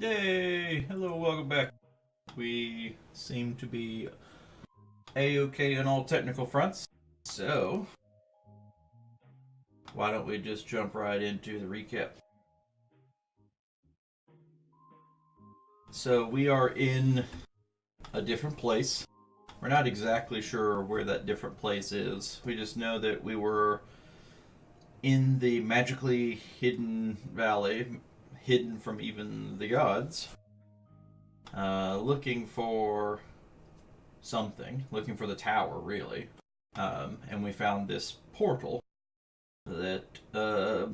Yay! Hello, welcome back. We seem to be A-okay on all technical fronts, so why don't we just jump right into the recap? So we are in a different place. We're not exactly sure where that different place is. We just know that we were in the magically hidden valley, hidden from even the gods, looking for something, looking for the tower, really. And we found this portal that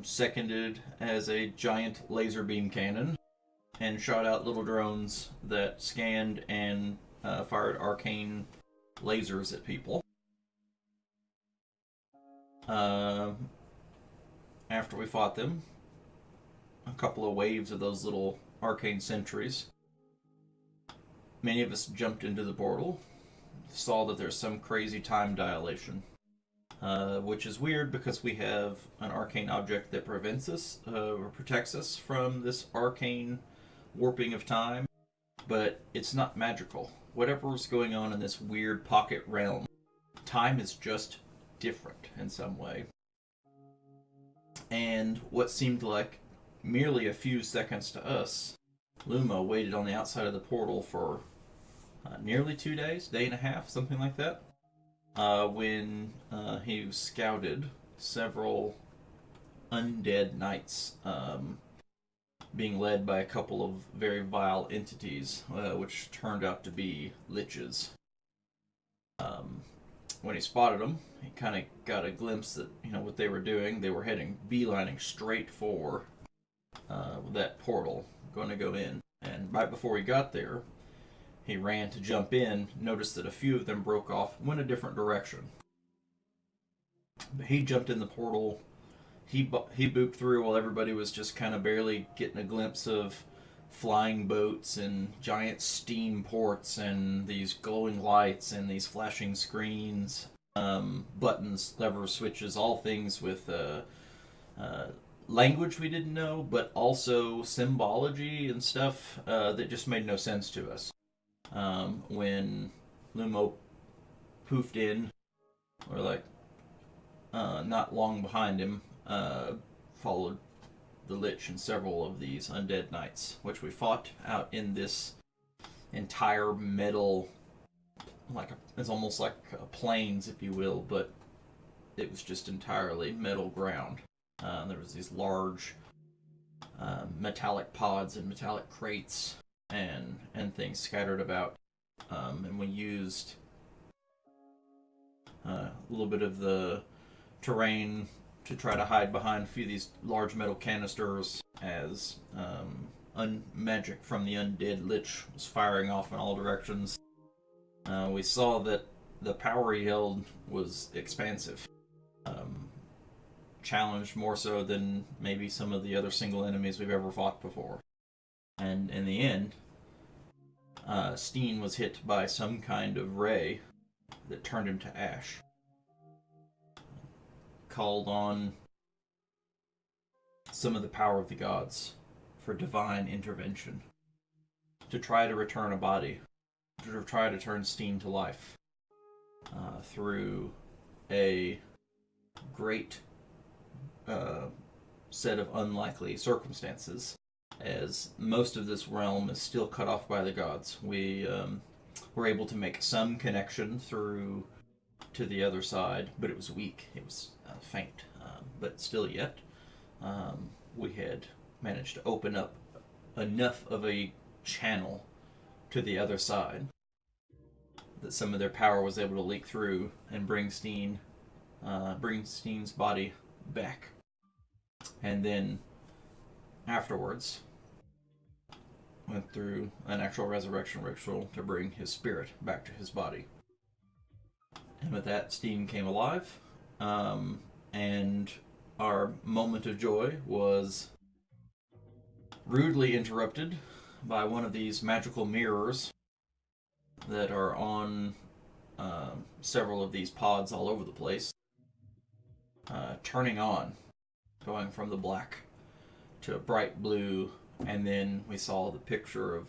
seconded as a giant laser beam cannon and shot out little drones that scanned and fired arcane lasers at people. After we fought them, a couple of waves of those little arcane sentries, many of us jumped into the portal, saw that there's some crazy time dilation, which is weird because we have an arcane object that prevents us or protects us from this arcane warping of time, but it's not magical. Whatever's going on in this weird pocket realm, time is just different in some way. And what seemed like merely a few seconds to us, Luma waited on the outside of the portal for nearly 2 days, day and a half, something like that, when he scouted several undead knights being led by a couple of very vile entities, which turned out to be liches. When he spotted them, he kind of got a glimpse that, what they were doing. They were beelining straight for that portal, going to go in. And right before he got there, he ran to jump in, noticed that a few of them broke off, went a different direction. But he jumped in the portal. He booped through while everybody was just kind of barely getting a glimpse of flying boats and giant steam ports and these glowing lights and these flashing screens, buttons, levers, switches, all things with language we didn't know, but also symbology and stuff that just made no sense to us. When Lumo poofed in, or like not long behind him, followed the Lich and several of these undead knights, which we fought out in this entire metal, it's almost like plains, if you will, but it was just entirely metal ground. There was these large metallic pods and metallic crates and things scattered about, and we used a little bit of the terrain to try to hide behind a few of these large metal canisters as magic from the undead lich was firing off in all directions. We saw that the power he held was expansive, challenged more so than maybe some of the other single enemies we've ever fought before. And in the end, Steen was hit by some kind of ray that turned him to ash. Called on some of the power of the gods for divine intervention to try to return a body, to try to turn Steen to life through a great set of unlikely circumstances, as most of this realm is still cut off by the gods. We were able to make some connection through to the other side, but it was weak. It was faint, but still yet we had managed to open up enough of a channel to the other side that some of their power was able to leak through and bring Steen's body back. And then afterwards went through an actual resurrection ritual to bring his spirit back to his body. And with that, Steen came alive, and our moment of joy was rudely interrupted by one of these magical mirrors that are on several of these pods all over the place, turning on, going from the black to a bright blue And then we saw the picture of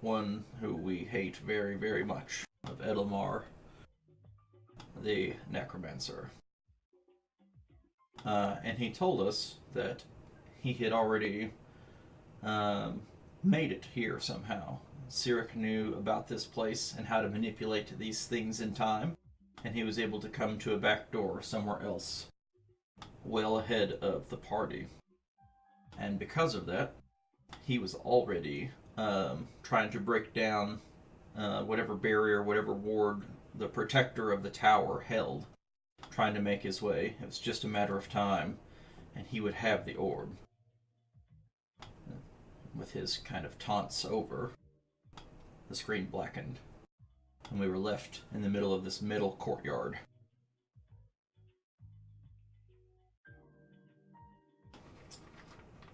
one who we hate very, very much, of Edelmar, the necromancer. And he told us that he had already made it here somehow. Cyric knew about this place and how to manipulate these things in time, and he was able to come to a back door somewhere else, well ahead of the party. And because of that, he was already trying to break down whatever barrier, whatever ward the protector of the tower held, trying to make his way. It was just a matter of time, and he would have the orb. With his kind of taunts over, the screen blackened, and we were left in the middle of this middle courtyard.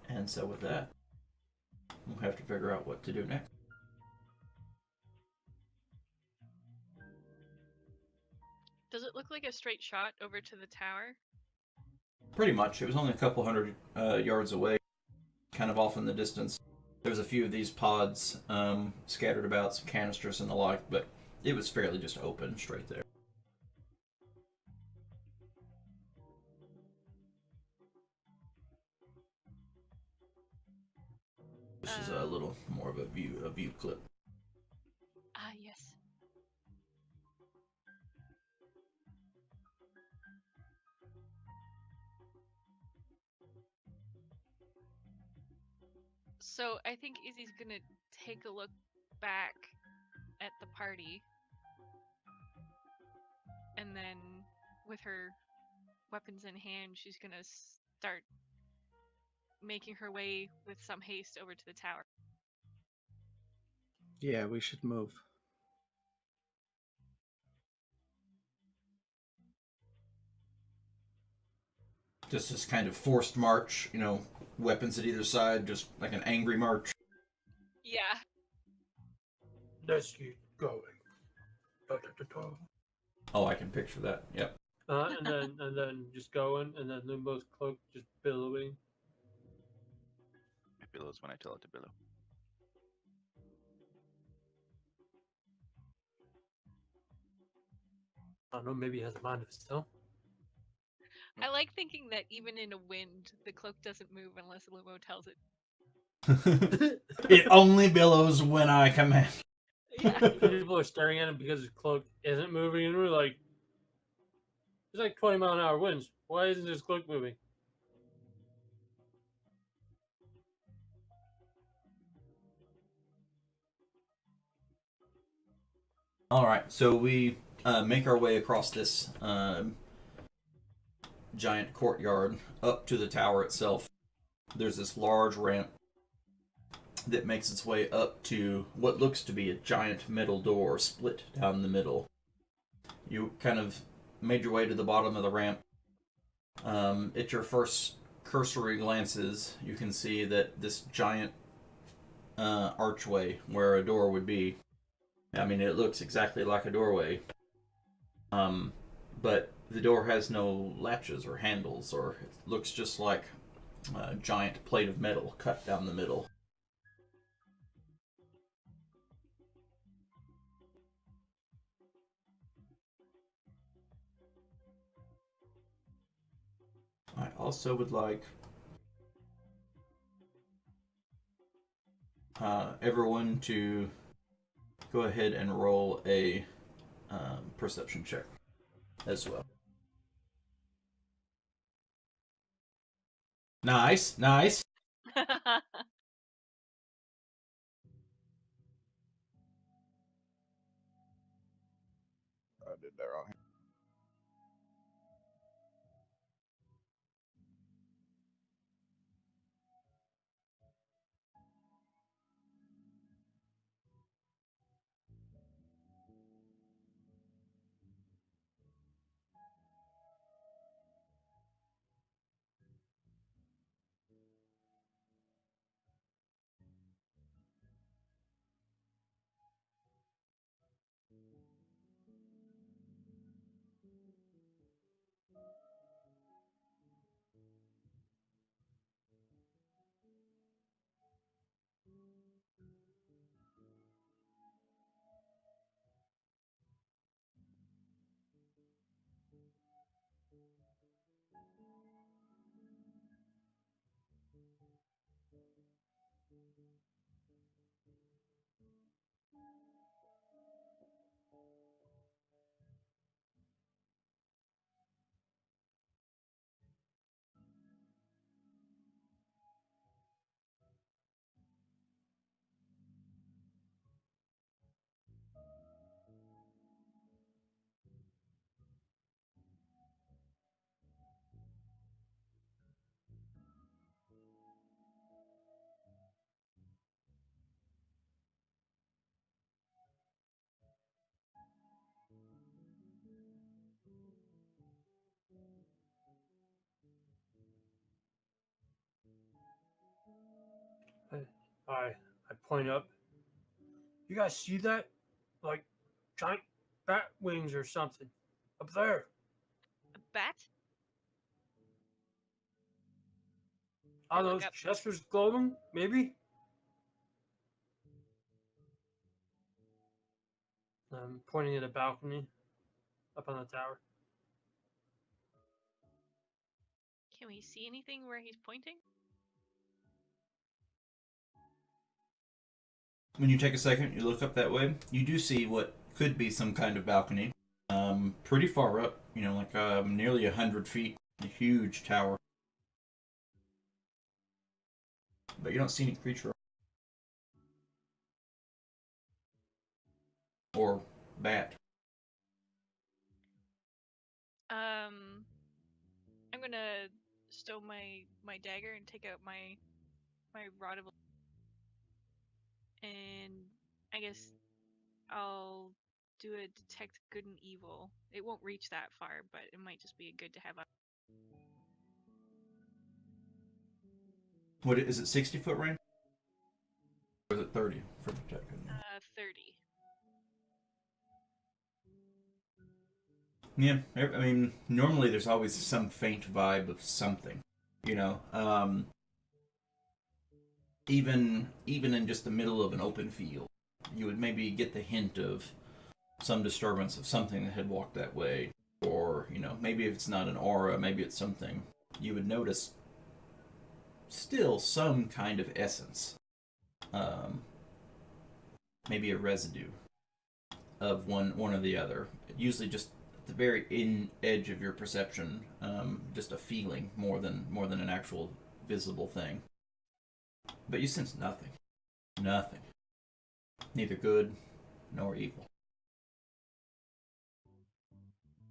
And so with that, we'll have to figure out what to do next. Does it look like a straight shot over to the tower? Pretty much. It was only a couple hundred yards away, kind of off in the distance. There was a few of these pods scattered about, some canisters and the like, but it was fairly just open straight there. This is a little more of a view clip. Ah, yes. So I think Izzy's gonna take a look back at the party, and then with her weapons in hand, she's gonna start making her way with some haste over to the tower. Yeah, we should move. Just this kind of forced march, weapons at either side, just like an angry march. Yeah. Let's keep going. Oh, I can picture that. Yep. And then just going, and then Limbo's cloak just billowing. It billows when I tell it to billow. I don't know, maybe he has a mind of his own. I like thinking that even in a wind, the cloak doesn't move unless Lumo tells it. It only billows when I command. Yeah. People are staring at him because his cloak isn't moving, and we're like, it's like 20-mile-an-hour winds. Why isn't his cloak moving? All right, so we make our way across this giant courtyard up to the tower itself. There's this large ramp that makes its way up to what looks to be a giant metal door split down the middle. You kind of made your way to the bottom of the ramp. At your first cursory glances, you can see that this giant archway where a door would be, I mean, it looks exactly like a doorway. But the door has no latches or handles, or it looks just like a giant plate of metal cut down the middle. I also would like everyone to go ahead and roll a perception check as well. Nice, nice. I did that wrong. I point up. You guys see that? Like giant bat wings or something up there. A bat? Are look those up. Chester's glowing? Maybe. I'm pointing at a balcony up on the tower. Can we see anything where he's pointing? When you take a second, you look up that way, you do see what could be some kind of balcony. Pretty far up, like nearly 100 feet. A huge tower. But you don't see any creature. Or bat. I'm gonna stow my dagger and take out my rod of, and I guess I'll do a detect good and evil. It won't reach that far, but it might just be good to have up. What is it? 60-foot range? Or is it 30 for detect? 30. Yeah, I mean, normally there's always some faint vibe of something, even in just the middle of an open field, you would maybe get the hint of some disturbance of something that had walked that way, or maybe if it's not an aura, maybe it's something you would notice. Still, some kind of essence, maybe a residue of one or the other. Usually, just the very edge of your perception, just a feeling more than an actual visible thing. But you sense nothing. Nothing. Neither good nor evil.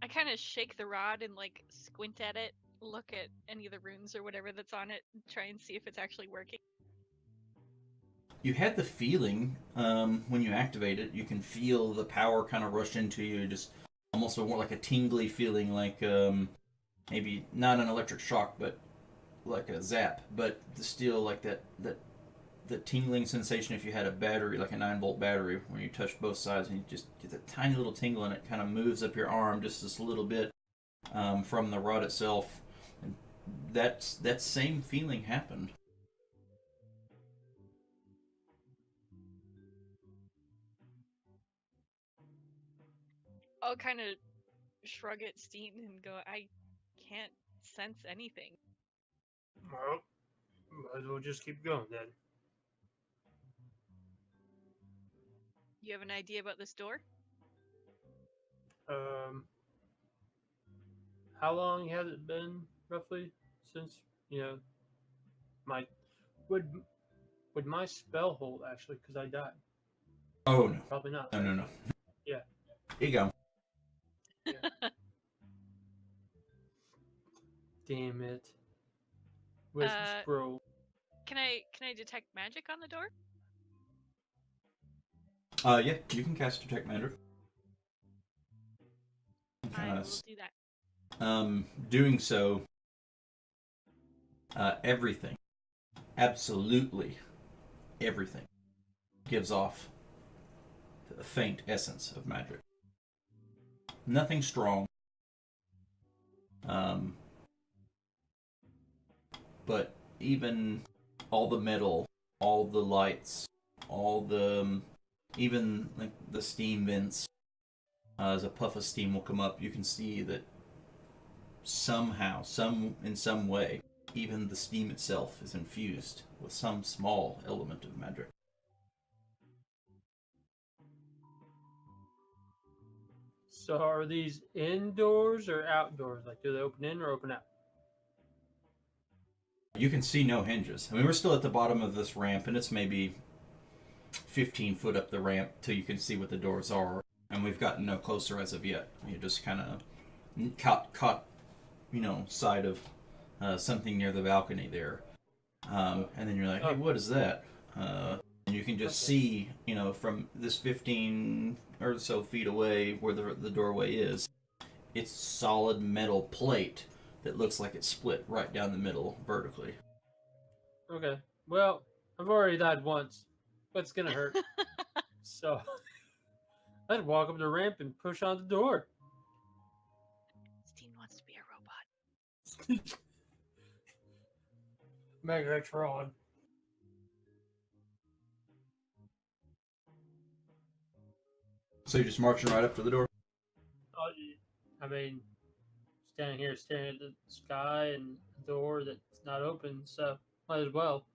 I kind of shake the rod and squint at it, look at any of the runes or whatever that's on it, and try and see if it's actually working. You had the feeling when you activate it, you can feel the power kind of rush into you, just almost more like a tingly feeling, like maybe not an electric shock, but like a zap, but still like that tingling sensation if you had a battery, like a 9-volt battery, when you touch both sides and you just get that tiny little tingle and it kind of moves up your arm just this little bit from the rod itself. And that same feeling happened. I'll kind of shrug at Steen and go, I can't sense anything. Well, might as well just keep going then. You have an idea about this door? How long has it been roughly since my would my spell hold actually? Because I died. Oh no! Probably not. No. Yeah. Here you go. Yeah. Damn it. Where's the scroll? Can I detect magic on the door? Yeah, you can cast Detect Magic. I will do that. Doing so, everything, absolutely everything, gives off a faint essence of magic. Nothing strong, but even all the metal, all the lights, all the even like the steam vents. As a puff of steam will come up, you can see that somehow, in some way, even the steam itself is infused with some small element of magic. So are these indoors or outdoors? Like, do they open in or open out? You can see no hinges. I mean, we're still at the bottom of this ramp, and it's maybe 15 foot up the ramp till you can see what the doors are. And we've gotten no closer as of yet. You just kind of caught, side of something near the balcony there. And then you're like, hey, what is that? And you can just see, from this 15 or so feet away where the doorway is, it's solid metal plate that looks like it's split right down the middle vertically. Okay. Well, I've already died once, but it's gonna hurt. So I'd walk up the ramp and push on the door. Steen wants to be a robot. Megatron. So you're just marching right up to the door? I mean, standing here staring at the sky and the door that's not open, so might as well.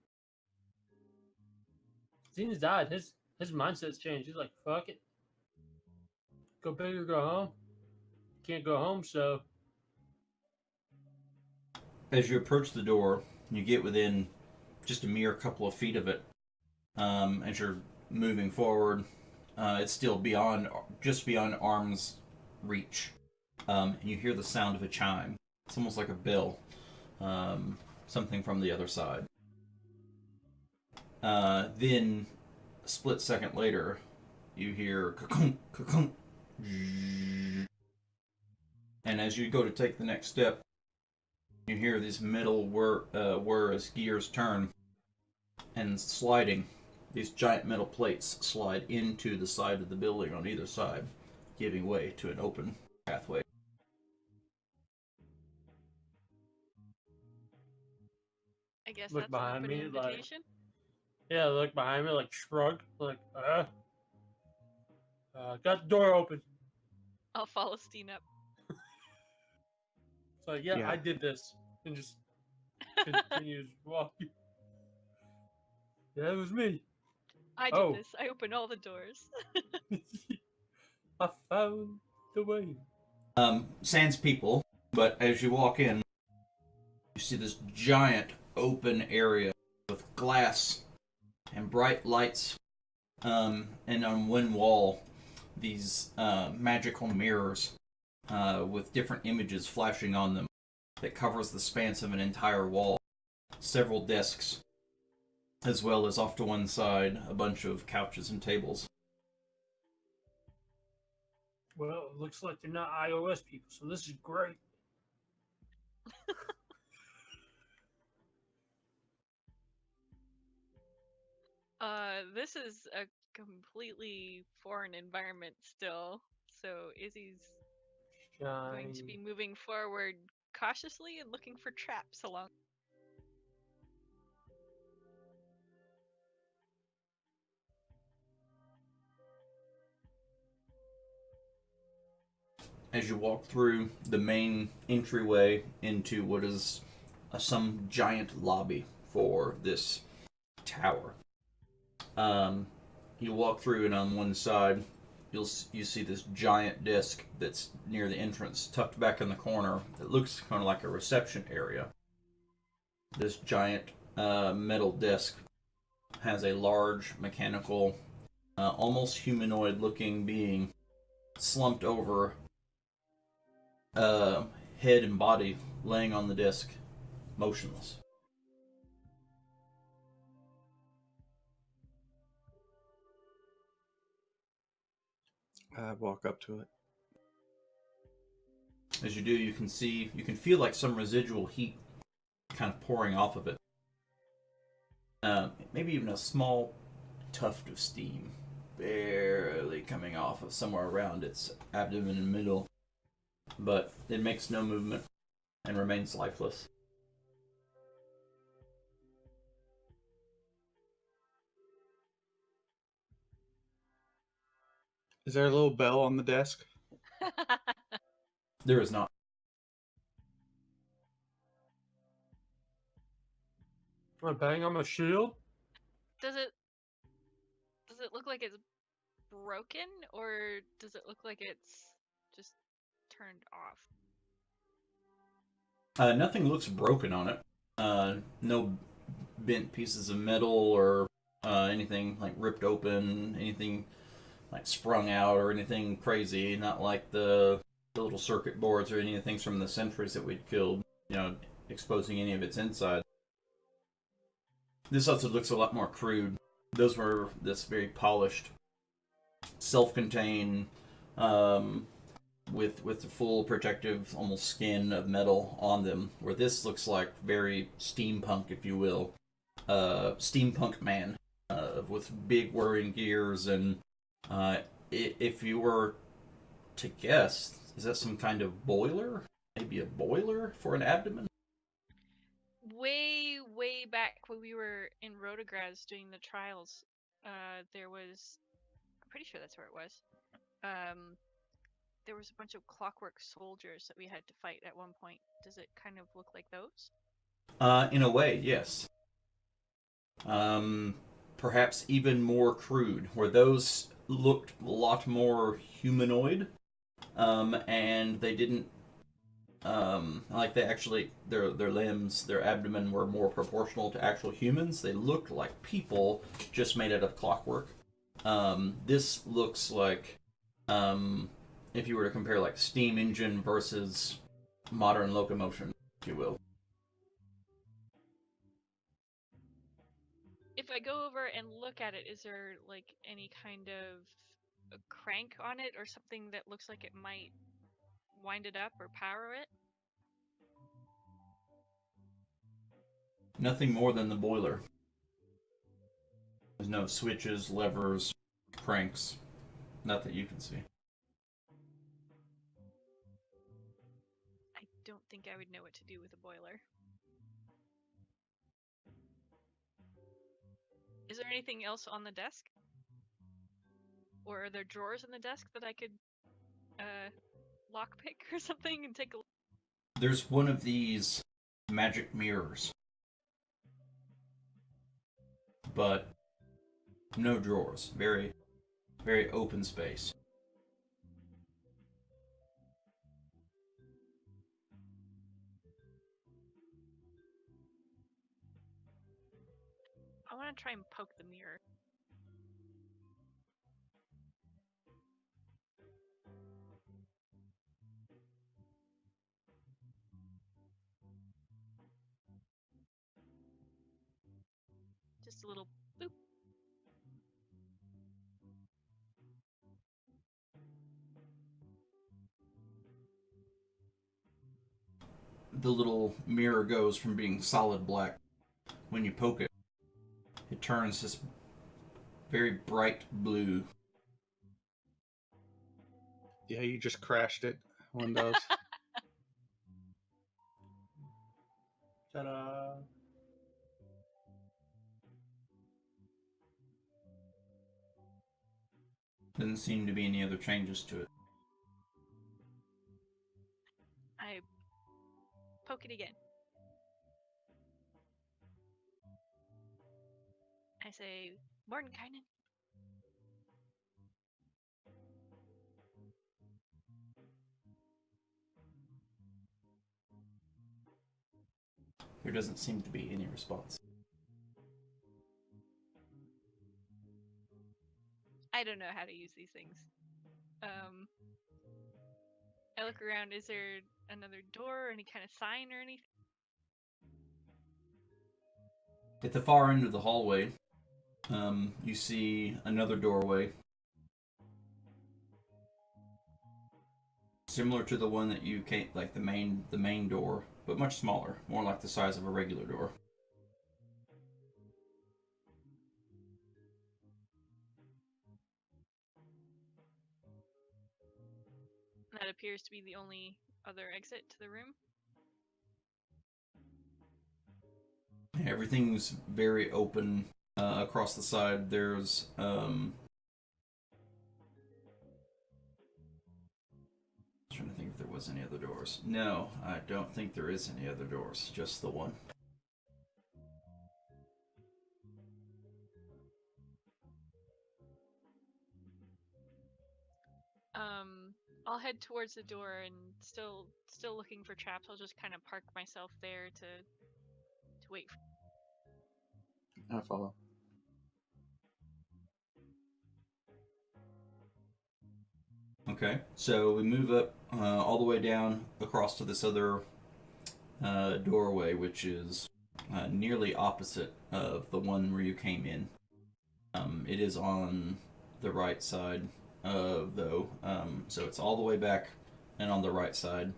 Zene's died. His mindset's changed. He's like, fuck it. Go big or go home. Can't go home, so As you approach the door, you get within just a mere couple of feet of it. As you're moving forward, it's still just beyond arm's reach. You hear the sound of a chime. It's almost like a bell. Something from the other side. Then, a split second later, you hear ka-kunk, ka-kunk, and as you go to take the next step, you hear this metal whir as gears turn, and sliding. These giant metal plates slide into the side of the building on either side, giving way to an open pathway. I guess Look that's behind an open me, like- invitation. yeah, look behind me, like shrug, like, got the door open. I'll follow Steen up. So yeah, Yeah. I did this, and just continues walking. Yeah, it was me. I did this. I opened all the doors. I found the way. Sans people, but as you walk in, you see this giant open area with glass and bright lights, and on one wall, these magical mirrors with different images flashing on them that covers the span of an entire wall. Several desks, as well as off to one side, a bunch of couches and tables. Well, it looks like they're not iOS people, so this is great. This is a completely foreign environment still, so Izzy's going to be moving forward cautiously and looking for traps along. As you walk through the main entryway into what is some giant lobby for this tower. You walk through, and on one side, you see this giant disc that's near the entrance, tucked back in the corner. It looks kind of like a reception area. This giant metal disc has a large mechanical, almost humanoid-looking being slumped over, head and body laying on the disc, motionless. I walk up to it. As you do, you can feel like some residual heat kind of pouring off of it. Maybe even a small tuft of steam barely coming off of somewhere around its abdomen and middle. But it makes no movement and remains lifeless. Is there a little bell on the desk? There is not. I'm bang on my shield. Does it look like it's broken, or does it look like it's just turned off? Nothing looks broken on it. No bent pieces of metal or anything like ripped open, anything like sprung out or anything crazy. Not like the little circuit boards or any of the things from the sentries that we'd killed, exposing any of its inside. This also looks a lot more crude. Those were this very polished, self-contained, with the full protective, almost skin of metal on them. Where this looks like very steampunk, if you will. steampunk man with big whirring gears, and if you were to guess, is that some kind of boiler? Maybe a boiler for an abdomen? Way back when we were in Rotograz doing the trials, there was, I'm pretty sure that's where it was. There was a bunch of clockwork soldiers that we had to fight at one point. Does it kind of look like those? In a way, yes. Perhaps even more crude, where those looked a lot more humanoid, and they didn't, like they actually, their limbs, their abdomen were more proportional to actual humans. They looked like people, just made out of clockwork. This looks like, if you were to compare like steam engine versus modern locomotion, if you will. If I go over and look at it, is there like any kind of a crank on it or something that looks like it might wind it up or power it? Nothing more than the boiler. There's no switches, levers, cranks. Not that you can see. I don't think I would know what to do with a boiler. Is there anything else on the desk? Or are there drawers in the desk that I could lockpick or something and take a look? There's one of these magic mirrors, but no drawers. Very, very open space. I want to try and poke the mirror. Just a little boop. The little mirror goes from being solid black. When you poke it, it turns this very bright blue. Yeah, you just crashed it. Windows. Ta-da! Doesn't seem to be any other changes to it. I poke it again. I say, Mordenkainen. There doesn't seem to be any response. I don't know how to use these things. I look around. Is there another door or any kind of sign or anything? At the far end of the hallway, you see another doorway. Similar to the one that you came, like the main door, but much smaller, more like the size of a regular door. That appears to be the only other exit to the room. Everything's very open across the side. There's trying to think if there was any other doors. No, I don't think there is any other doors. Just the one. I'll head towards the door and still looking for traps. I'll just kind of park myself there to wait. I follow. Okay, so we move up all the way down across to this other doorway, which is nearly opposite of the one where you came in. It is on the right side, though, so it's all the way back and on the right side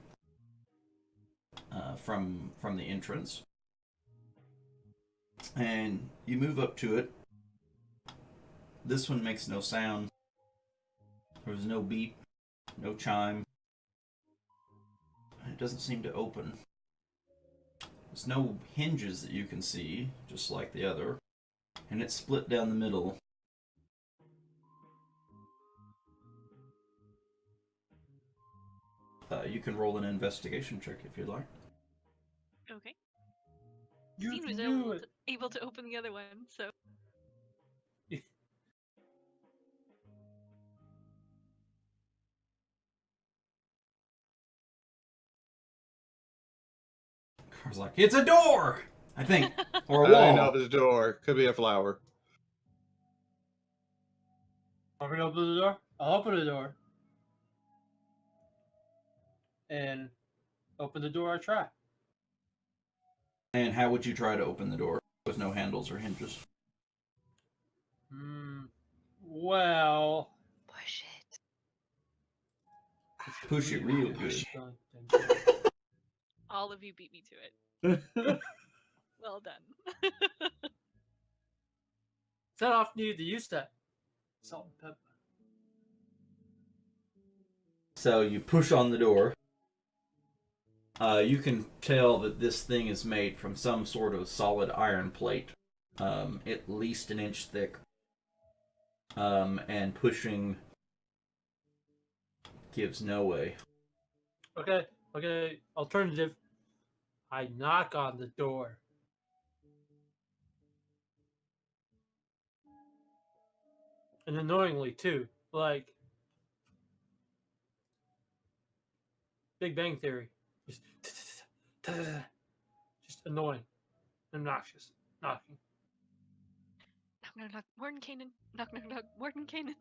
from the entrance. And you move up to it. This one makes no sound. There's no beep, no chime. It doesn't seem to open. There's no hinges that you can see, just like the other. And it's split down the middle. You can roll an investigation check if you'd like. Okay. You Dean was can do it. able to open the other one, so. Car's like, it's a door! I think. Or a I wall. don't know if it's a door. Could be a flower. Want me to open the door? I'll open the door. And open the door I try. And how would you try to open the door with no handles or hinges? Well... Push it. Push it real good. All of you beat me to it. Well done. It's not often needed to use that. Salt and pepper. So you push on the door. You can tell that this thing is made from some sort of solid iron plate, at least an inch thick. And pushing gives no way. Okay. Alternative. I knock on the door. And annoyingly, too. Like... Big Bang Theory. Just annoying. Obnoxious. Knocking. Knock, knock, knock. Morton Kanan. Knock, knock, knock. Morton Kanan.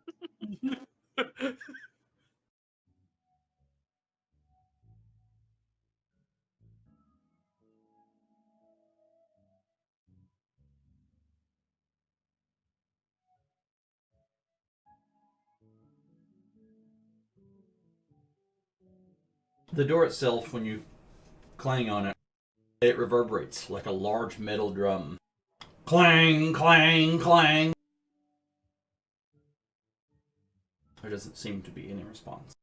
The door itself, when you clang on it, it reverberates like a large metal drum. Clang, clang, clang. There doesn't seem to be any response.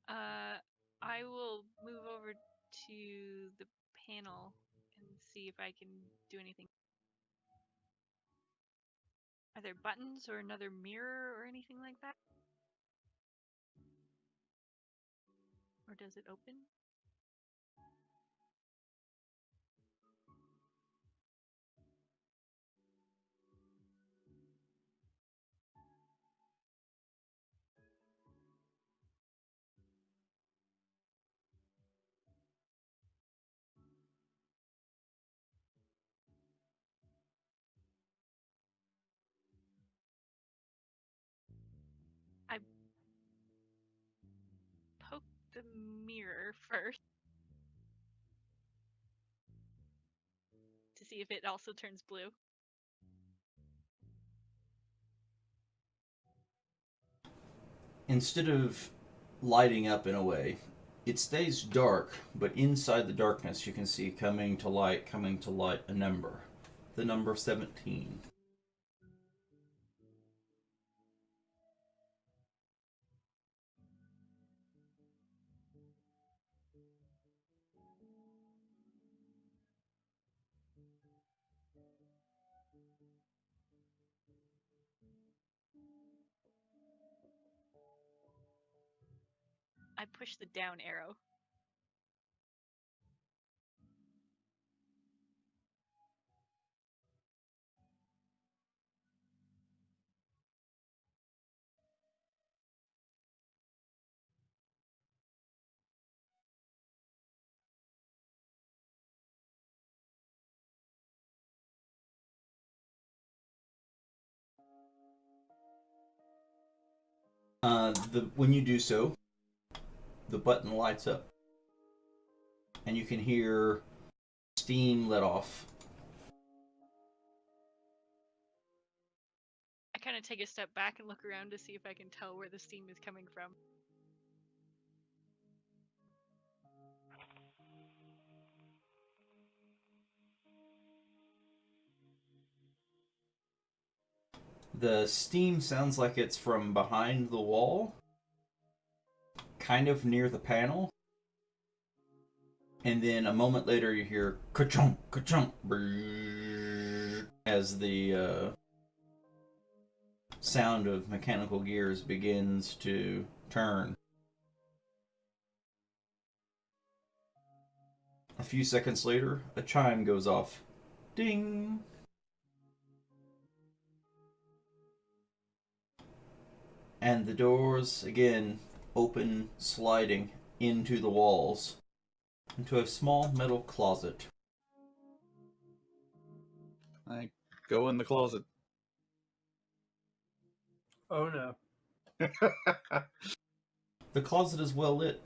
I will move over to the panel and see if I can do anything. Are there buttons or another mirror or anything like that? Or does it open? I poke the mirror first to see if it also turns blue. Instead of lighting up in a way, it stays dark, but inside the darkness you can see coming to light a number. The number 17. I push the down arrow. When you do so, the button lights up, and you can hear steam let off. I kind of take a step back and look around to see if I can tell where the steam is coming from. The steam sounds like it's from behind the wall, kind of near the panel. And then a moment later you hear ka-chunk, ka-chunk, brrrr, as the sound of mechanical gears begins to turn. A few seconds later, a chime goes off. Ding! And the doors, again, open, sliding into the walls, into a small metal closet. I go in the closet. Oh no. The closet is well lit,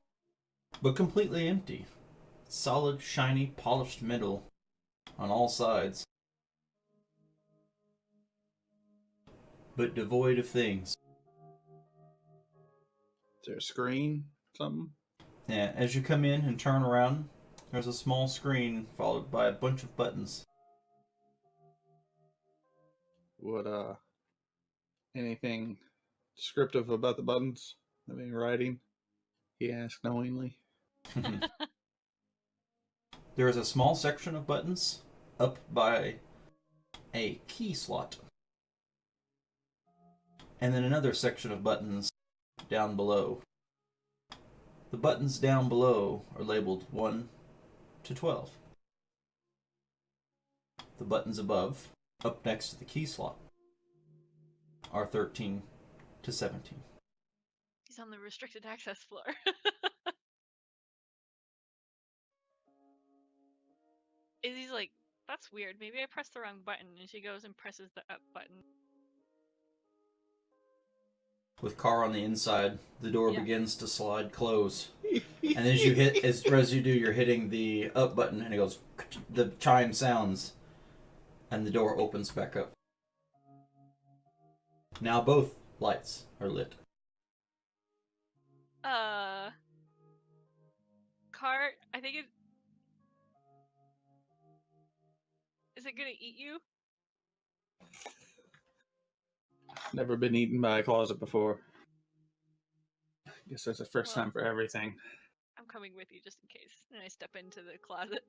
but completely empty. Solid, shiny, polished metal on all sides, but devoid of things. Is there a screen? Something? Yeah, as you come in and turn around, there's a small screen followed by a bunch of buttons. What, anything descriptive about the buttons? Any writing? He asked knowingly. There is a small section of buttons up by a key slot. And then another section of buttons down below. The buttons down below are labeled 1 to 12. The buttons above, up next to the key slot, are 13 to 17. He's on the restricted access floor. Izzy's like, that's weird. Maybe I pressed the wrong button, and she goes and presses the up button. With Car on the inside, the door Yeah. begins to slide close. And as you hit, as you do, you're hitting the up button, and it goes. The chime sounds, and the door opens back up. Now both lights are lit. Car, I think it... Is it gonna eat you? Never been eaten by a closet before. Guess that's the first Well, time for everything. I'm coming with you just in case. And I step into the closet.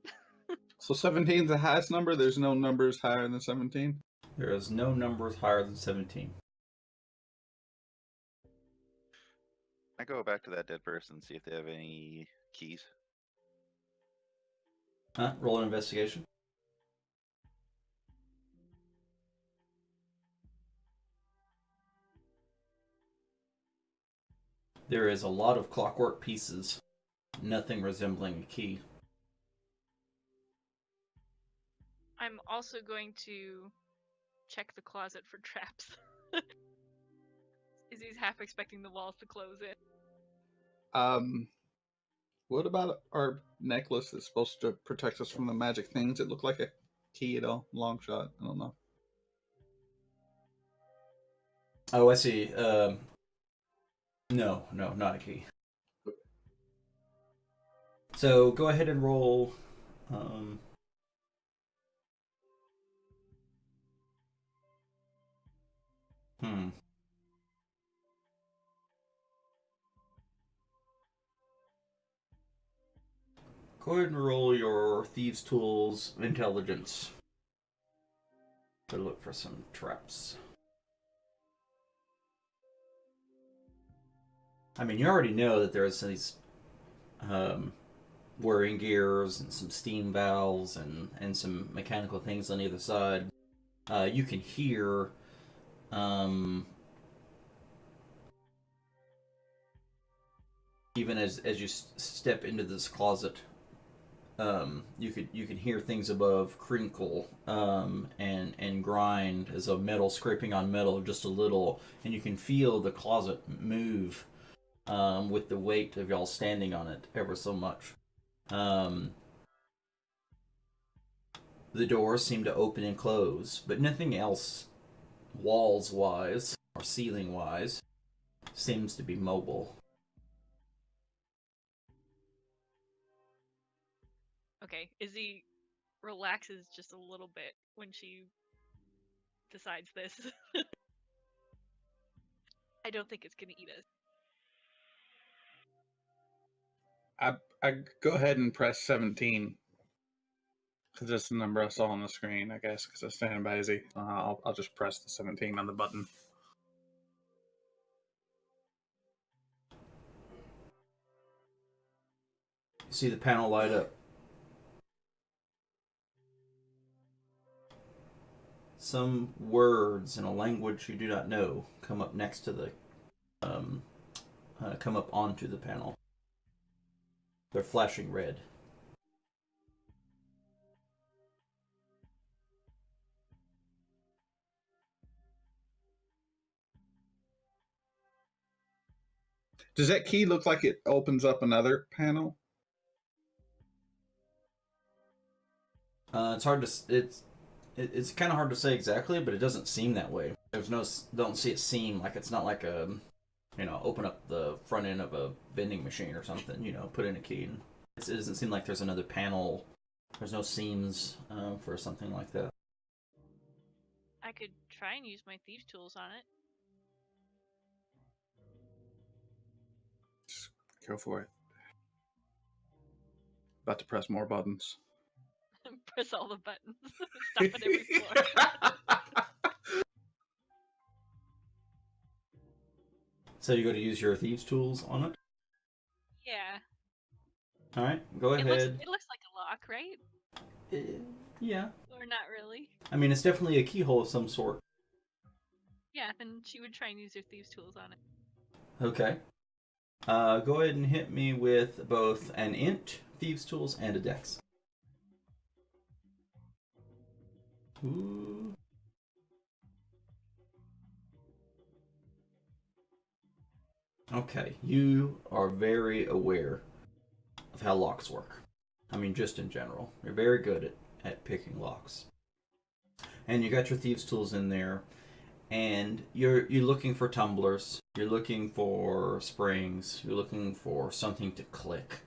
So 17 is the highest number? There's no numbers higher than 17? There is no numbers higher than 17. I go back to that dead person and see if they have any keys. Roll an investigation. There is a lot of clockwork pieces, nothing resembling a key. I'm also going to check the closet for traps. Izzy's half expecting the walls to close in. What about our necklace that's supposed to protect us from the magic things? It looked like a key at all. Long shot. I don't know. Oh, I see. No, not a key. So go ahead and roll. Go ahead and roll your Thieves' Tools intelligence to look for some traps. I mean, you already know that there's these whirring gears and some steam valves and some mechanical things on either side. You can hear even as you step into this closet, you can hear things above crinkle and grind as a metal scraping on metal just a little, and you can feel the closet move with the weight of y'all standing on it ever so much. The doors seem to open and close, but nothing else, walls-wise or ceiling-wise, seems to be mobile. Okay, Izzy relaxes just a little bit when she decides this. I don't think it's gonna eat us. I go ahead and press 17 because that's the number I saw on the screen. I guess because I stand by Izzy. I'll just press the 17 on the button. You see the panel light up. Some words in a language you do not know come up next to the, come up onto the panel. They're flashing red. Does that key look like it opens up another panel? It's hard to it's kind of hard to say exactly, but it doesn't seem that way. Don't see it seem like it's not like a, open up the front end of a vending machine or something. Put in a key, and it doesn't seem like there's another panel. There's no seams for something like that. I could try and use my thieves' tools on it. Just go for it. About to press more buttons. Press all the buttons. Stop at every floor. So you go to use your thieves' tools on it? Yeah. All right, go ahead. It looks like a lock, right? Yeah. Or not really. I mean, it's definitely a keyhole of some sort. Yeah, then she would try and use her thieves' tools on it. Okay. Go ahead and hit me with both an int, thieves' tools, and a dex. Ooh. Okay, you are very aware of how locks work. I mean, just in general. You're very good at picking locks. And you got your thieves' tools in there, and you're looking for tumblers, you're looking for springs, you're looking for something to click.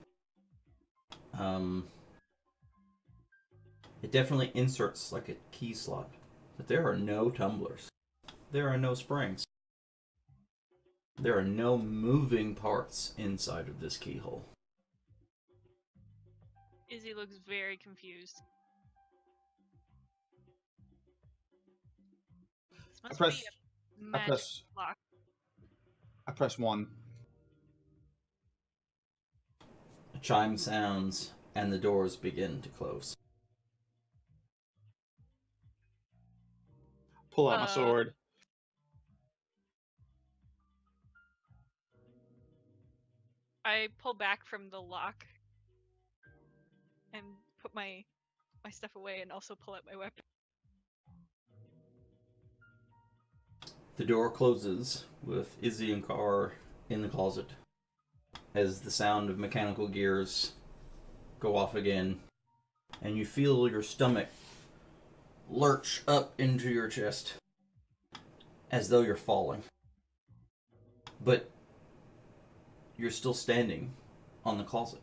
It definitely inserts like a key slot, but there are no tumblers. There are no springs. There are no moving parts inside of this keyhole. Izzy looks very confused. This must be a magic lock. I press 1. A chime sounds, and the doors begin to close. Pull out my sword. I pull back from the lock and put my stuff away, and also pull out my weapon. The door closes with Izzy and Carr in the closet as the sound of mechanical gears go off again, and you feel your stomach lurch up into your chest as though you're falling. But you're still standing on the closet.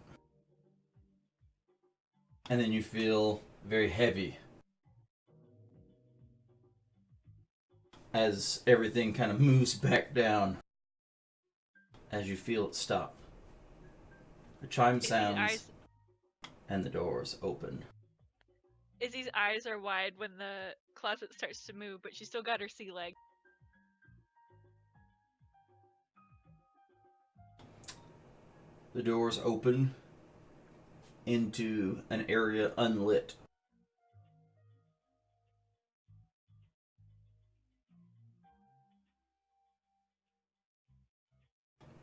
And then you feel very heavy as everything kind of moves back down as you feel it stop. The chime sounds and the doors open. Izzy's eyes are wide when the closet starts to move, but she's still got her sea leg. The doors open into an area unlit.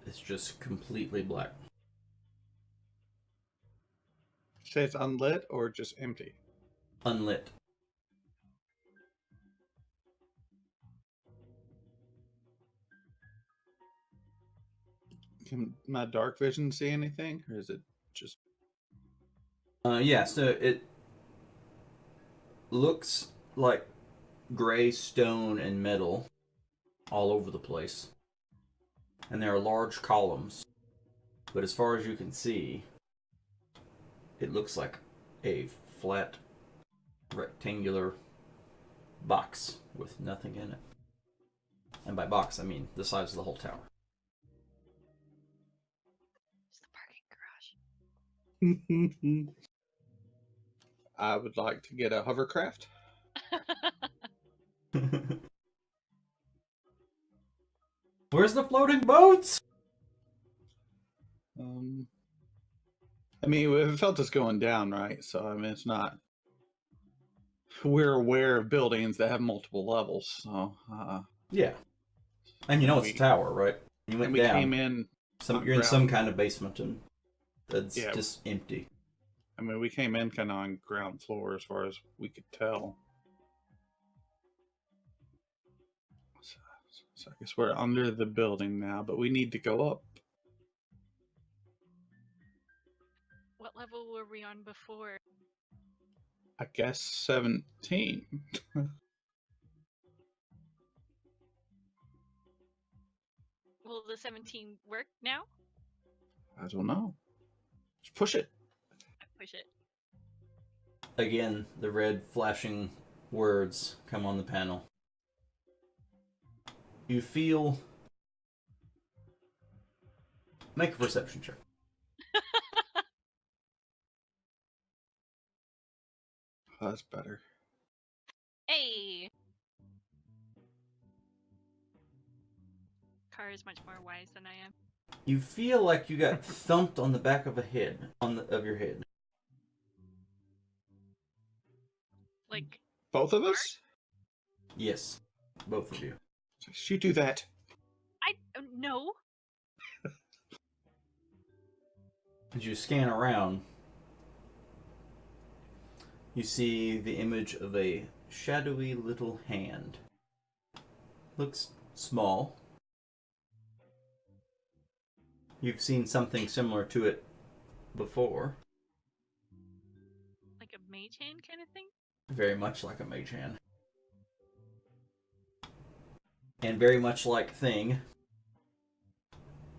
It's just completely black. Say it's unlit or just empty? Unlit. Can my dark vision see anything, or is it just... Yeah, so it looks like gray stone and metal all over the place. And there are large columns. But as far as you can see, it looks like a flat, rectangular box with nothing in it. And by box, I mean the size of the whole tower. It's the parking garage. I would like to get a hovercraft. Where's the floating boats? I mean, we felt it's going down, right? So, I mean, it's not... We're aware of buildings that have multiple levels, so... Yeah. And you know it's a tower, right? You went down. Came in... You're in some kind of basement, and it's Yeah. just empty. I mean, we came in kind of on ground floor as far as we could tell. So I guess we're under the building now, but we need to go up. What level were we on before? I guess 17. Will the 17 work now? I don't know. Just push it. Push it. Again, the red flashing words come on the panel. You feel... Make a perception check. Oh, that's better. Hey! Car is much more wise than I am. You feel like you got thumped on the back of of your head. Like... Both of us? Yes, both of you. You do that. No. As you scan around, you see the image of a shadowy little hand. Looks small. You've seen something similar to it before. Like a mage hand kind of thing? Very much like a mage hand. And very much like Thing,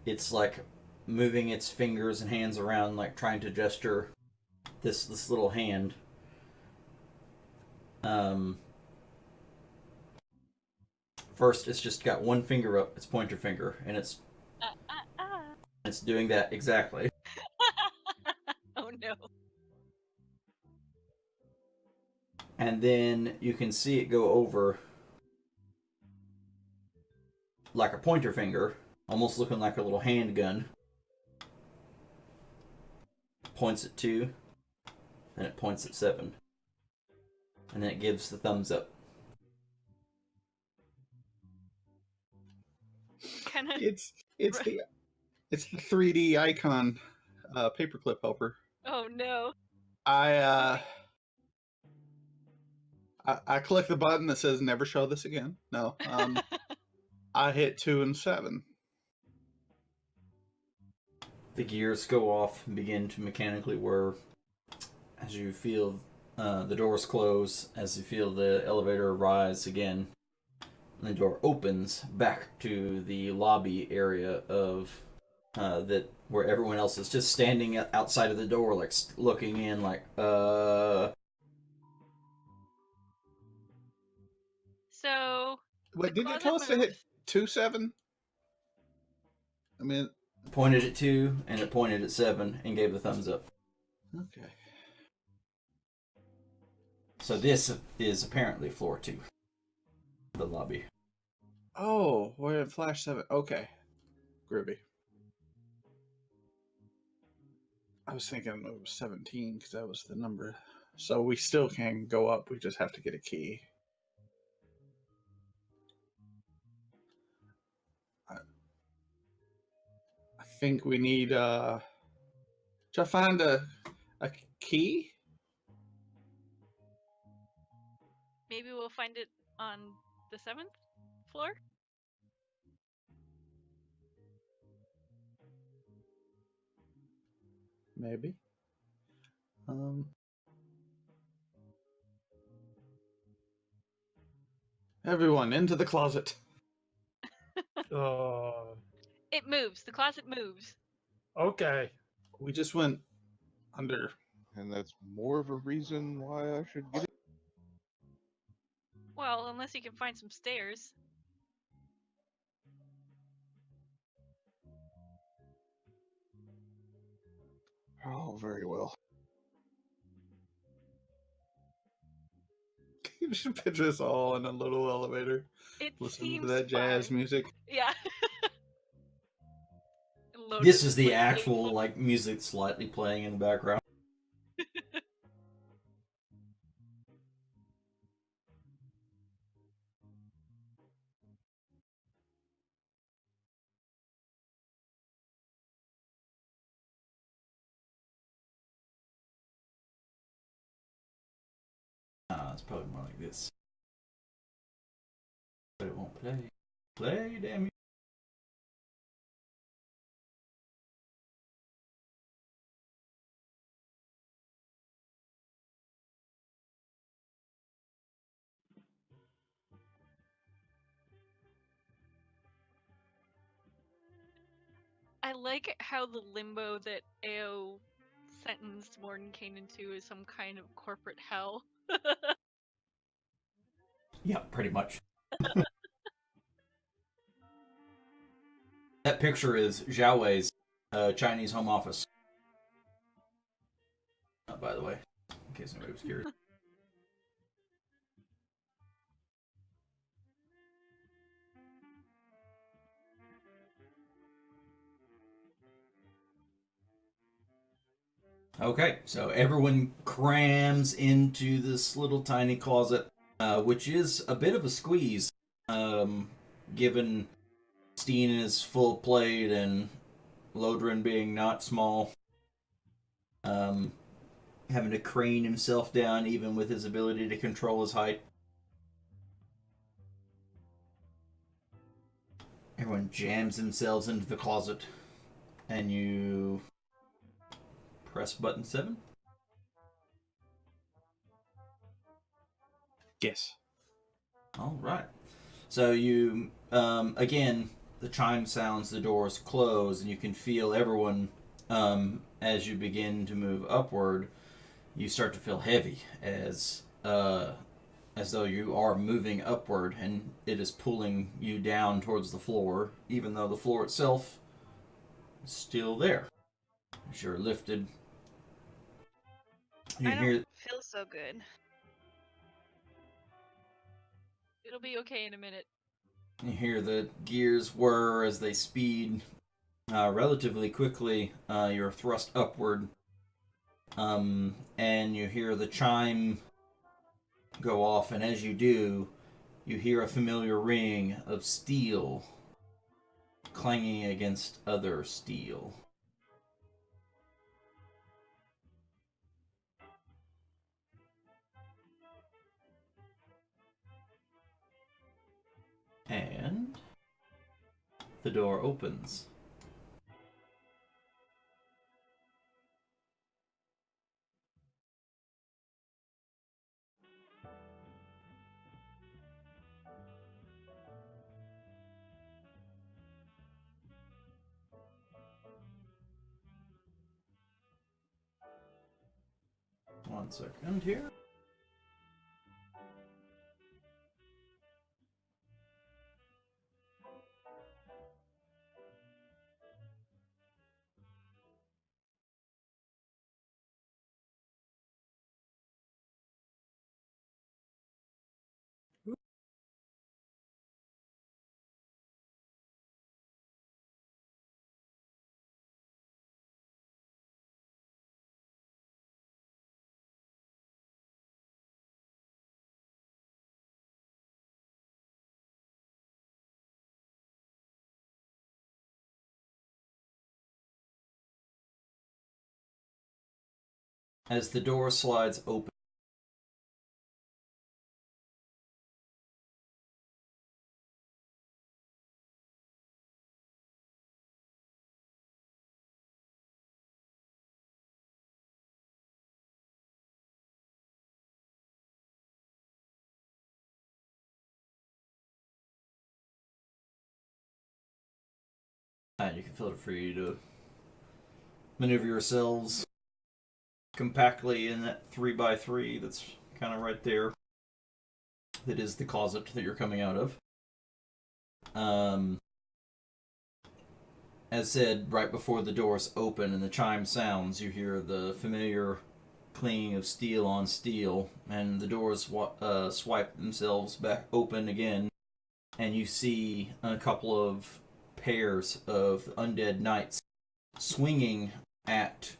it's like moving its fingers and hands around, like trying to gesture this little hand. First, it's just got one finger up, its pointer finger, and it's doing that exactly. Oh no. And then you can see it go over like a pointer finger, almost looking like a little handgun. Points at 2, and it points at 7. And then it gives the thumbs up. It's the 3D icon paperclip helper. Oh no. I click the button that says never show this again. No. I hit 2 and 7. The gears go off and begin to mechanically whir as you feel the doors close, as you feel the elevator rise again. And the door opens back to the lobby area of that where everyone else is just standing outside of the door, like looking in, like So. Wait, did you tell us to hit 2-7? I mean, pointed at 2 and it pointed at 7 and gave the thumbs up. Okay. So this is apparently floor 2, the lobby. Oh, we're at Flash 7. Okay. Groovy. I was thinking it was 17 because that was the number. So we still can go up. We just have to get a key. I think we need, should I find a key? Maybe we'll find it on the 7th floor? Maybe. Everyone into the closet. It moves. The closet moves. Okay. We just went under. And that's more of a reason why I should get it. Well, unless you can find some stairs. Oh, very well. You should picture us all in a little elevator, It listening seems to that jazz fine. music. Yeah. Lotus This is the like, actual like music slightly playing in the background. It's probably more like this. But it won't play. Play, damn you. I like how the limbo that AO sentenced Mordenkainen into is some kind of corporate hell. Yeah, pretty much. That picture is Zhao Wei's Chinese home office. By the way, in case anybody was curious. Okay, so everyone crams into this little tiny closet, which is a bit of a squeeze, given Steen is full plate and Lodrin being not small. Having to crane himself down even with his ability to control his height. Everyone jams themselves into the closet, and you press button 7. Yes. All right. So you, again, the chime sounds, the doors close, and you can feel everyone, as you begin to move upward, you start to feel heavy as though you are moving upward, and it is pulling you down towards the floor, even though the floor itself is still there. As you're lifted, you I hear don't feel so good. It'll be okay in a minute. you hear the gears whir as they speed relatively quickly. You're thrust upward, and you hear the chime go off, and as you do, you hear a familiar ring of steel clanging against other steel. And the door opens. One second here. As the door slides open, you can feel free to maneuver yourselves compactly in that 3x3 that's kind of right there. That is the closet that you're coming out of. as said, right before the doors open and the chime sounds, you hear the familiar clinging of steel on steel, and the doors swipe themselves back open again, and you see a couple of pairs of undead knights swinging at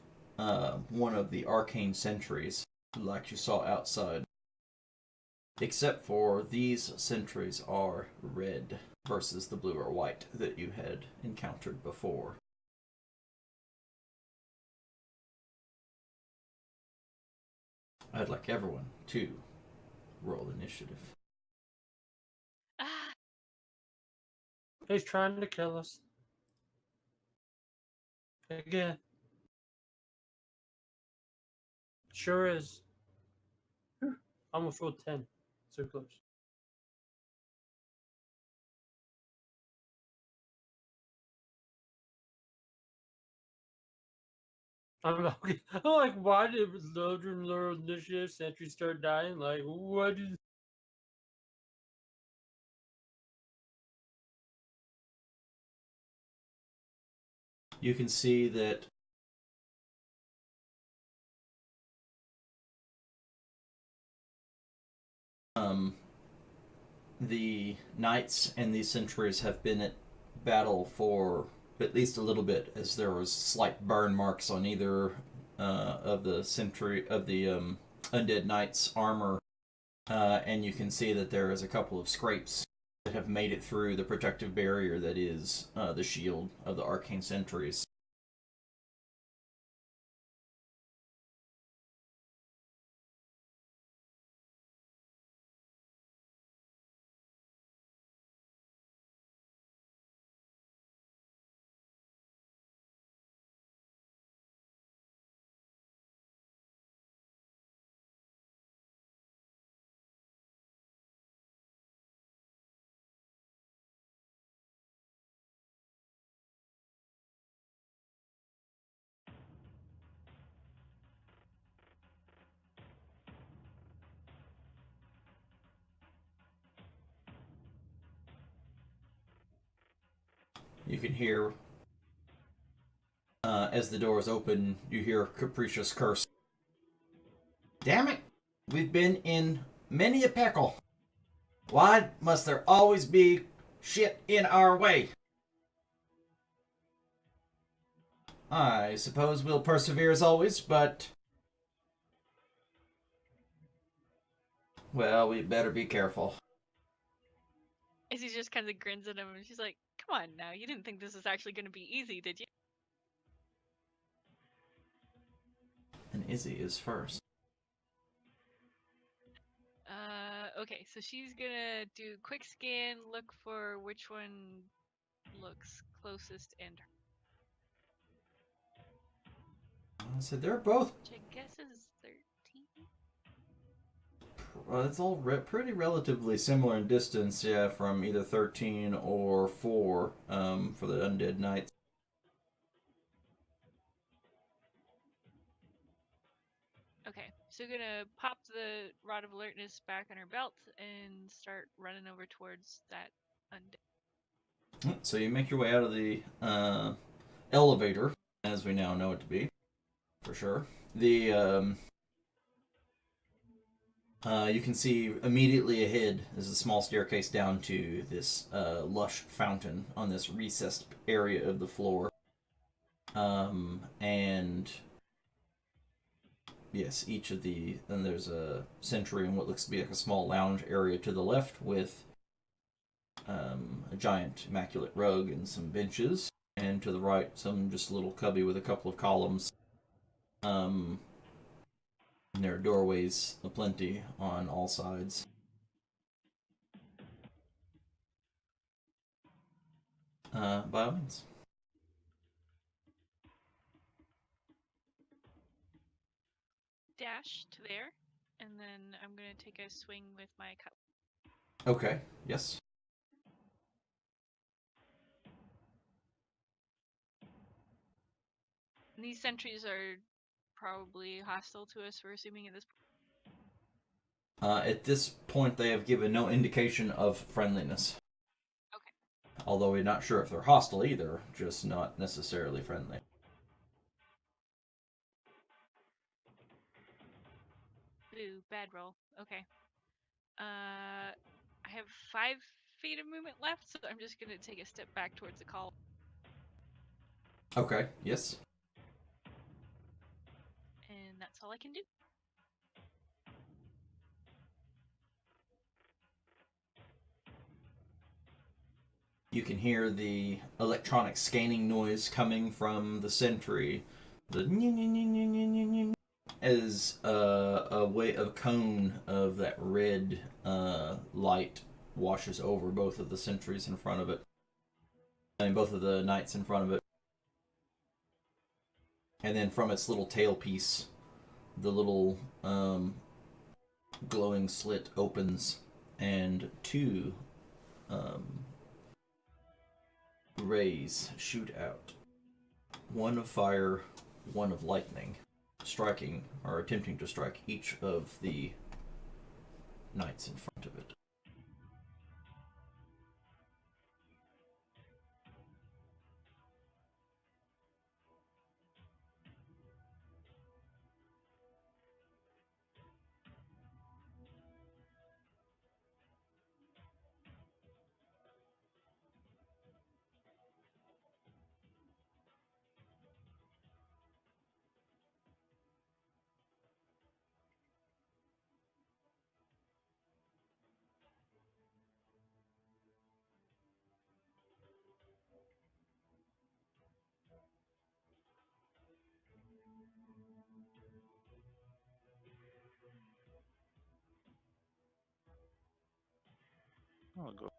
one of the arcane sentries, like you saw outside. Except for these sentries are red versus the blue or white that you had encountered before. I'd like everyone to roll initiative. Ah, He's trying to kill us. Again. Sure is. Almost rolled 10. So close. I'm like, why did loader and lower initiative sentries start dying? Like, what did... You can see that the knights and the sentries have been at battle for at least a little bit, as there was slight burn marks on either of the undead knight's armor, and you can see that there is a couple of scrapes that have made it through the protective barrier that is the shield of the arcane sentries. You can hear, as the doors open, you hear Capricious curse. Damn it! We've been in many a pickle. Why must there always be shit in our way? I suppose we'll persevere as always, but... well, we better be careful. Izzy just kind of grins at him and she's like, come on now, you didn't think this was actually going to be easy, did you? And Izzy is first. Okay, so she's gonna do quick scan, look for which one looks closest, and So they're both... which I guess is 13? it's all pretty relatively similar in distance, yeah, from either 13 or 4 for the Undead Knights. Okay, so we're gonna pop the Rod of Alertness back on her belt and start running over towards that undead. So you make your way out of the elevator, as we now know it to be, for sure. The you can see immediately ahead is a small staircase down to this lush fountain on this recessed area of the floor. And yes, each of the... then there's a sentry and what looks to be like a small lounge area to the left with a giant immaculate rug and some benches. And to the right, some just a little cubby with a couple of columns. And there are doorways aplenty on all sides. By all means. Dash to there, and then I'm gonna take a swing with my cup. Okay, yes. And these sentries are probably hostile to us, we're assuming at this point. At this point, they have given no indication of friendliness. Okay. Although we're not sure if they're hostile either, just not necessarily friendly. Ooh, bad roll. Okay. I have 5 feet of movement left, so I'm just gonna take a step back towards the call. Okay, yes. And that's all I can do. You can hear the electronic scanning noise coming from the sentry. The as a cone of that red light washes over both of the sentries in front of it, and both of the knights in front of it. And then from its little tailpiece, the little glowing slit opens, and 2 rays shoot out. 1 of fire, 1 of lightning, striking or attempting to strike each of the knights in front of it. I'll go.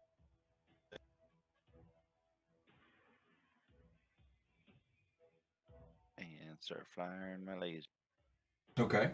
And start firing my laser. Okay.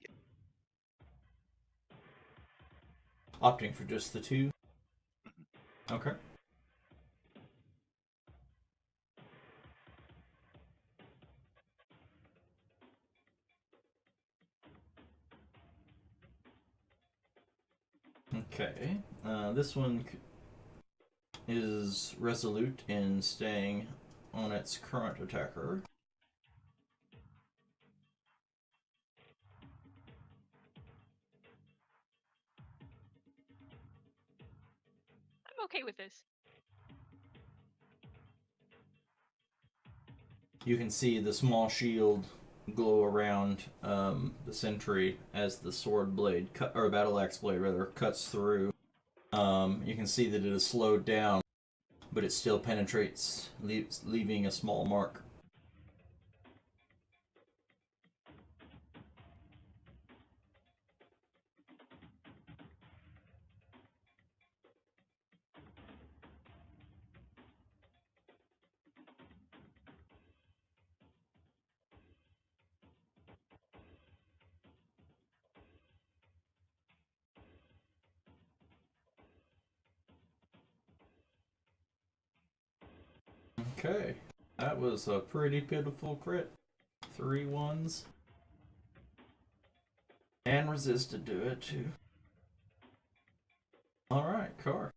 Yeah. Opting for just the 2? Okay. Okay. This one is resolute in staying on its current attacker. I'm okay with this. You can see the small shield glow around the sentry as the sword blade, or battle axe blade rather, cuts through. You can see that it is slowed down, but it still penetrates, leaving a small mark. Okay, that was a pretty pitiful crit. 3 1s. And resisted to it, too. Alright, Car.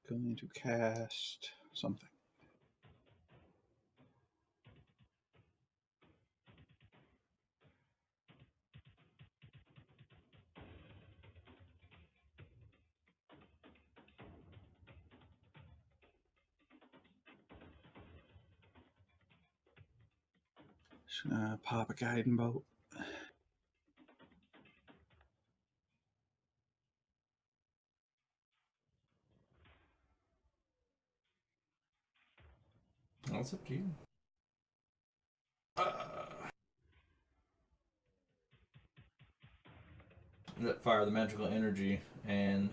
Going to cast something. Just gonna pop a guiding bolt. That's up to you. That fire the magical energy and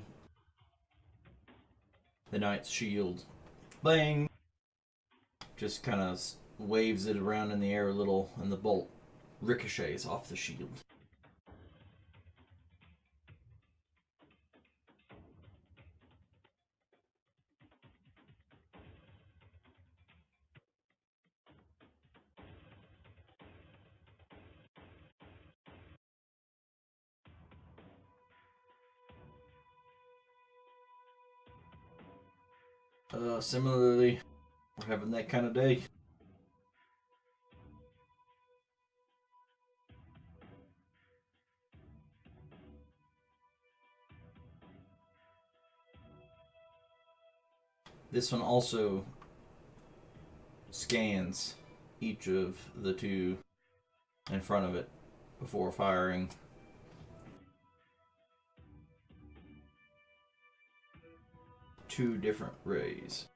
the knight's shield. Bang! Just kind of waves it around in the air a little, and the bolt ricochets off the shield. Similarly, we're having that kind of day. This one also scans each of the two in front of it before firing. Two different rays.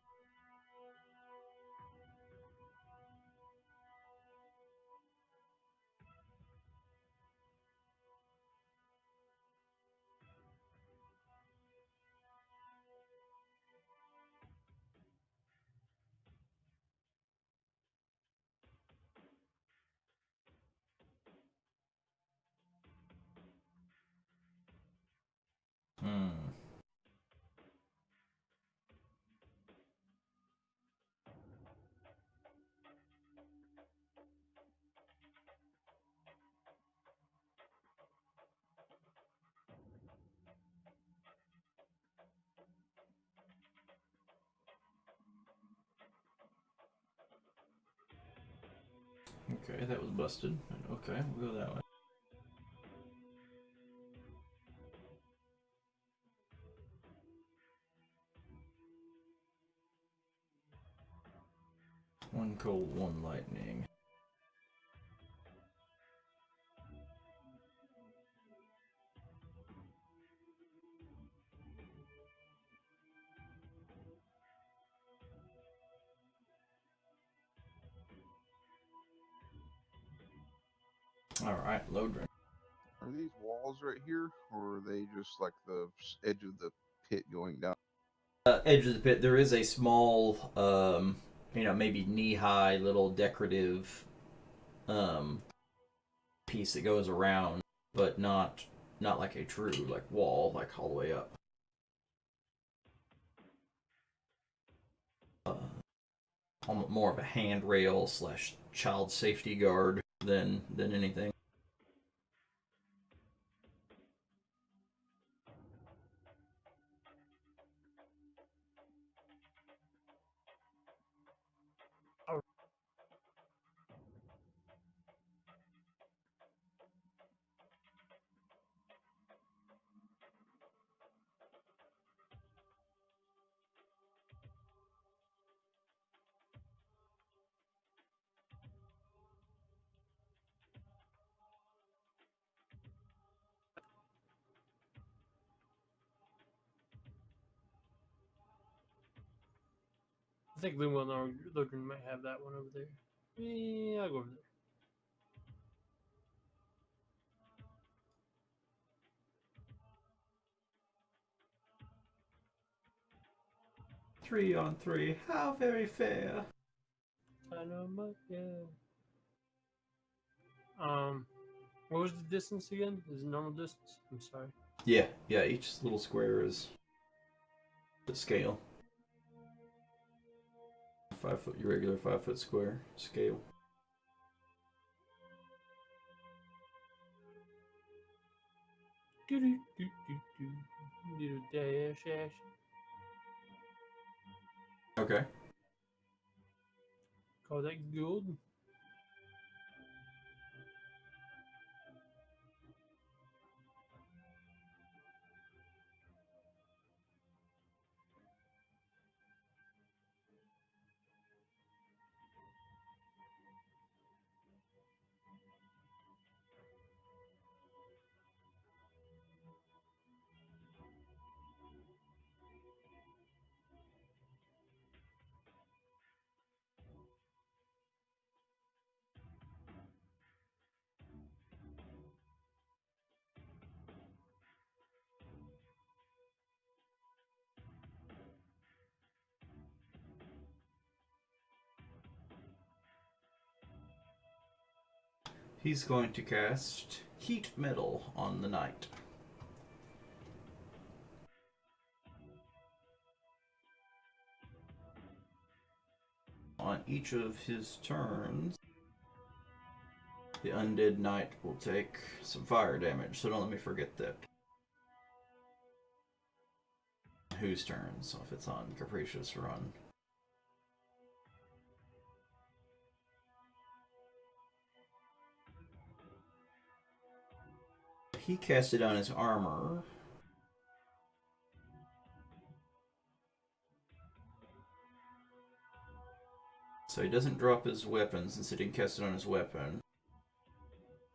Okay, that was busted. Okay, we'll go that way. One cold, one lightning. Alright, load ring. Are these walls right here, or are they just like the edge of the pit going down? Edge of the pit, there is a small, maybe knee-high little decorative piece that goes around, but not like a true wall, all the way up. More of a handrail / child safety guard than anything. I think Loomwell and Logrin might have that one over there. Yeah, I'll go over there. Three on three, how very fair. I know my, yeah. What was the distance again? Is it normal distance? I'm sorry. Yeah, each little square is the scale. 5 foot, your regular 5 foot square scale. Little dash. Okay. Call that gold. He's going to cast Heat Metal on the knight. On each of his turns, the undead knight will take some fire damage, so don't let me forget that. Whose turn? So if it's on Capricious Run. He cast it on his armor. So he doesn't drop his weapon since he didn't cast it on his weapon.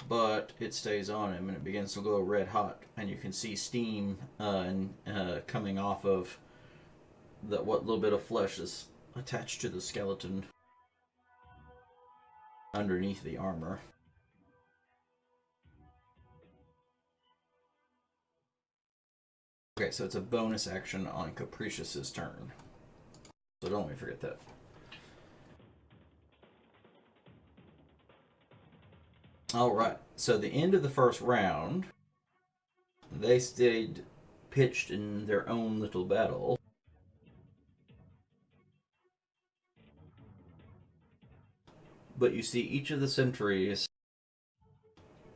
But it stays on him and it begins to glow red hot. And you can see steam coming off of what little bit of flesh is attached to the skeleton underneath the armor. Okay, so it's a bonus action on Capricious's turn. So don't let me forget that. Alright, so the end of the first round, they stayed pitched in their own little battle. But you see each of the sentries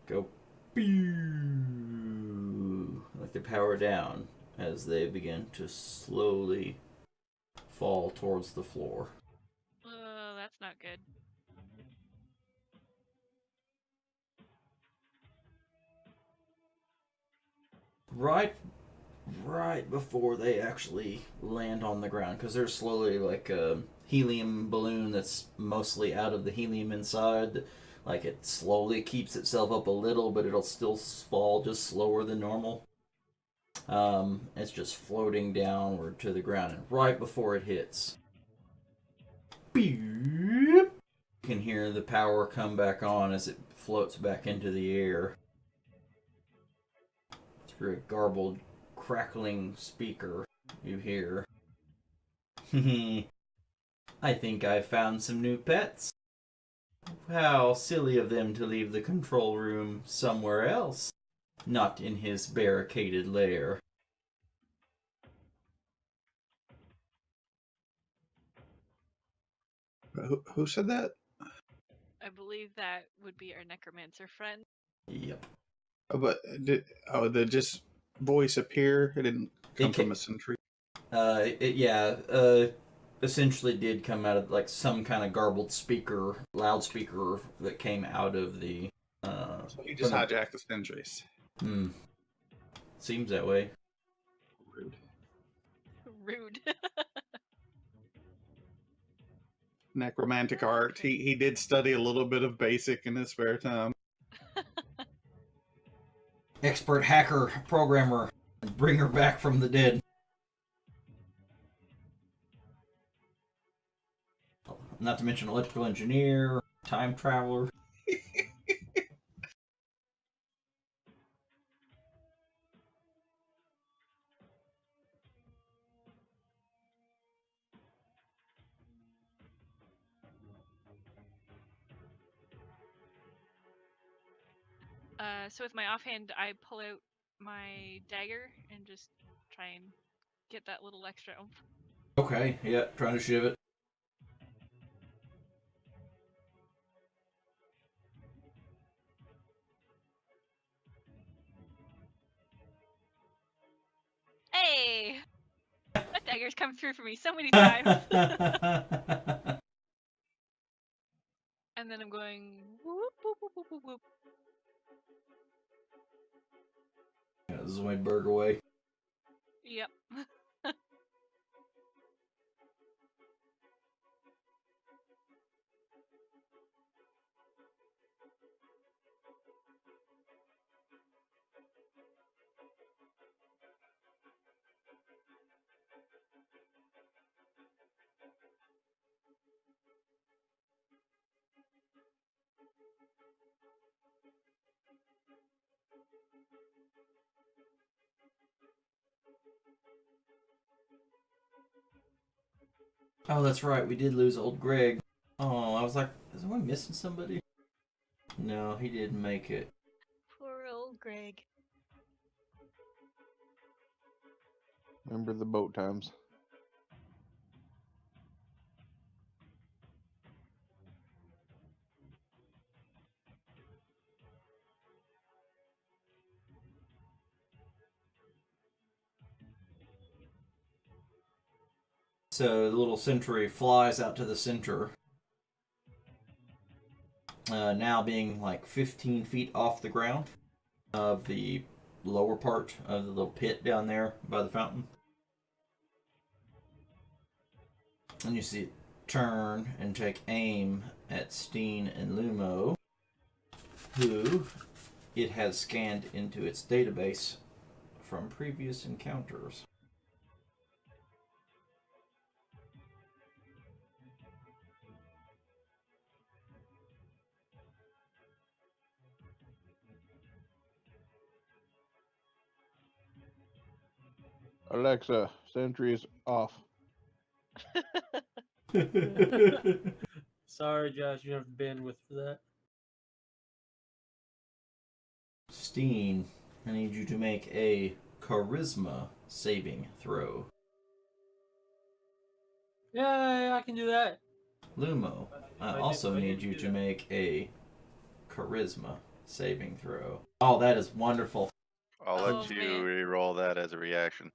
go pew, like they power down as they begin to slowly fall towards the floor. That's not good. Right before they actually land on the ground, because they're slowly like a helium balloon that's mostly out of the helium inside. Like it slowly keeps itself up a little, but it'll still fall just slower than normal. It's just floating downward to the ground, and right before it hits, beep, you can hear the power come back on as it floats back into the air through a garbled, crackling speaker. You hear, I think I found some new pets. How silly of them to leave the control room somewhere else, not in his barricaded lair. Who said that? I believe that would be our necromancer friend. Yep. Oh, but did just voice appear? It didn't come from a sentry. Essentially did come out of like some kind of garbled loudspeaker that came out of the. So he just hijacked the sentries. Seems that way. Rude. Rude. Necromantic art. He did study a little bit of basic in his spare time. Expert hacker, programmer, bring her back from the dead. Not to mention electrical engineer, time traveler. So with my offhand, I pull out my dagger and just try and get that little extra oomph. Okay, yeah, trying to shiv it. Hey! That dagger's come through for me so many times. And then I'm going whoop, whoop, whoop, whoop, whoop, whoop. Yeah, this is my burger way. Yep. Oh, that's right. We did lose old Greg. Oh, I was like, is I missing somebody? No, he didn't make it. Poor old Greg. Remember the boat times. So the little sentry flies out to the center. Now being like 15 feet off the ground of the lower part of the little pit down there by the fountain. And you see it turn and take aim at Steen and Lumo, who it has scanned into its database from previous encounters. Alexa, sentry is off. Sorry, Josh, you don't have bandwidth for that. Steen, I need you to make a charisma saving throw. Yeah, I can do that. Lumo, I I also didn't need you do to that. make a charisma saving throw. Oh, that is wonderful. I'll Oh, let you man. re-roll that as a reaction.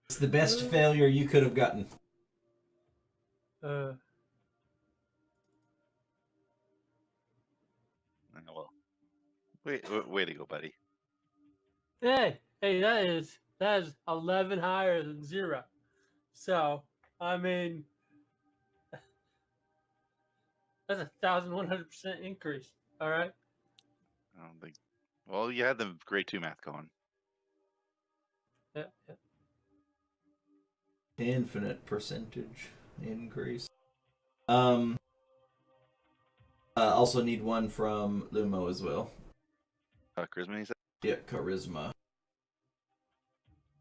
It's the best failure you could have gotten. Oh, well, way to go, buddy. Hey, that is 11 higher than 0. So, I mean, that's 1,100% increase. All right. I don't think. Well, you had the grade 2 math going. Yeah. Infinite percentage increase. Also need one from Lumo as well. Charisma, you said? Yeah, charisma.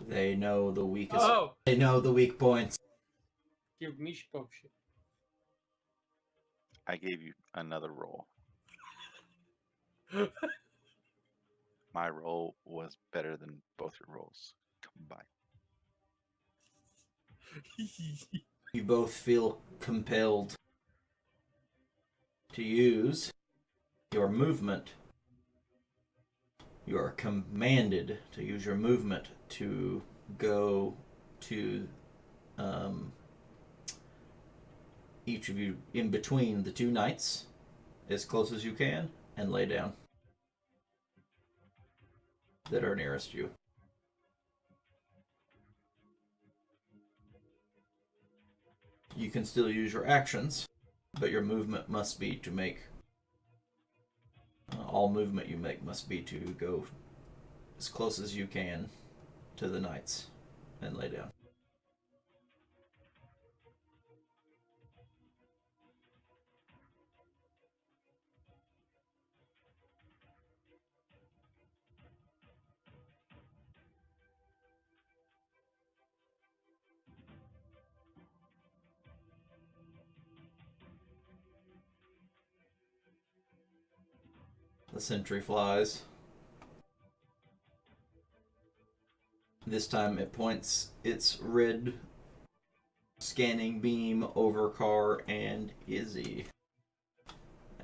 They know the weakest. Oh, They know the weak points. give me bullshit. I gave you another roll. My roll was better than both your rolls combined. You both feel compelled to use your movement. You are commanded to use your movement to go to each of you in between the two knights as close as you can and lay down that are nearest you. You can still use your actions, but your movement must be to make all movement you make must be to go as close as you can to the knights and lay down. The sentry flies. This time it points its red scanning beam over Carr and Izzy.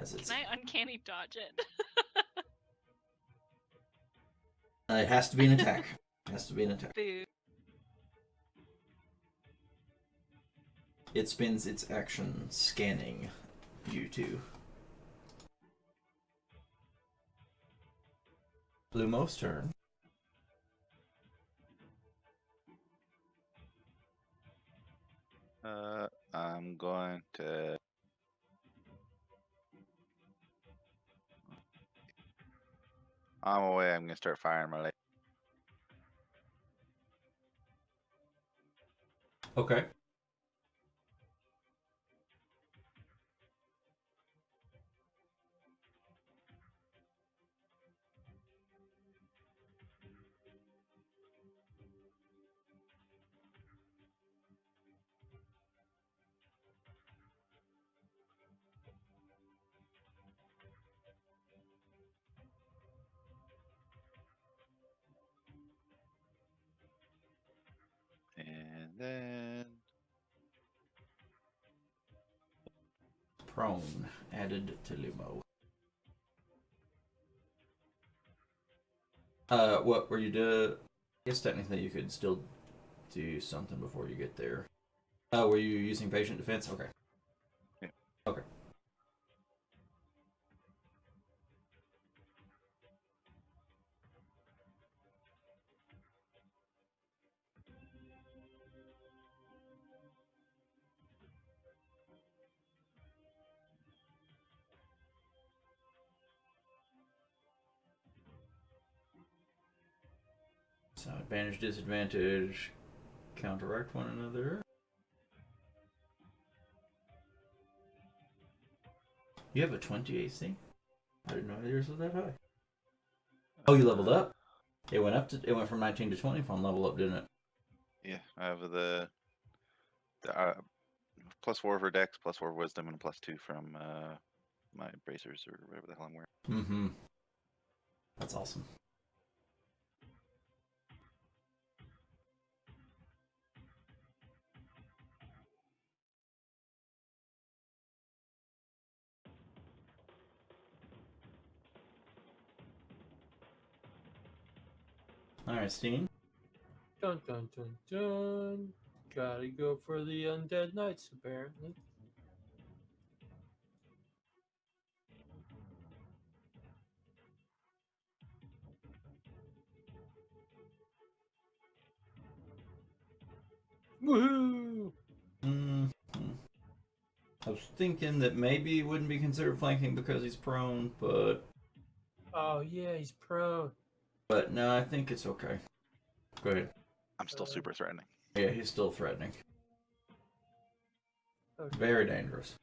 As it's, Can I uncanny dodge it? it has to be an attack. It has to be an attack. Boo. It spends its action scanning you two. Lumo's turn. I'm going to. I'm away. I'm going to start firing my leg. Okay. then Prone added to Lumo. What were you doing? I guess technically you could still do something before you get there. Were you using patient defense? Okay. Yeah. Okay. So advantage, disadvantage, counteract one another. You have a 20 AC? I didn't know yours was that high. Oh, you leveled up? It went from 19 to 20 on level up, didn't it? yeah, I have the +4 for Dex, +4 Wisdom, and +2 from my bracers or whatever the hell I'm wearing. Mm-hmm. That's awesome. Alright, Steen. Dun dun dun dun. Gotta go for the undead knights, apparently. Woohoo! Mm-hmm. I was thinking that maybe it wouldn't be considered flanking because he's prone, but Oh yeah, he's prone. no, I think it's okay. Go ahead. I'm still super threatening. Yeah, he's still threatening. Okay. Very dangerous.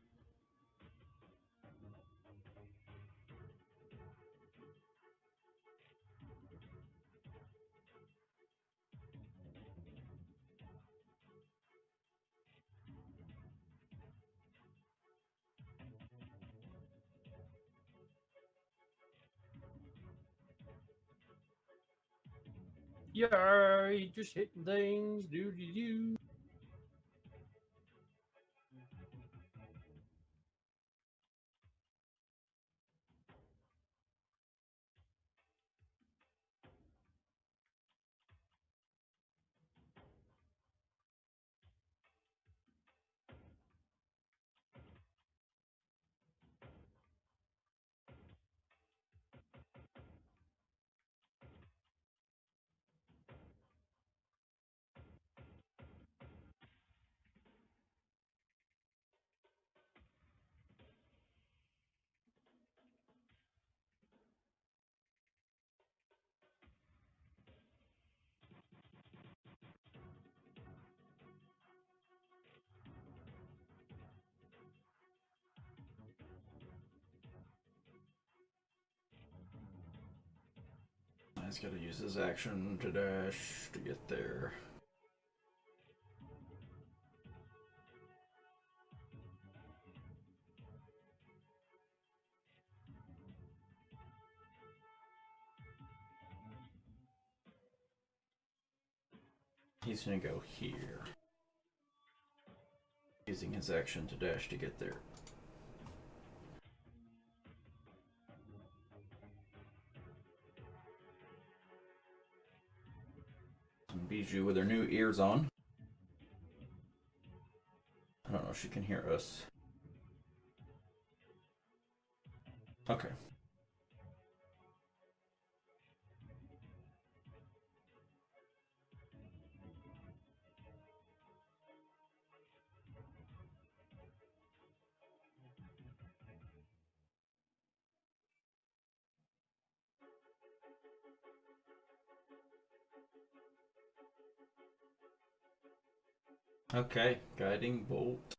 Yeah, he just hitting things. Do do do. He's got to use his action to dash to get there. He's gonna go here. Using his action to dash to get there. And Bijou with her new ears on. I don't know if she can hear us. Okay. Okay, guiding bolt.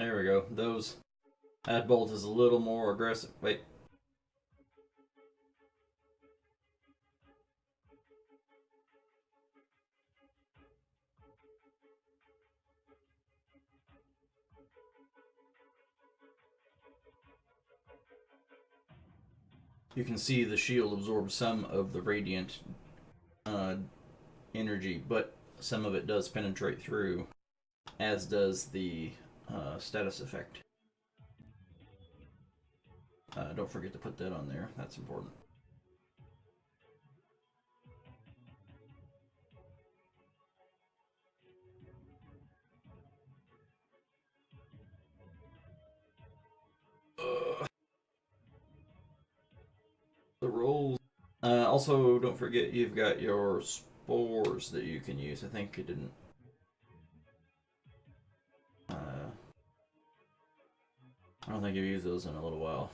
There we go. That bolt is a little more aggressive. Wait. You can see the shield absorbs some of the radiant energy, but some of it does penetrate through, as does the status effect. Don't forget to put that on there. That's important. The rolls. Also, don't forget you've got your spores that you can use. I think it didn't. I don't think you've used those in a little while.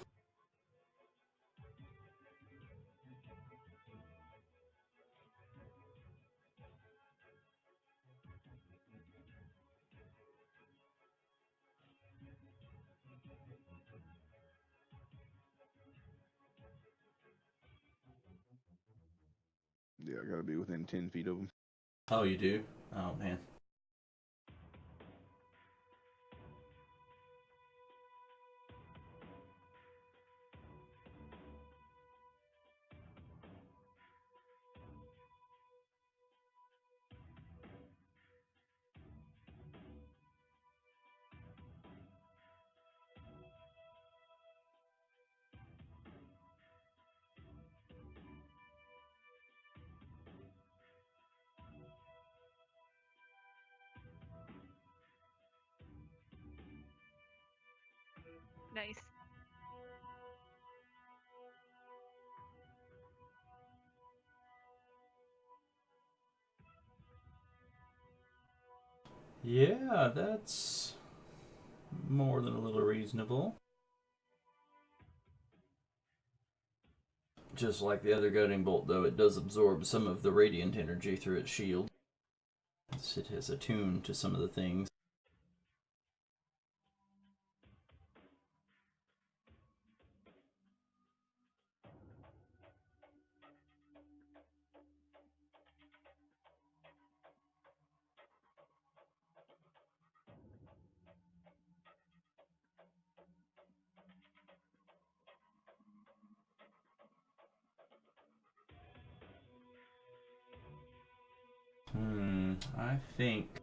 Yeah, I gotta be within 10 feet of them. Oh, you do? Oh, man. Nice. Yeah, that's more than a little reasonable. Just like the other guiding bolt, though, it does absorb some of the radiant energy through its shield. It is attuned to some of the things. I think...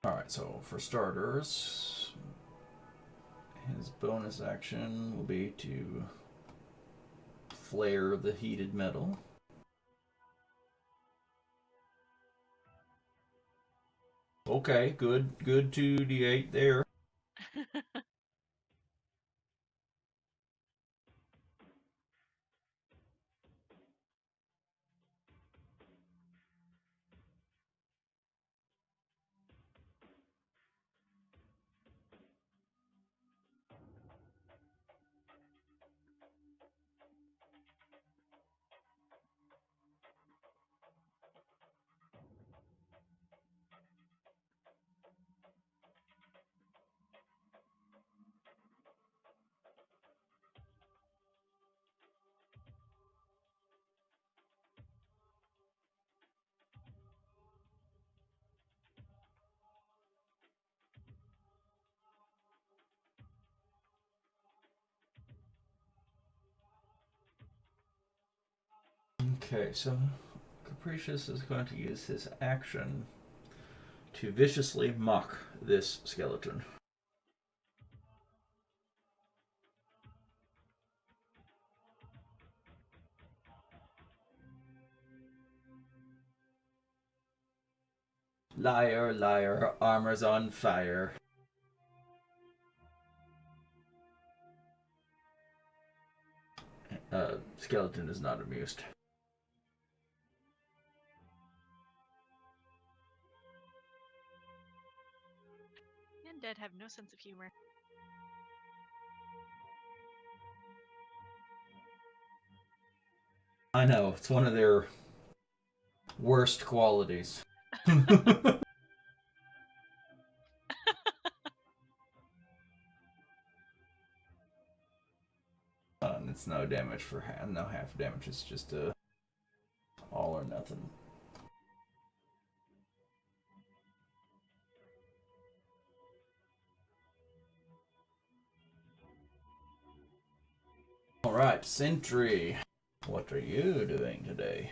Alright, so for starters, his bonus action will be to flare the heated metal. Okay, good 2d8 there. Okay, so Capricious is going to use his action to viciously mock this skeleton. Liar, liar, armor's on fire. Skeleton is not amused. Undead have no sense of humor. I know, it's one of their worst qualities. It's no damage for no half damage. It's just all or nothing. All right, Sentry. What are you doing today?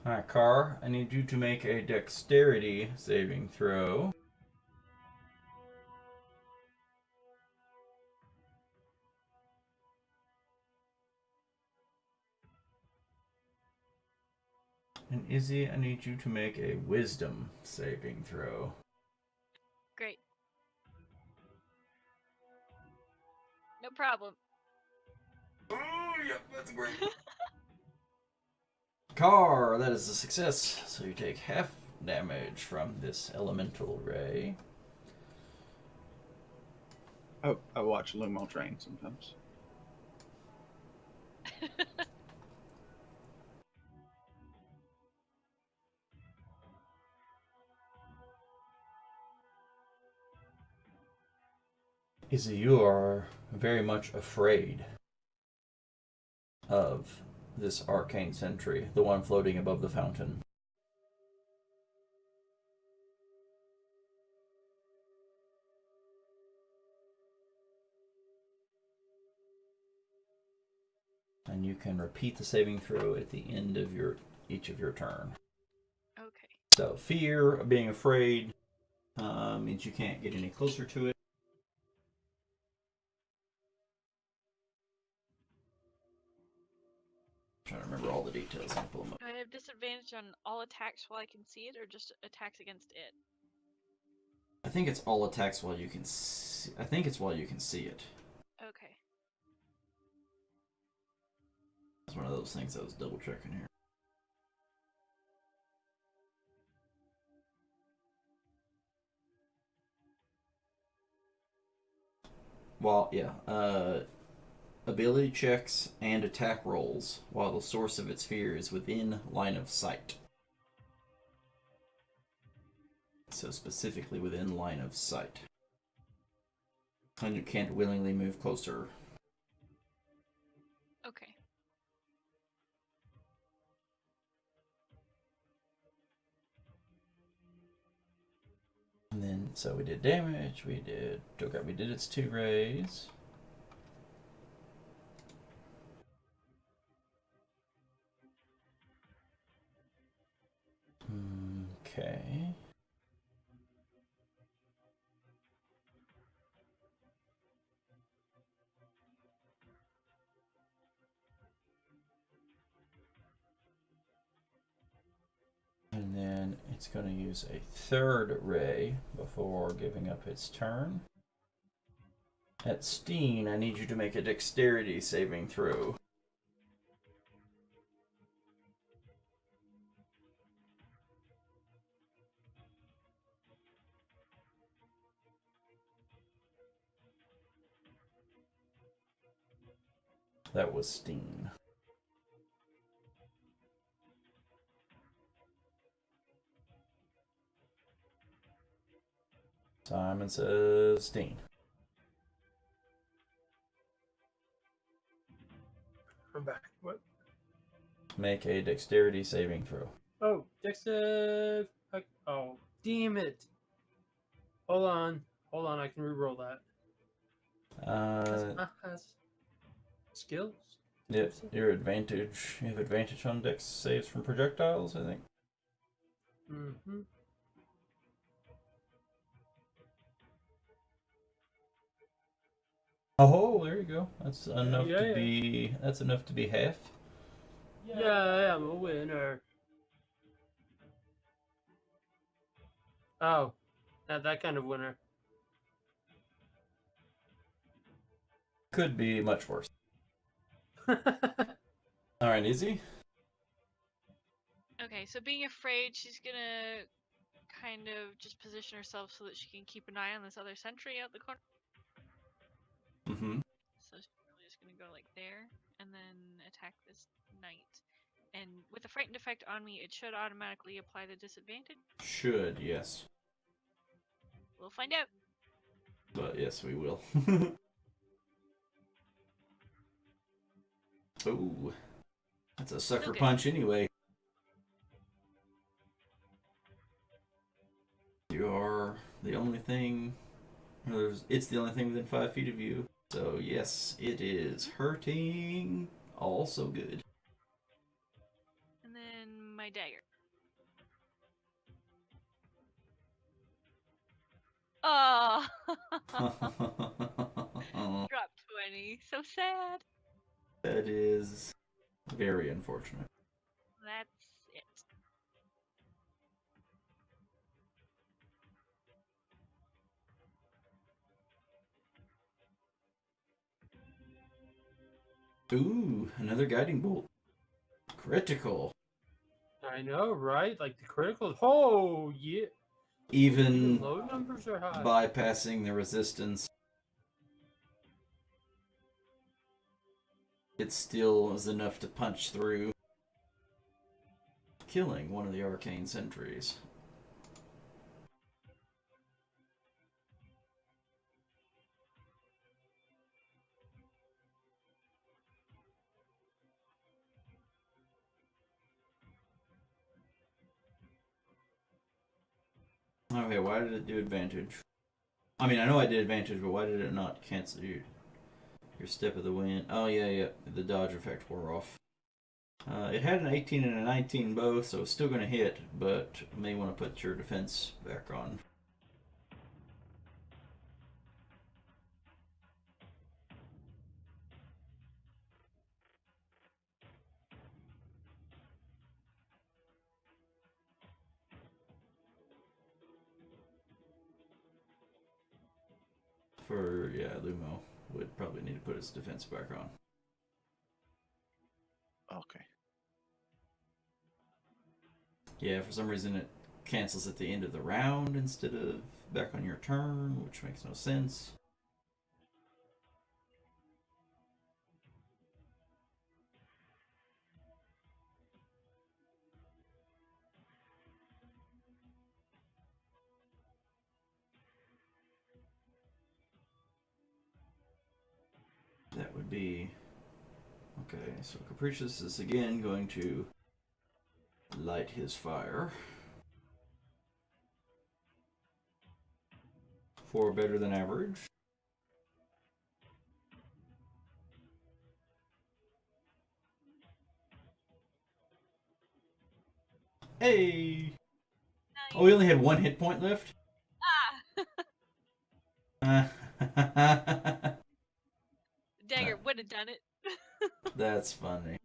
Alright, Car, I need you to make a dexterity saving throw. And Izzy, I need you to make a wisdom saving throw. Great. No problem. Oh, yep, that's great. Car, that is a success. So you take half damage from this elemental ray. Oh, I watch Lumo train sometimes. Izzy, you are very much afraid of this arcane sentry, the one floating above the fountain. And you can repeat the saving throw at the end of each of your turn. Okay. So fear of being afraid means you can't get any closer to it. I'm trying to remember all the details. I'll pull them up. Do I have disadvantage on all attacks while I can see it, or just attacks against it? I think it's all attacks while you can see. I think it's while you can see it. Okay. It's one of those things I was double checking here. Well, yeah. Ability checks and attack rolls while the source of its fear is within line of sight. So specifically within line of sight. And you can't willingly move closer. Okay. And then, so we did damage, we did its 2 rays. Okay. And then it's going to use a 3rd ray before giving up its turn. At Steen, I need you to make a dexterity saving throw. That was Steen. Simon says Steen. I'm back. What? Make a dexterity saving throw. Oh, Dexter. Oh, damn it. Hold on. Hold on. I can re-roll that. Skills? Yep, your advantage. You have advantage on dex saves from projectiles, I think. Mm-hmm. Oh, there you go. That's enough Yeah, to yeah. be. That's enough to be half. Yeah, I'm a winner. Oh, not that kind of winner. Could be much worse. All right, Izzy. Okay, so being afraid, she's gonna kind of just position herself so that she can keep an eye on this other sentry out the corner. Mm-hmm. So she's really just gonna go like there, and then attack this knight. And with the frightened effect on me, it should automatically apply the disadvantage. Should, yes. We'll find out. But yes, we will. Oh, that's a sucker Okay. punch anyway. You are the only thing. It's the only thing within 5 feet of you. So yes, it is hurting. Also good. And then my dagger. Oh, drop 20. So sad. That is very unfortunate. That's it. Ooh, another guiding bolt. Critical. I know, right? Like the criticals. Oh, yeah. Even low numbers are high. bypassing the resistance, it still is enough to punch through, killing one of the arcane sentries. Okay, why did it do advantage? I mean, I know I did advantage, but why did it not cancel your step of the wind? Oh, yeah, the dodge effect wore off. It had an 18 and a 19 both, so it's still going to hit, but you may want to put your defense back on. Lumo would probably need to put his defense back on. Okay. Yeah, for some reason it cancels at the end of the round instead of back on your turn, which makes no sense. That would be... Okay, so Capricious is again going to light his fire. For better than average. Hey! Nice. Oh, we only had 1 hit point left? Ah! Dagger would have done it. That's funny.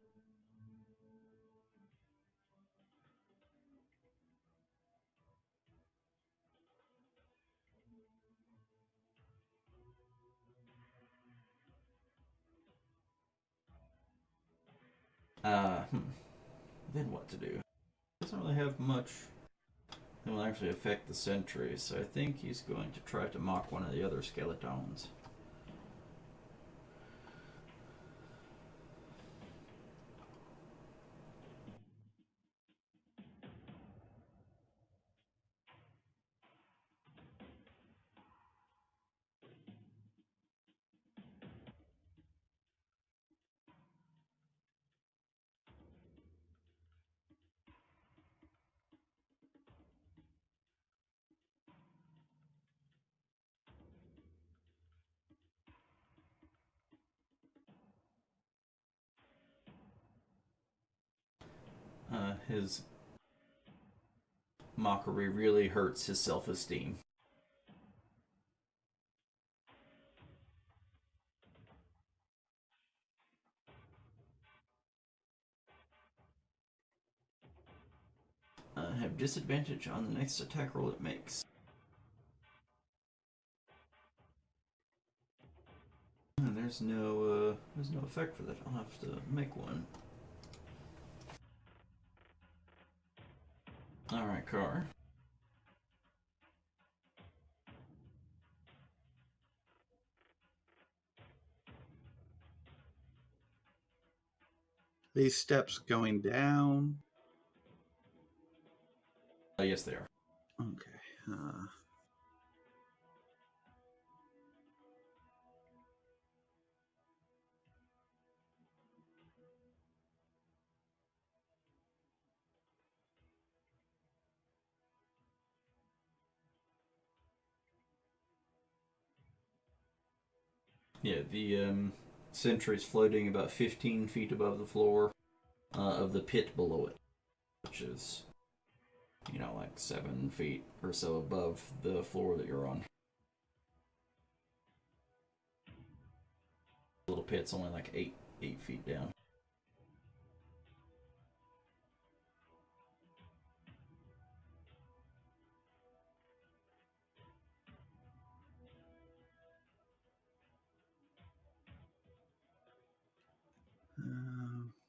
Then what to do? Doesn't really have much that will actually affect the sentry, so I think he's going to try to mock one of the other skeletons. His mockery really hurts his self-esteem. Have disadvantage on the next attack roll it makes. And there's no effect for that. I'll have to make one. All right, Car. These steps going down. Yes, they are. Okay. Yeah, the sentry's floating about 15 feet above the floor of the pit below it, which is, like 7 feet or so above the floor that you're on. The little pit's only like 8 feet down.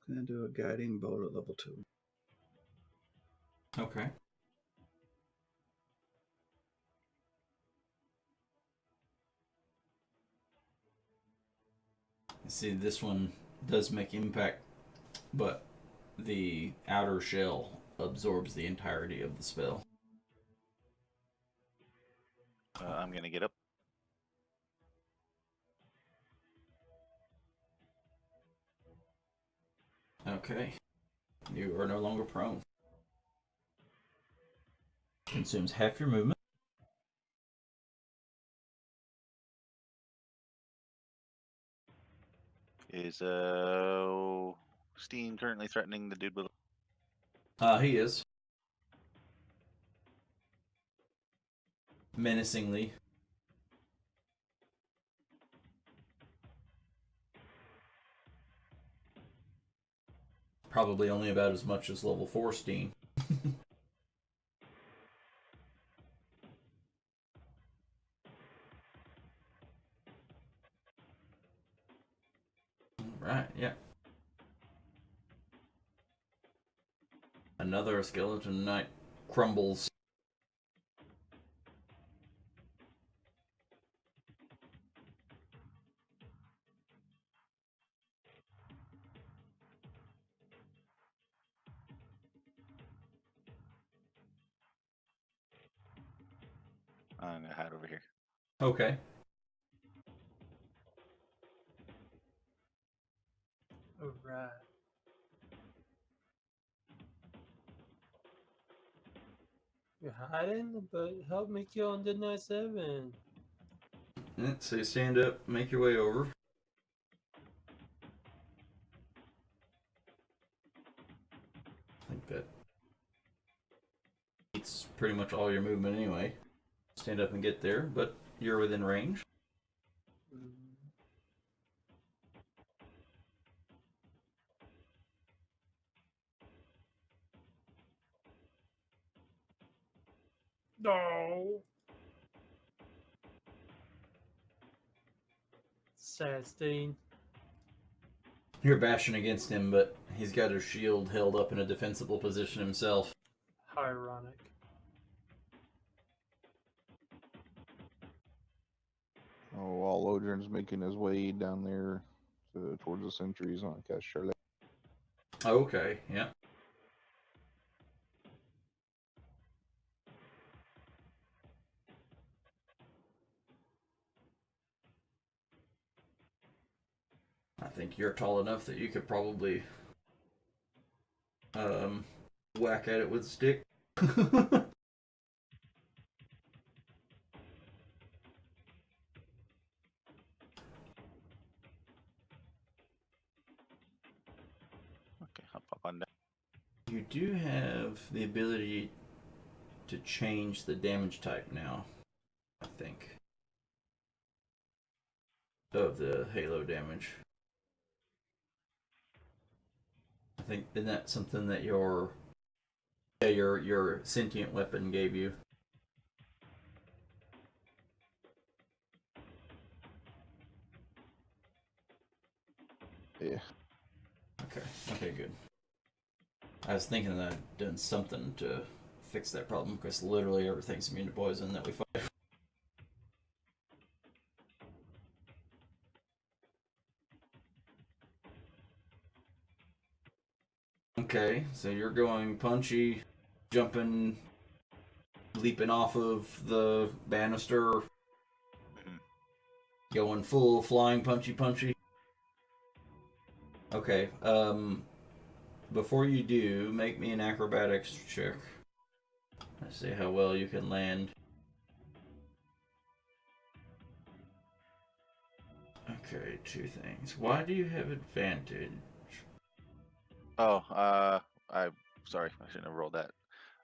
Gonna do a guiding bolt at level 2. Okay. See, this one does make impact, but the outer shell absorbs the entirety of the spell. I'm gonna get up. Okay. You are no longer prone. Consumes half your movement. Is Steam currently threatening the dude below? He is. Menacingly. Probably only about as much as level 4 Steam. Right, yeah. Another skeleton knight crumbles. I'm gonna hide over here. Okay. Alright. You're hiding, but help me kill on Dead 7. Yeah, so you stand up, make your way over. I think that it's pretty much all your movement anyway. Stand up and get there, but you're within range. No. Sad Steen. You're bashing against him, but he's got his shield held up in a defensible position himself. How ironic. Oh, while Lodrin's making his way down there towards the sentries on cast Charlotte. Okay, yeah. I think you're tall enough that you could probably whack at it with a stick. Okay, I'll pop on down. You do have the ability to change the damage type now, I think, of the halo damage. I think, isn't that something that your sentient weapon gave you? Yeah. Okay, good. I was thinking that I'd done something to fix that problem, because literally everything's immune to poison that we fight. Okay, so you're going punchy, jumping, leaping off of the banister, going full flying punchy. Okay, before you do, make me an acrobatics check. Let's see how well you can land. Okay, two things. Why do you have advantage? Oh, I'm sorry. I shouldn't have rolled that.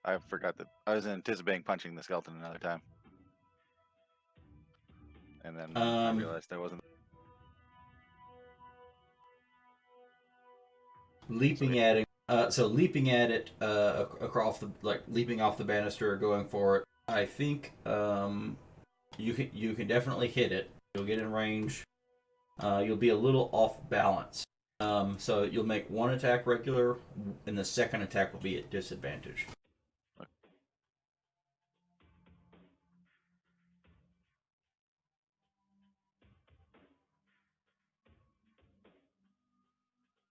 I forgot that I was anticipating punching the skeleton another time. And then I realized I wasn't. Leaping at it. Leaping at it across the leaping off the banister, going for it. I think you can definitely hit it. You'll get in range. You'll be a little off balance. So you'll make one attack regular, and the second attack will be at disadvantage.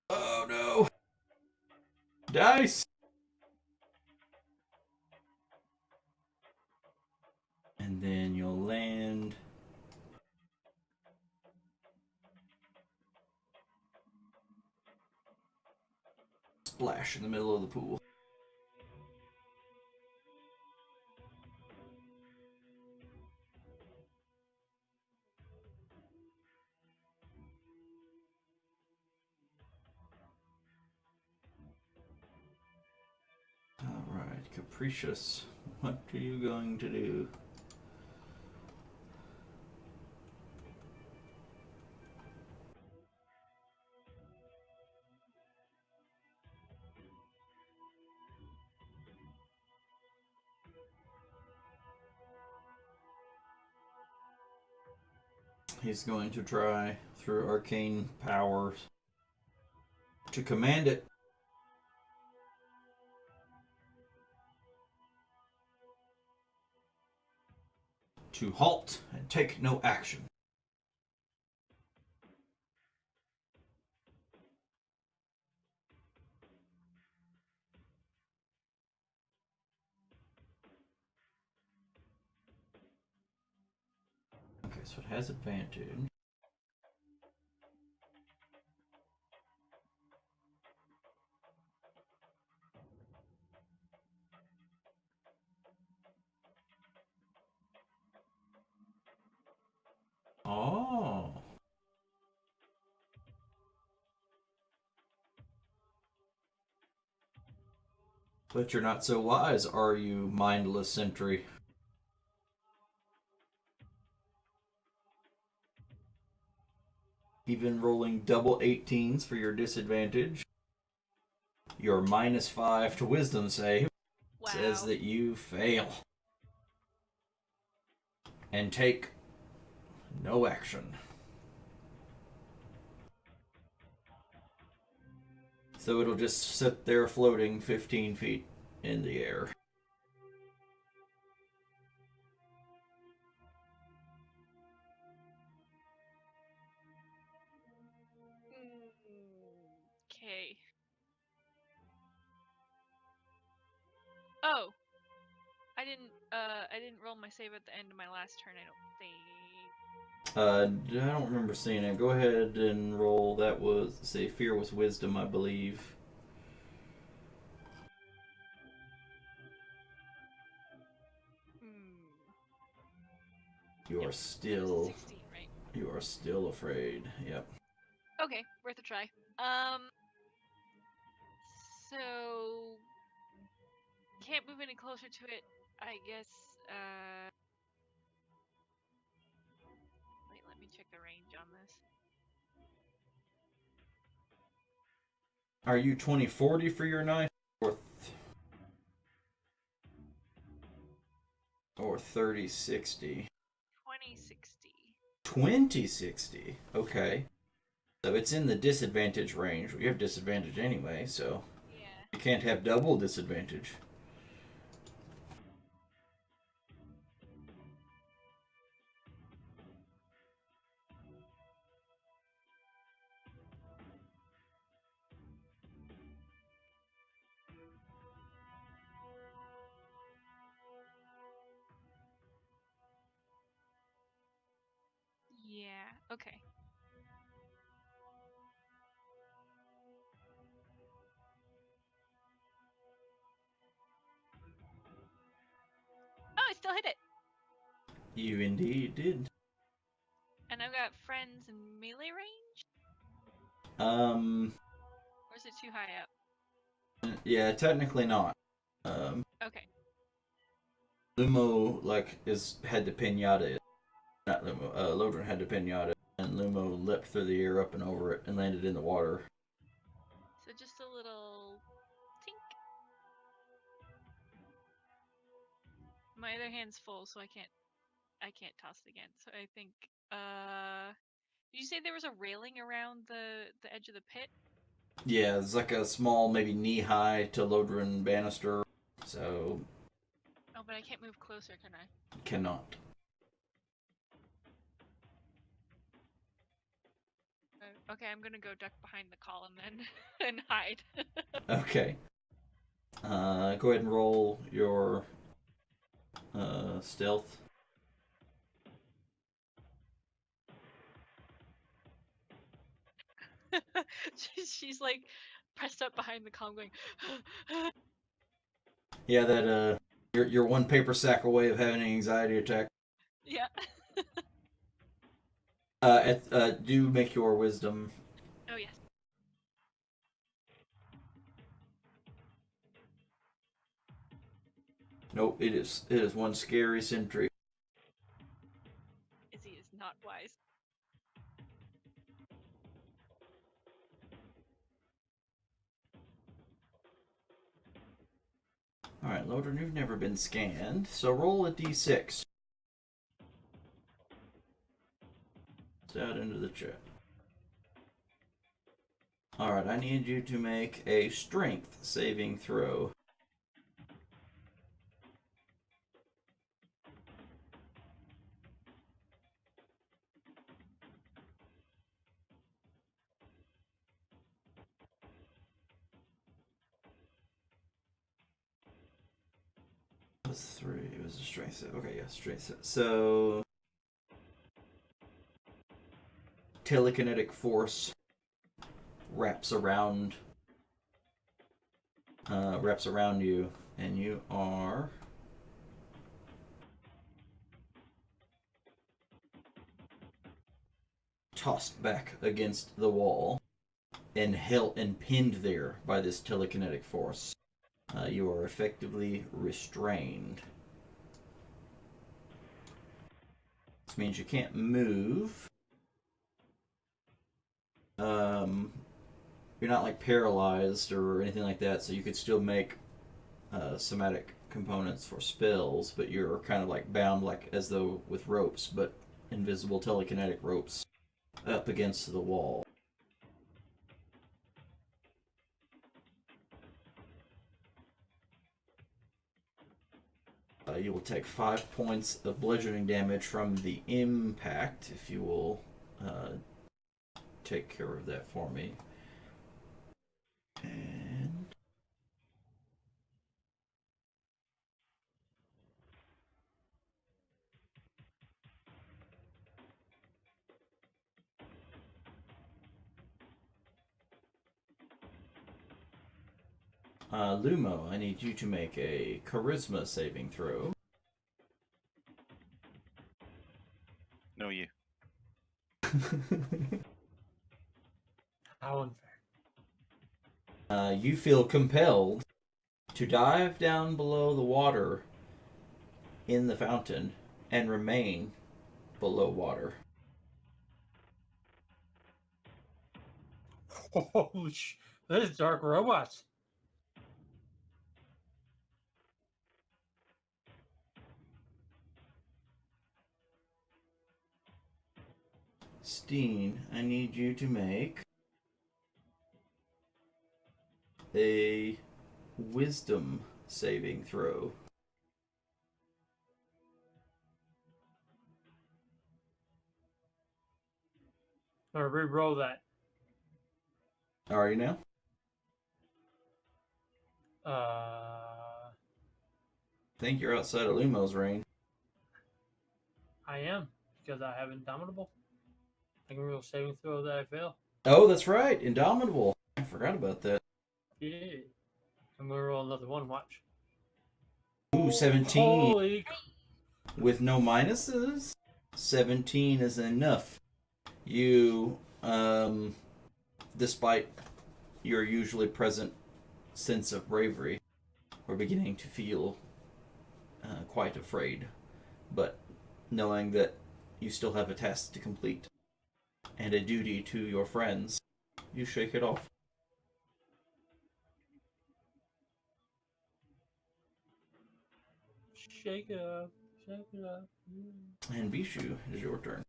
Oh no! Dice! And then you'll land. Splash in the middle of the pool. Alright, Capricious. What are you going to do? He's going to try, through arcane powers, to command it to halt and take no action. Okay, so it has advantage. Oh. But you're not so wise, are you, mindless sentry? Even rolling double 18s for your disadvantage, your -5 to wisdom save says that you fail. And take no action. So it'll just sit there floating 15 feet in the air. Okay. Oh, I didn't roll my save at the end of my last turn. I don't think. I don't remember seeing it. Go ahead and roll. That was, say, fear was wisdom, I believe. You are still 16, right? You are still afraid. Yep. Okay, worth a try. So can't move any closer to it, I guess. Wait, let me check the range on this. Are you 2040 for your knife? Or 3060? 2060. 2060. Okay. So it's in the disadvantage range. You have disadvantage anyway, so Yeah. you can't have double disadvantage. Yeah, okay. Oh, I still hit it! You indeed did. And I've got friends in melee range? Or is it too high up? Yeah, technically not. Okay. Lumo, had to pinata it. Not Lumo, Lodron had to pinata it, and Lumo leapt through the air up and over it and landed in the water. So just a little tink. My other hand's full, so I can't toss it again. So I think, did you say there was a railing around the edge of the pit? Yeah, it's like a small, maybe knee-high to Lodron banister, so... Oh, but I can't move closer, can I? Cannot. Okay, I'm gonna go duck behind the column then and hide. Okay. Go ahead and roll your stealth. she's like pressed up behind the column going Yeah, that you're one paper sack away of having an anxiety attack. Yeah. Do make your wisdom. Oh yes. Nope, it is one scary sentry. Izzy is not wise. Alright, Lodron, you've never been scanned, so roll a d6. It's out into the chat. Alright, I need you to make a strength saving throw. It was 3, it was a strength save. Okay, yeah, strength save. So... telekinetic force wraps around you, and you are tossed back against the wall and held and pinned there by this telekinetic force. You are effectively restrained. This means you can't move. You're not like paralyzed or anything like that, so you could still make somatic components for spells, but you're kind of like bound, like as though with ropes, but invisible telekinetic ropes up against the wall. You will take 5 points of bludgeoning damage from the impact, if you will take care of that for me. And... Lumo, I need you to make a charisma saving throw. No, you. How unfair. You feel compelled to dive down below the water in the fountain and remain below water. Holy sh! That is dark robots. Steen, I need you to make a wisdom saving throw. I'm gonna re-roll that. Are you now? I Think you're outside of Lumo's range. am, because I have Indomitable. I can roll saving throw that I fail. Oh, that's right, Indomitable. I forgot about that. Yeah. I'm gonna roll another one, watch. Ooh, 17 Holy... with no minuses. 17 is enough. You, despite your usually present sense of bravery, are beginning to feel quite afraid. But knowing that you still have a task to complete and a duty to your friends, you shake it off. Shake it up. Shake it up. And Bishu, it is your turn.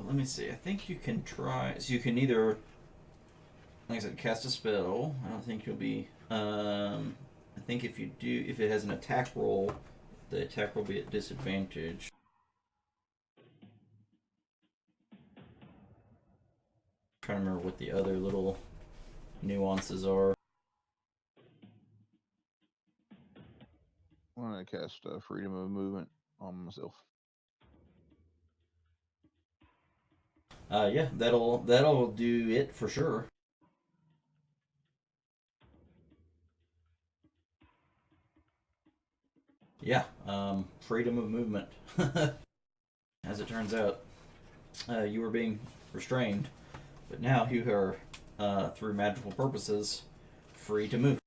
Let me see. I think you can try. So you can either, like I said, cast a spell. I don't think you'll be. I think if you do, if it has an attack roll, the attack will be at disadvantage. Trying to remember what the other little nuances are. I'm gonna cast freedom of movement on myself. Yeah, that'll do it for sure. Yeah, freedom of movement. As it turns out, you were being restrained, but now you are, through magical purposes, free to move.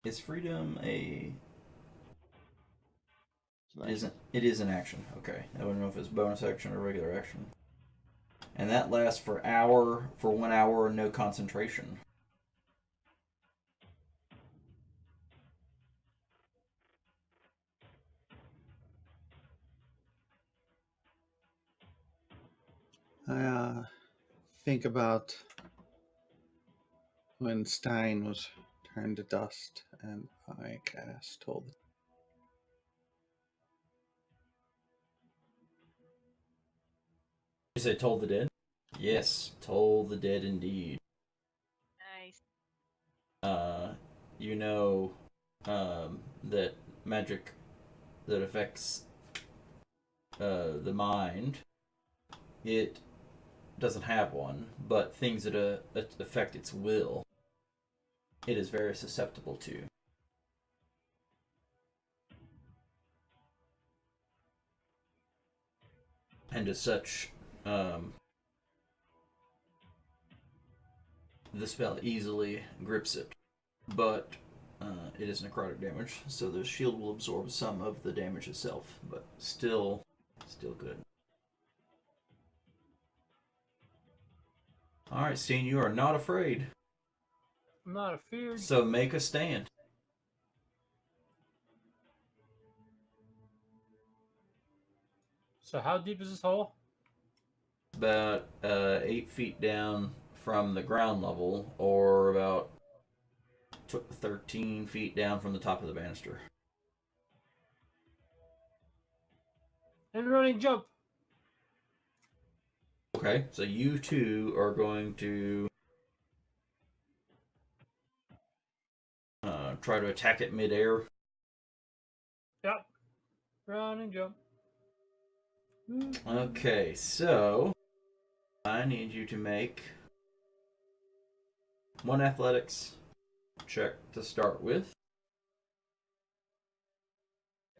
Is freedom a? It is an action. Okay, I don't know if it's bonus action or regular action. And that lasts for 1 hour, no concentration. I think about when Stein was turned to dust and I cast Hold. You say Toll the Dead? Yes, Toll the Dead indeed. Nice. You know that magic that affects the mind, it doesn't have one, but things that affect its will, it is very susceptible to. And as such, the spell easily grips it, but it is necrotic damage, so the shield will absorb some of the damage itself, but still good. Alright, Steen, you are not afraid. I'm not afeared. So make a stand. So how deep is this hole? About 8 feet down from the ground level, or about 13 feet down from the top of the banister. And running jump. Okay, so you two are going to try to attack it midair. Yep. Run and jump. Okay, so I need you to make one athletics check to start with.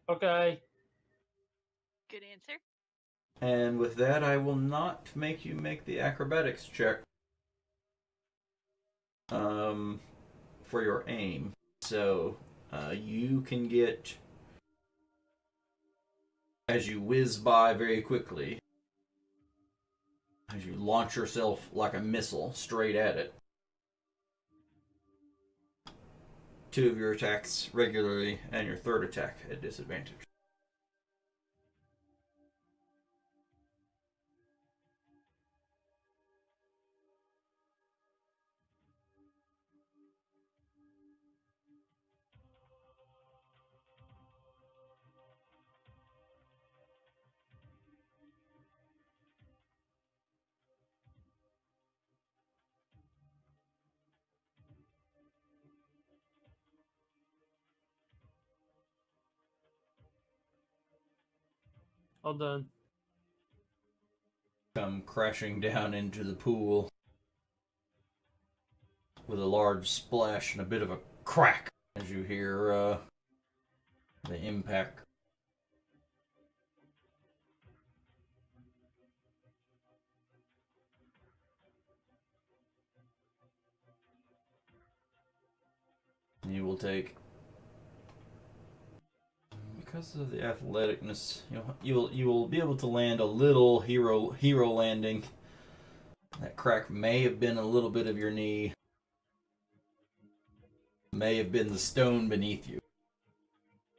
Okay. Good answer. And with that, I will not make you make the acrobatics check for your aim. So you can get, as you whiz by very quickly, as you launch yourself like a missile straight at it, 2 of your attacks regularly and your third attack at disadvantage. All done. Come crashing down into the pool with a large splash and a bit of a crack as you hear the impact. You will take, because of the athleticness, you will be able to land a little hero landing. That crack may have been a little bit of your knee, may have been the stone beneath you,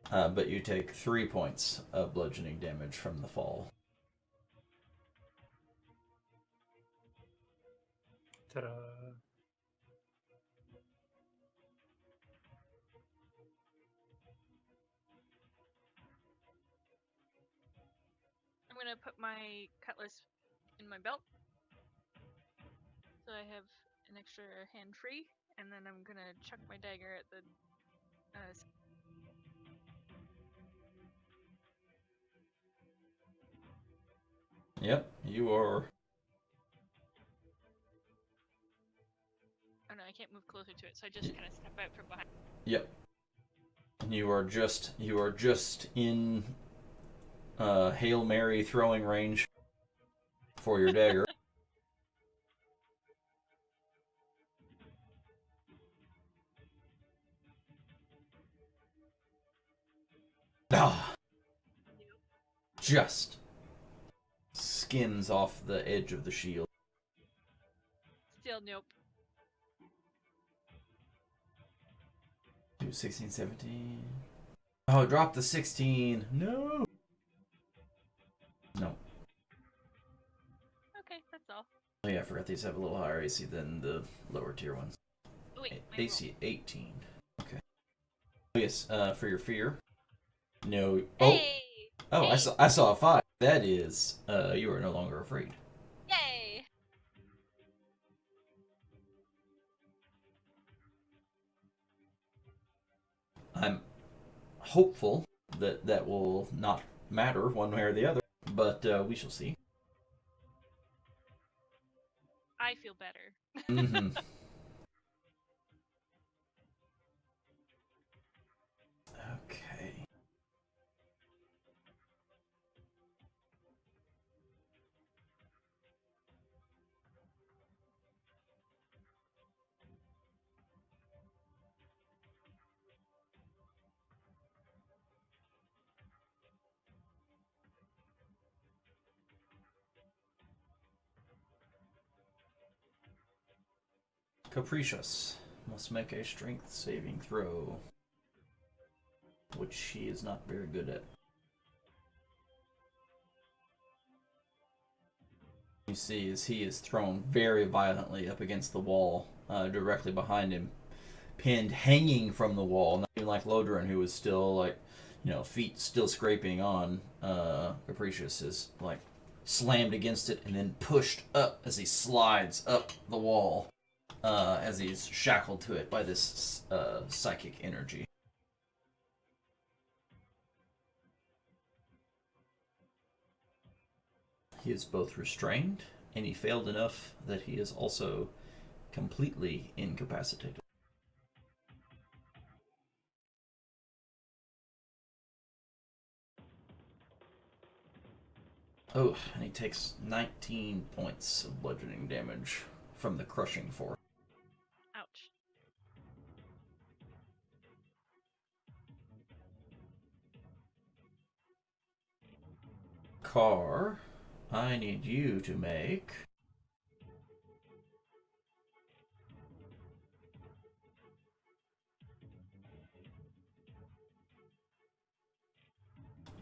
but you take 3 points of bludgeoning damage from the fall. Ta-da. I'm gonna put my cutlass in my belt, so I have an extra hand free, and then I'm gonna chuck my dagger at the. Yep, you are. Oh no, I can't move closer to it, so I just kind of step out from behind. Yep. You are just in Hail Mary throwing range for your dagger. Ah, just skims off the edge of the shield. Still nope. 16, 17. Oh, drop the 16. No. No. Okay, that's all. Oh yeah, I forgot these have a little higher AC than the lower tier ones. Oh, wait, my AC 18. Okay. Oh, yes, for your fear. No. roll. Oh. Hey! Oh, Hey! I saw a 5. That is, you are no longer afraid. Yay! I'm hopeful that that will not matter one way or the other, but we shall see. I feel better. Mm-hmm. Okay. Capricious must make a strength saving throw, which she is not very good at. You see as he is thrown very violently up against the wall, directly behind him, pinned, hanging from the wall, not even like Lodrin, who was still like, feet still scraping on. Capricious is like slammed against it and then pushed up as he slides up the wall, as he's shackled to it by this psychic energy. He is both restrained, and he failed enough that he is also completely incapacitated. Oh, and he takes 19 points of bludgeoning damage from the crushing force. Ouch. Car, I need you to make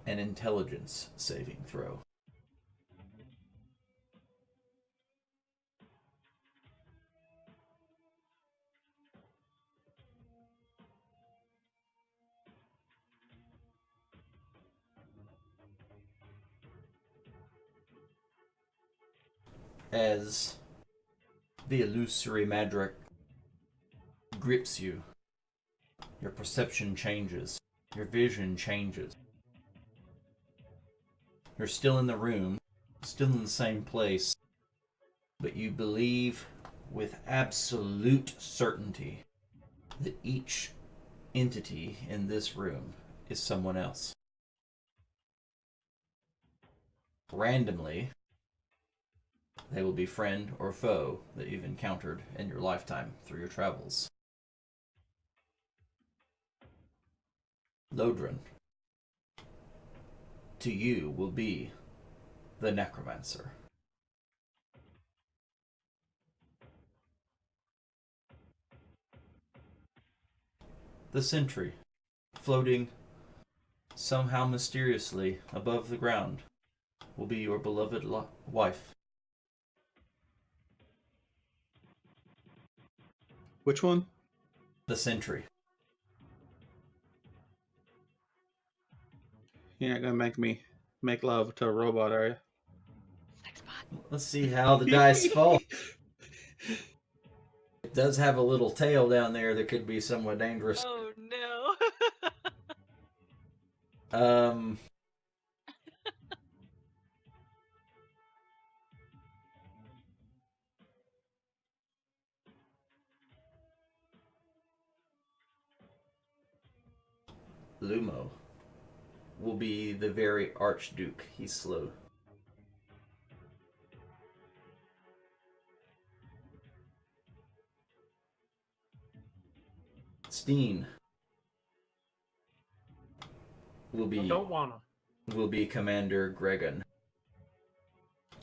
an intelligence saving throw. As the illusory magic grips you, your perception changes, your vision changes. You're still in the room, still in the same place, but you believe with absolute certainty that each entity in this room is someone else. Randomly, they will be friend or foe that you've encountered in your lifetime through your travels. Lodrin, to you will be the necromancer. The sentry, floating somehow mysteriously above the ground, will be your beloved wife. Which one? The sentry. You're not gonna make me make love to a robot, are you? Sexbot. Let's see how the dice fall. It does have a little tail down there that could be somewhat dangerous. Oh no. Lumo will be the very Archduke he slew. Steen will be Commander Gregan.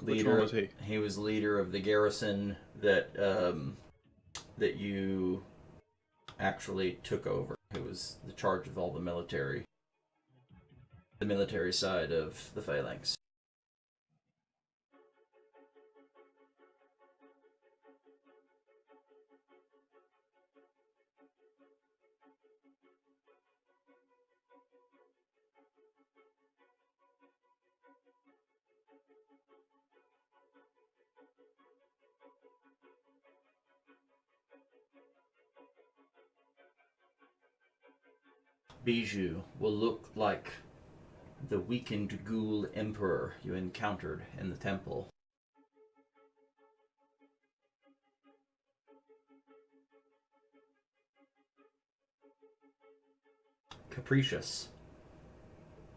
Which one was he? He was leader of the garrison that that you actually took over. He was the charge of all the military side of the Phalanx. Bijou will look like the weakened ghoul emperor you encountered in the temple. Capricious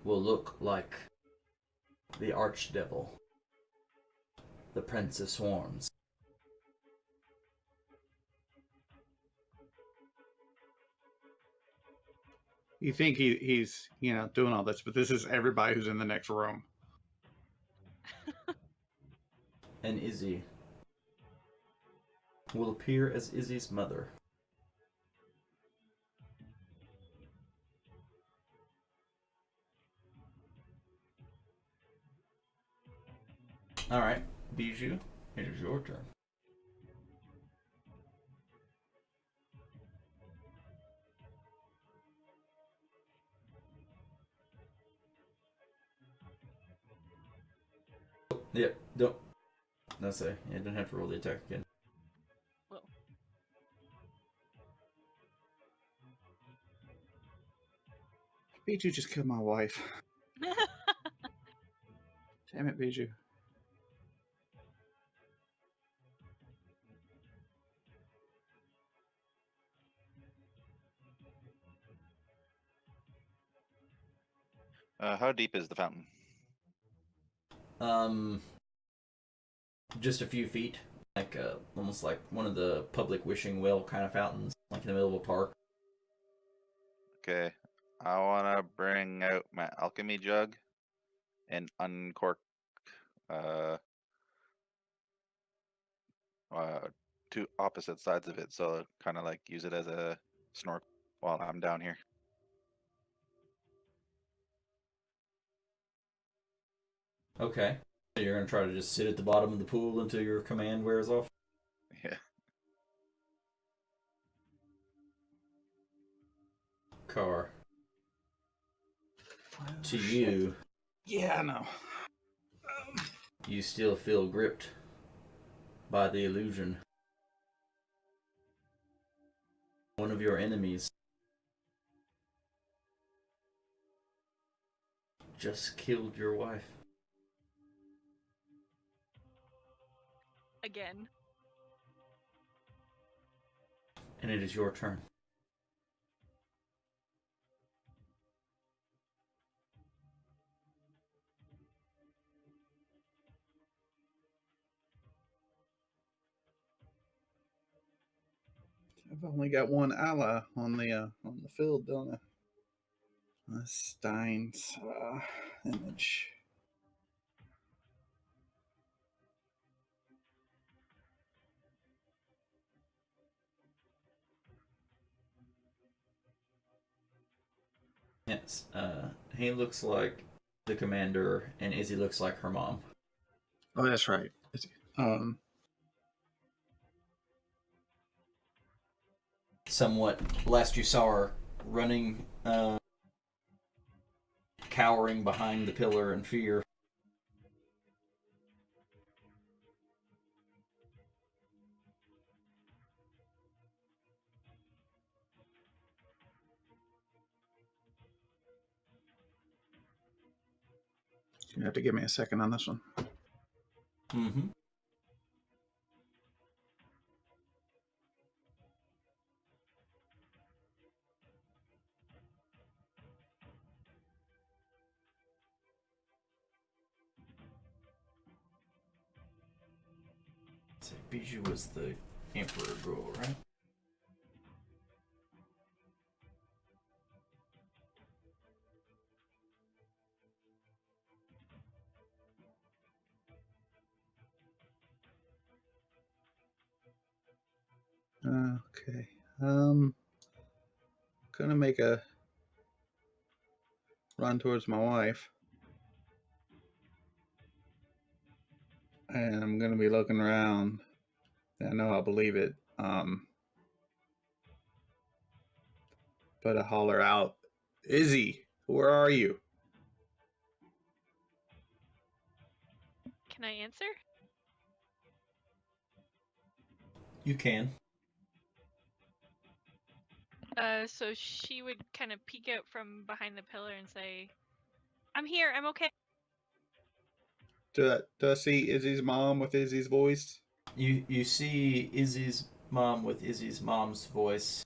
will look like the archdevil, the prince of swarms. You think he's doing all this, but this is everybody who's in the next room. And Izzy will appear as Izzy's mother. Alright, Bijou, it is your turn. Yep, don't. That's it. You don't have to roll the attack again. Well. Bijou just killed my wife. Damn it, Bijou. How deep is the fountain? Just a few feet, like almost like one of the public wishing well kind of fountains, like in the middle of a park. Okay. I want to bring out my alchemy jug and uncork two opposite sides of it, so kind of like use it as a snorkel while I'm down here. Okay. So you're gonna try to just sit at the bottom of the pool until your command wears off? Yeah. Car. To you, Yeah, I know. you still feel gripped by the illusion. One of your enemies just killed your wife. Again. And it is your turn. I've only got one ally on the field, don't I? Stein's image. Yes. He looks like the commander, and Izzy looks like her mom. Oh, that's right. Somewhat, last you saw her running, cowering behind the pillar in fear. You have to give me a second on this one. Mm-hmm. So Bijou was the Emperor girl, right? Okay. Gonna make a run towards my wife. And I'm gonna be looking around. I know I'll believe it. But I holler out, Izzy, where are you? Can I answer? You can. So she would kind of peek out from behind the pillar and say, I'm here, I'm okay. Do I see Izzy's mom with Izzy's voice? You see Izzy's mom with Izzy's mom's voice,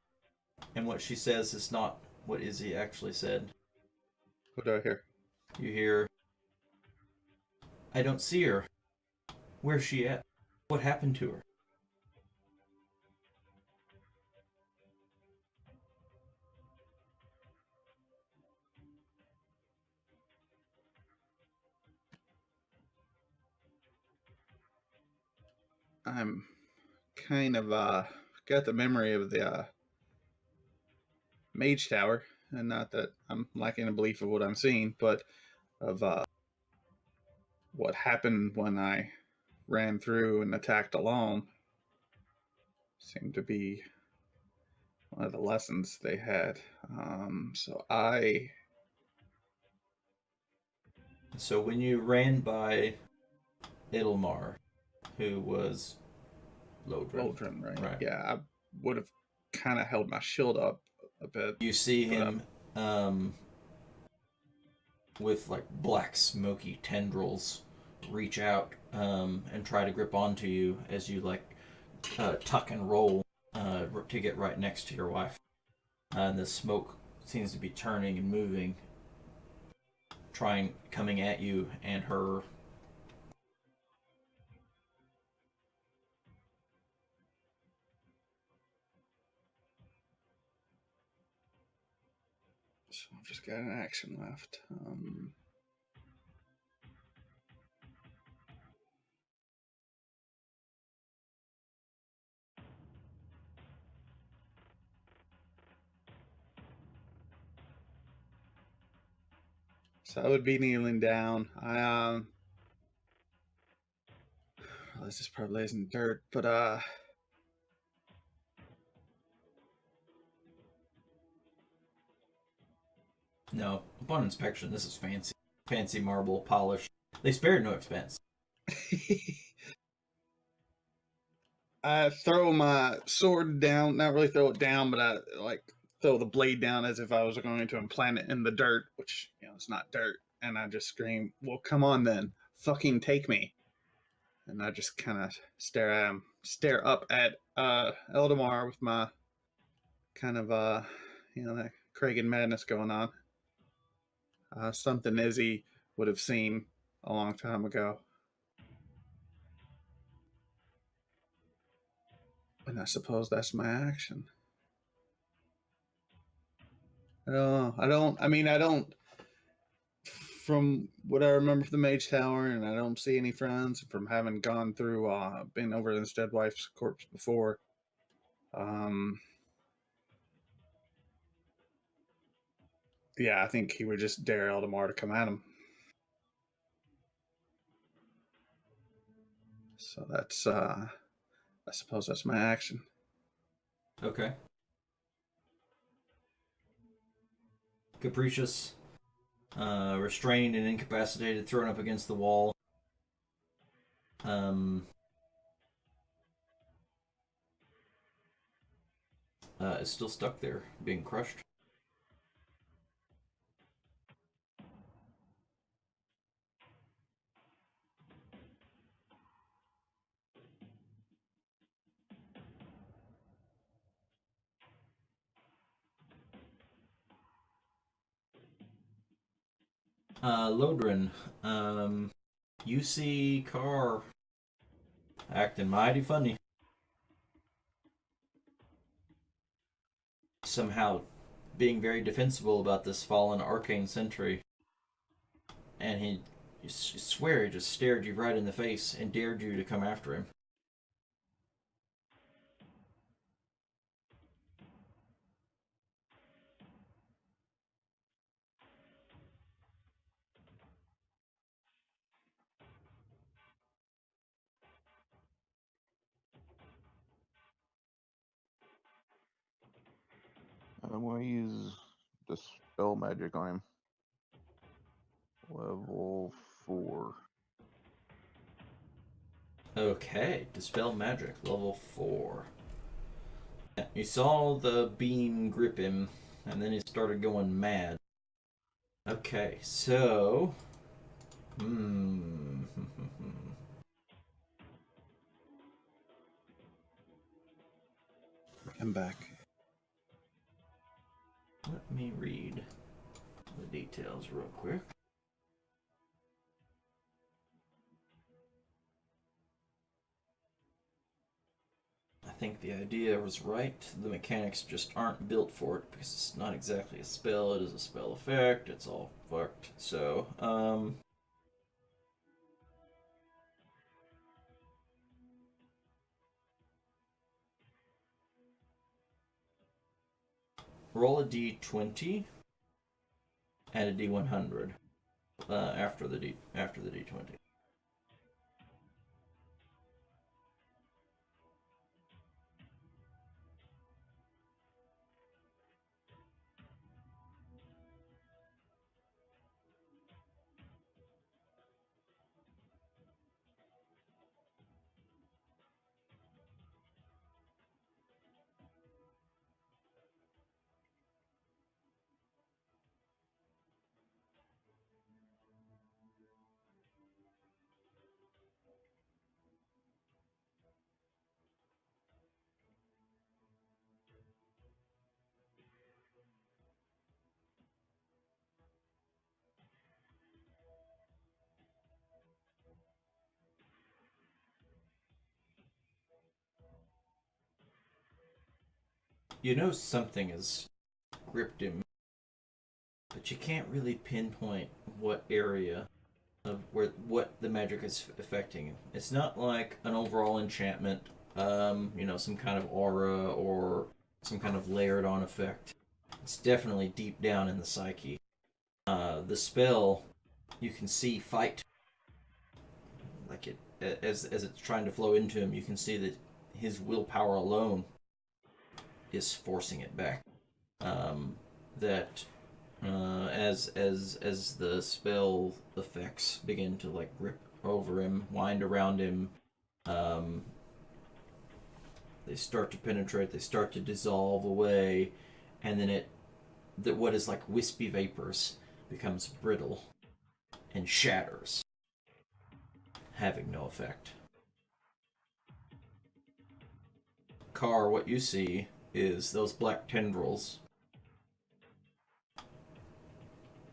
and what she says is not what Izzy actually said. What do I hear? You hear, I don't see her. Where's she at? What happened to her? I'm kind of got the memory of the Mage Tower, and not that I'm lacking a belief of what I'm seeing, but of what happened when I ran through and attacked alone. Seemed to be one of the lessons they had. So when you ran by Ilmar, who was Lodrin, right? Yeah, I would have kind of held my shield up a bit. You see him with like black smoky tendrils reach out and try to grip onto you as you like tuck and roll to get right next to your wife. And the smoke seems to be turning and moving coming at you and her. So I've just got an action left. So I would be kneeling down. This is probably isn't dirt, but No, upon inspection, this is fancy marble polish. They spared no expense. I throw my sword down. Not really throw it down, but I like throw the blade down as if I was going to implant it in the dirt, which it's not dirt. And I just scream, "Well, come on then, fucking take me!" And I just kind of stare at him, stare up at Eldamar with my kind of that Kragan madness going on. Something Izzy would have seen a long time ago. And I suppose that's my action. I don't. From what I remember from the Mage Tower, and I don't see any friends from having gone through, been over this dead wife's corpse before. Yeah, I think he would just dare Eldamar to come at him. So that's, I suppose that's my action. Okay. Capricious, restrained and incapacitated, thrown up against the wall. Is still stuck there, being crushed. Lodrin, you see Carr acting mighty funny. Somehow being very defensible about this fallen arcane sentry. And you swear he just stared you right in the face and dared you to come after him. I'm going to use Dispel Magic on him. Level 4. Okay, Dispel Magic, level 4. You saw the beam grip him, and then he started going mad. Okay, so... I'm back. Let me read the details real quick. I think the idea was right. The mechanics just aren't built for it because it's not exactly a spell. It is a spell effect. It's all fucked. So, roll a d20, add a d100 after the d20. You know something has gripped him, but you can't really pinpoint what area of what the magic is affecting. It's not like an overall enchantment, some kind of aura or some kind of layered on effect. It's definitely deep down in the psyche. The spell, you can see fight. Like it, as it's trying to flow into him, you can see that his willpower alone is forcing it back. As the spell effects begin to like grip over him, wind around him, they start to penetrate, they start to dissolve away, and then what is like wispy vapors becomes brittle and shatters, having no effect. Carr, what you see is those black tendrils.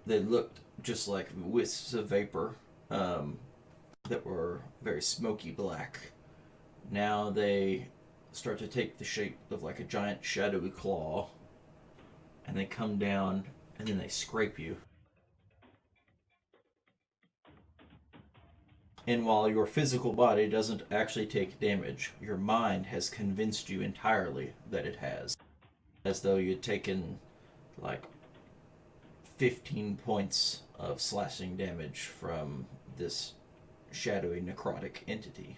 They looked just like wisps of vapor that were very smoky black. Now they start to take the shape of like a giant shadowy claw, and they come down and then they scrape you. And while your physical body doesn't actually take damage, your mind has convinced you entirely that it has. As though you'd taken like 15 points of slashing damage from this shadowy necrotic entity.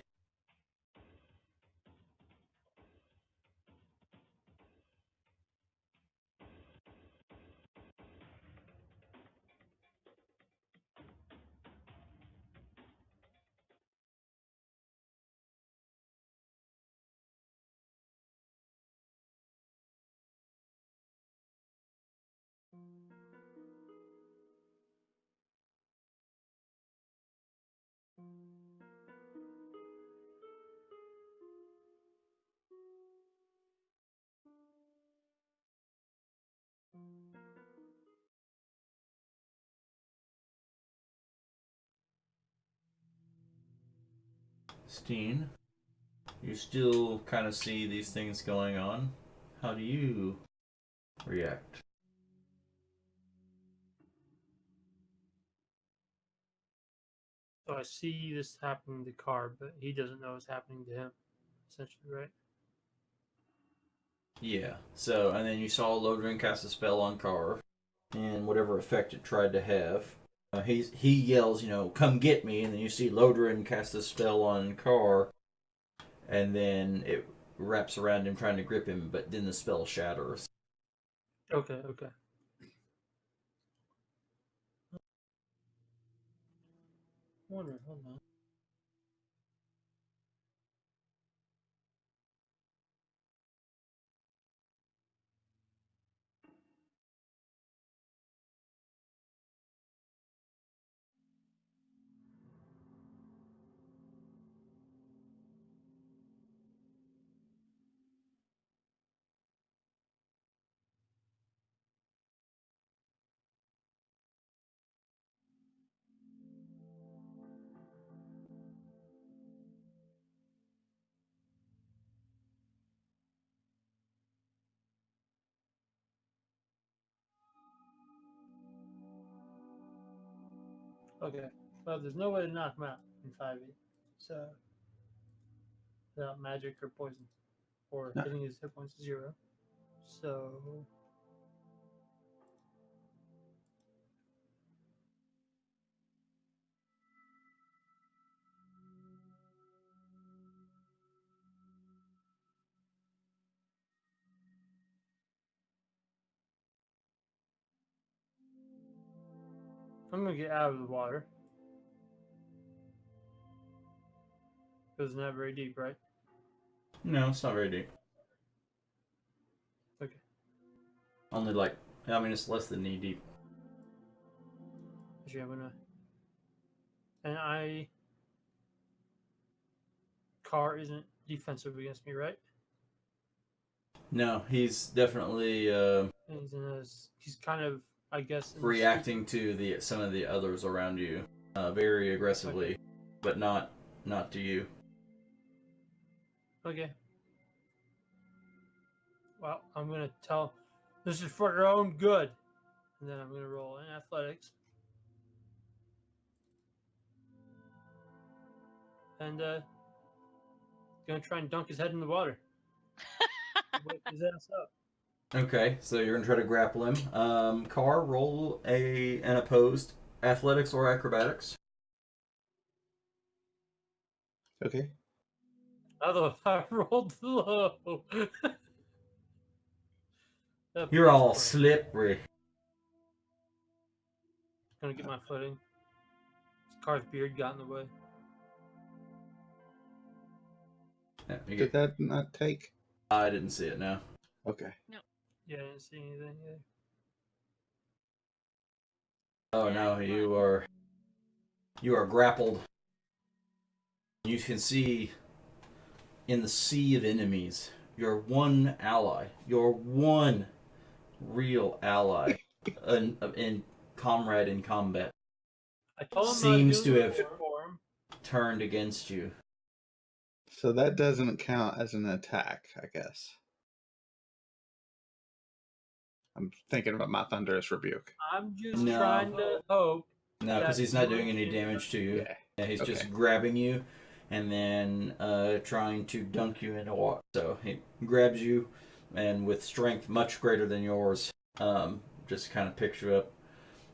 Steen, you still kind of see these things going on. How do you react? So I see this happening to Carr, but he doesn't know it's happening to him, essentially, right? Yeah. So, and then you saw Lodrin cast a spell on Carr, and whatever effect it tried to have. He yells, come get me, and then you see Lodrin cast a spell on Carr, and then it wraps around him trying to grip him, but then the spell shatters. Okay. Hold on. Okay. Well, there's no way to knock him out in 5e. So, without magic or poison, or hitting his hit points to 0. So, I'm gonna get out of the water. Because it's not very deep, right? No, it's not very deep. Okay. Only it's less than knee deep. Actually, I'm gonna. And Carr isn't defensive against me, right? No, he's definitely He's kind of, I guess, reacting to some of the others around you, very aggressively, but not to you. Okay. Well, I'm gonna tell. This is for your own good, and then I'm gonna roll in athletics. And gonna try and dunk his head in the water. Wake his ass up. Okay, so you're gonna try to grapple him. Car, roll an opposed athletics or acrobatics. Okay. Although I rolled low. You're all slippery. Gonna get my footing. This car's beard got in the way. Yeah, Did that not take? I didn't see it now. Okay. Yeah, I didn't see anything yet. Oh no, you are grappled. You can see in the sea of enemies your one ally, your one real ally, and comrade in combat, I told him seems to have for him. turned against you. So that doesn't count as an attack, I guess. I'm thinking about my thunderous rebuke. I'm just No. trying to hope. No, because he's not doing any damage to you. Yeah, he's just grabbing you and then trying to dunk you into water. So he grabs you and with strength much greater than yours, just kind of picks you up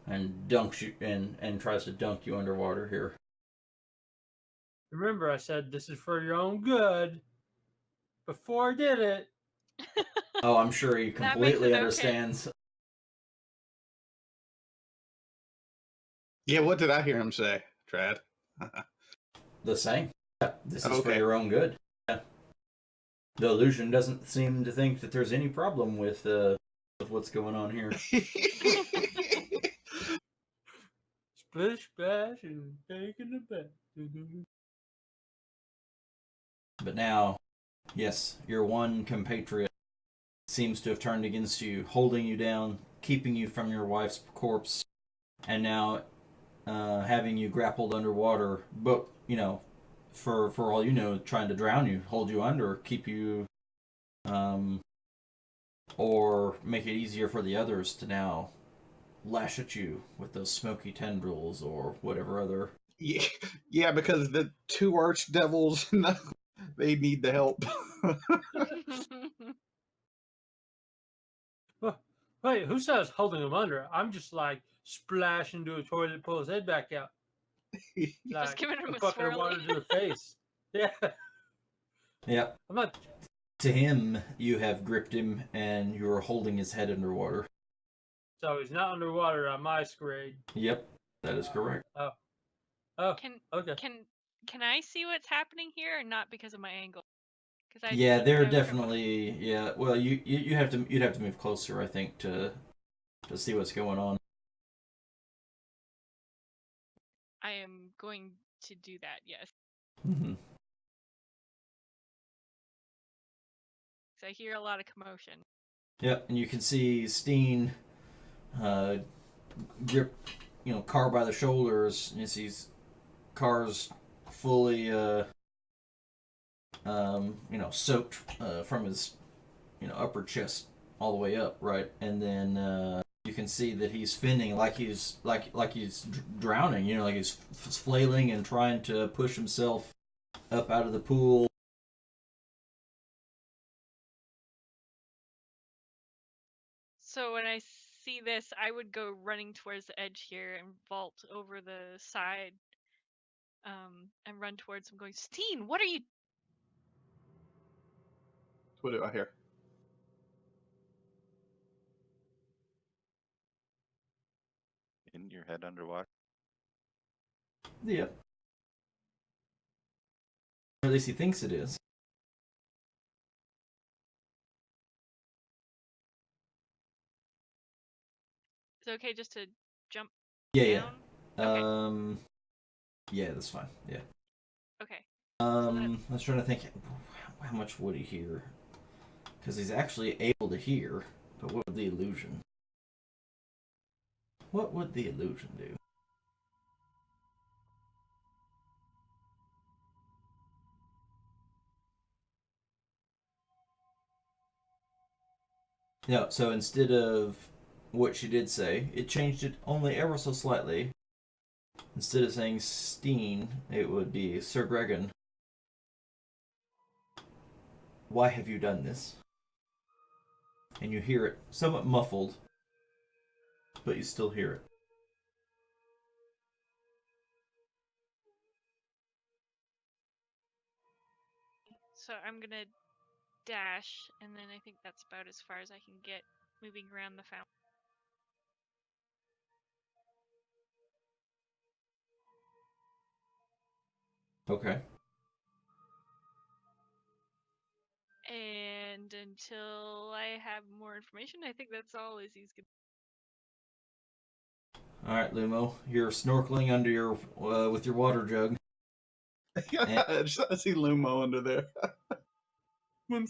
and dunks you and tries to dunk you underwater here. Remember, I said this is for your own good. Before I did it. Oh, I'm sure he completely understands. Okay. Yeah, what did I hear him say, Trad? The same. Yeah, this is for your own good. Yeah. The illusion doesn't seem to think that there's any problem with what's going on here. Splish splash and taking the bath. But now, yes, your one compatriot seems to have turned against you, holding you down, keeping you from your wife's corpse, and now having you grappled underwater, but, you know, for all you know, trying to drown you, hold you under, keep you, or make it easier for the others to now lash at you with those smoky tendrils or whatever other. Yeah, because the two archdevils, they need the help. Wait, who says holding him under? I'm just like splash into a toilet, pull his head back out. Like, just giving him a bucket of water to the face. Yeah. Yep. I'm not. To him, you have gripped him and you're holding his head underwater. So he's not underwater on my screen. Yep, that is correct. Oh, okay. Can I see what's happening here, or not because of my angle? Yeah, they're definitely Well, you'd have to move closer, I think, to see what's going on. I am going to do that. Yes. Mm-hmm. So I hear a lot of commotion. Yep, and you can see Steen grip, Carr by the shoulders, and you see Carr's fully, soaked from his, upper chest all the way up, right? And then you can see that he's spinning like he's drowning, like he's flailing and trying to push himself up out of the pool. So when I see this, I would go running towards the edge here and vault over the side, and run towards him, going, "Steen, what are you?" What do I hear? In your head underwater. Yep. Or at least he thinks it is. Is it okay just to jump Yeah, down? yeah. Okay. Yeah, that's fine. Yeah. Okay. I was trying to think, how much would he hear? Because he's actually able to hear, but what would the illusion? What would the illusion do? No, so instead of what she did say, it changed it only ever so slightly. Instead of saying Steen, it would be Sir Gregan. Why have you done this? And you hear it somewhat muffled, but you still hear it. So I'm gonna dash, and then I think that's about as far as I can get moving around the fountain. Okay. And until I have more information, I think that's all Izzy's gonna. All right, Lumo, you're snorkeling under your with your water jug. I see Lumo under there. Swim.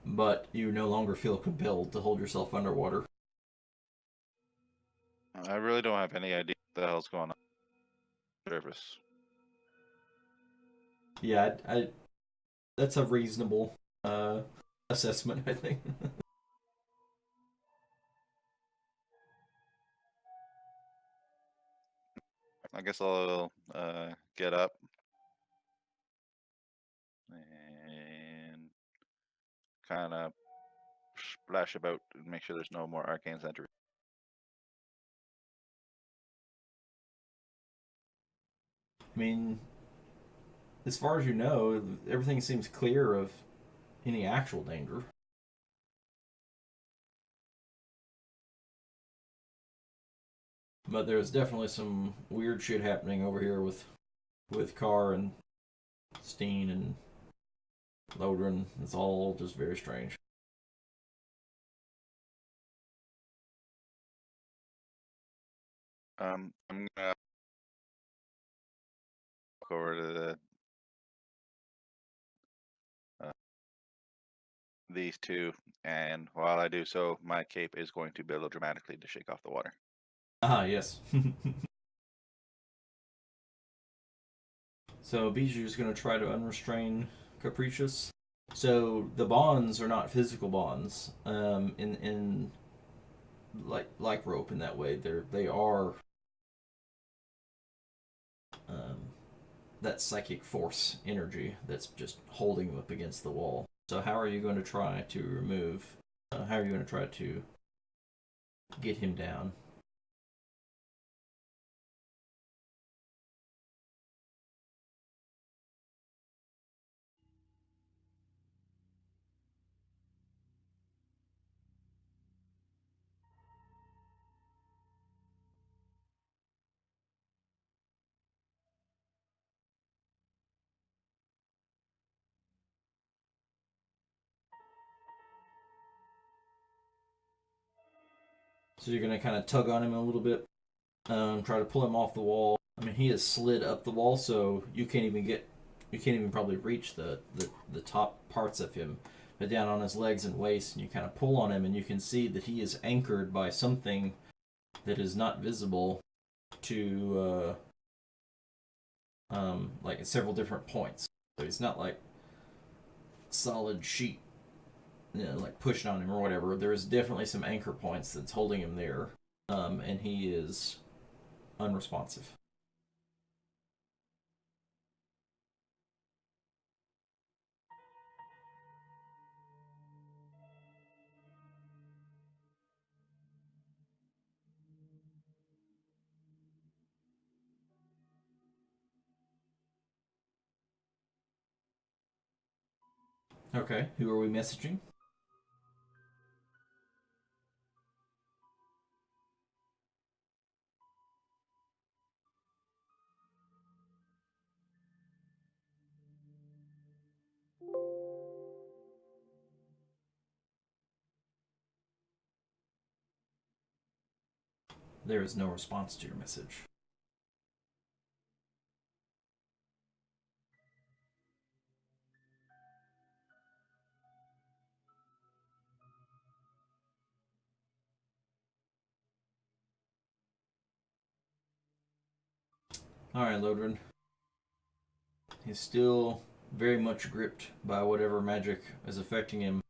But you no longer feel compelled to hold yourself underwater. I really don't have any idea what the hell's going on. Surface. Yeah, I that's a reasonable assessment, I think. I guess I'll get up and kind of splash about and make sure there's no more arcane sentries. I mean, as far as you know, everything seems clear of any actual danger. But there's definitely some weird shit happening over here with Carr and Steen and Lodrin. It's all just very strange. I'm gonna walk over to these two, and while I do so, my cape is going to billow dramatically to shake off the water. Ah, yes. So Biju's going to try to unrestrain Capricious. So the bonds are not physical bonds. In like rope in that way, they are that psychic force energy that's just holding him up against the wall. So how are you going to try to remove? How are you going to try to get him down? So you're going to kind of tug on him a little bit, try to pull him off the wall. I mean, he has slid up the wall, so you can't even probably reach the top parts of him. But down on his legs and waist, and you kind of pull on him, and you can see that he is anchored by something that is not visible to like several different points. So he's not like solid sheet, like pushing on him or whatever. There is definitely some anchor points that's holding him there, and he is unresponsive. Okay, who are we messaging? There is no response to your message. Alright, Lodrin. He's still very much gripped by whatever magic is affecting him.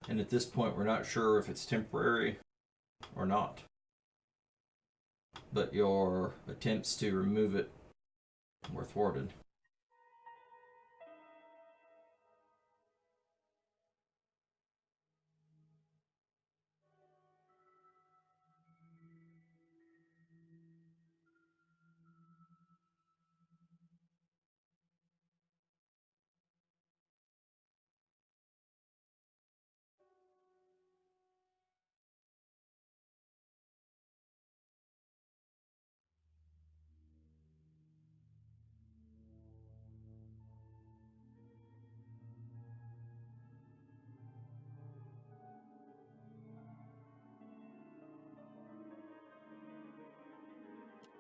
And at this point, we're not sure if it's temporary or not. But your attempts to remove it were thwarted.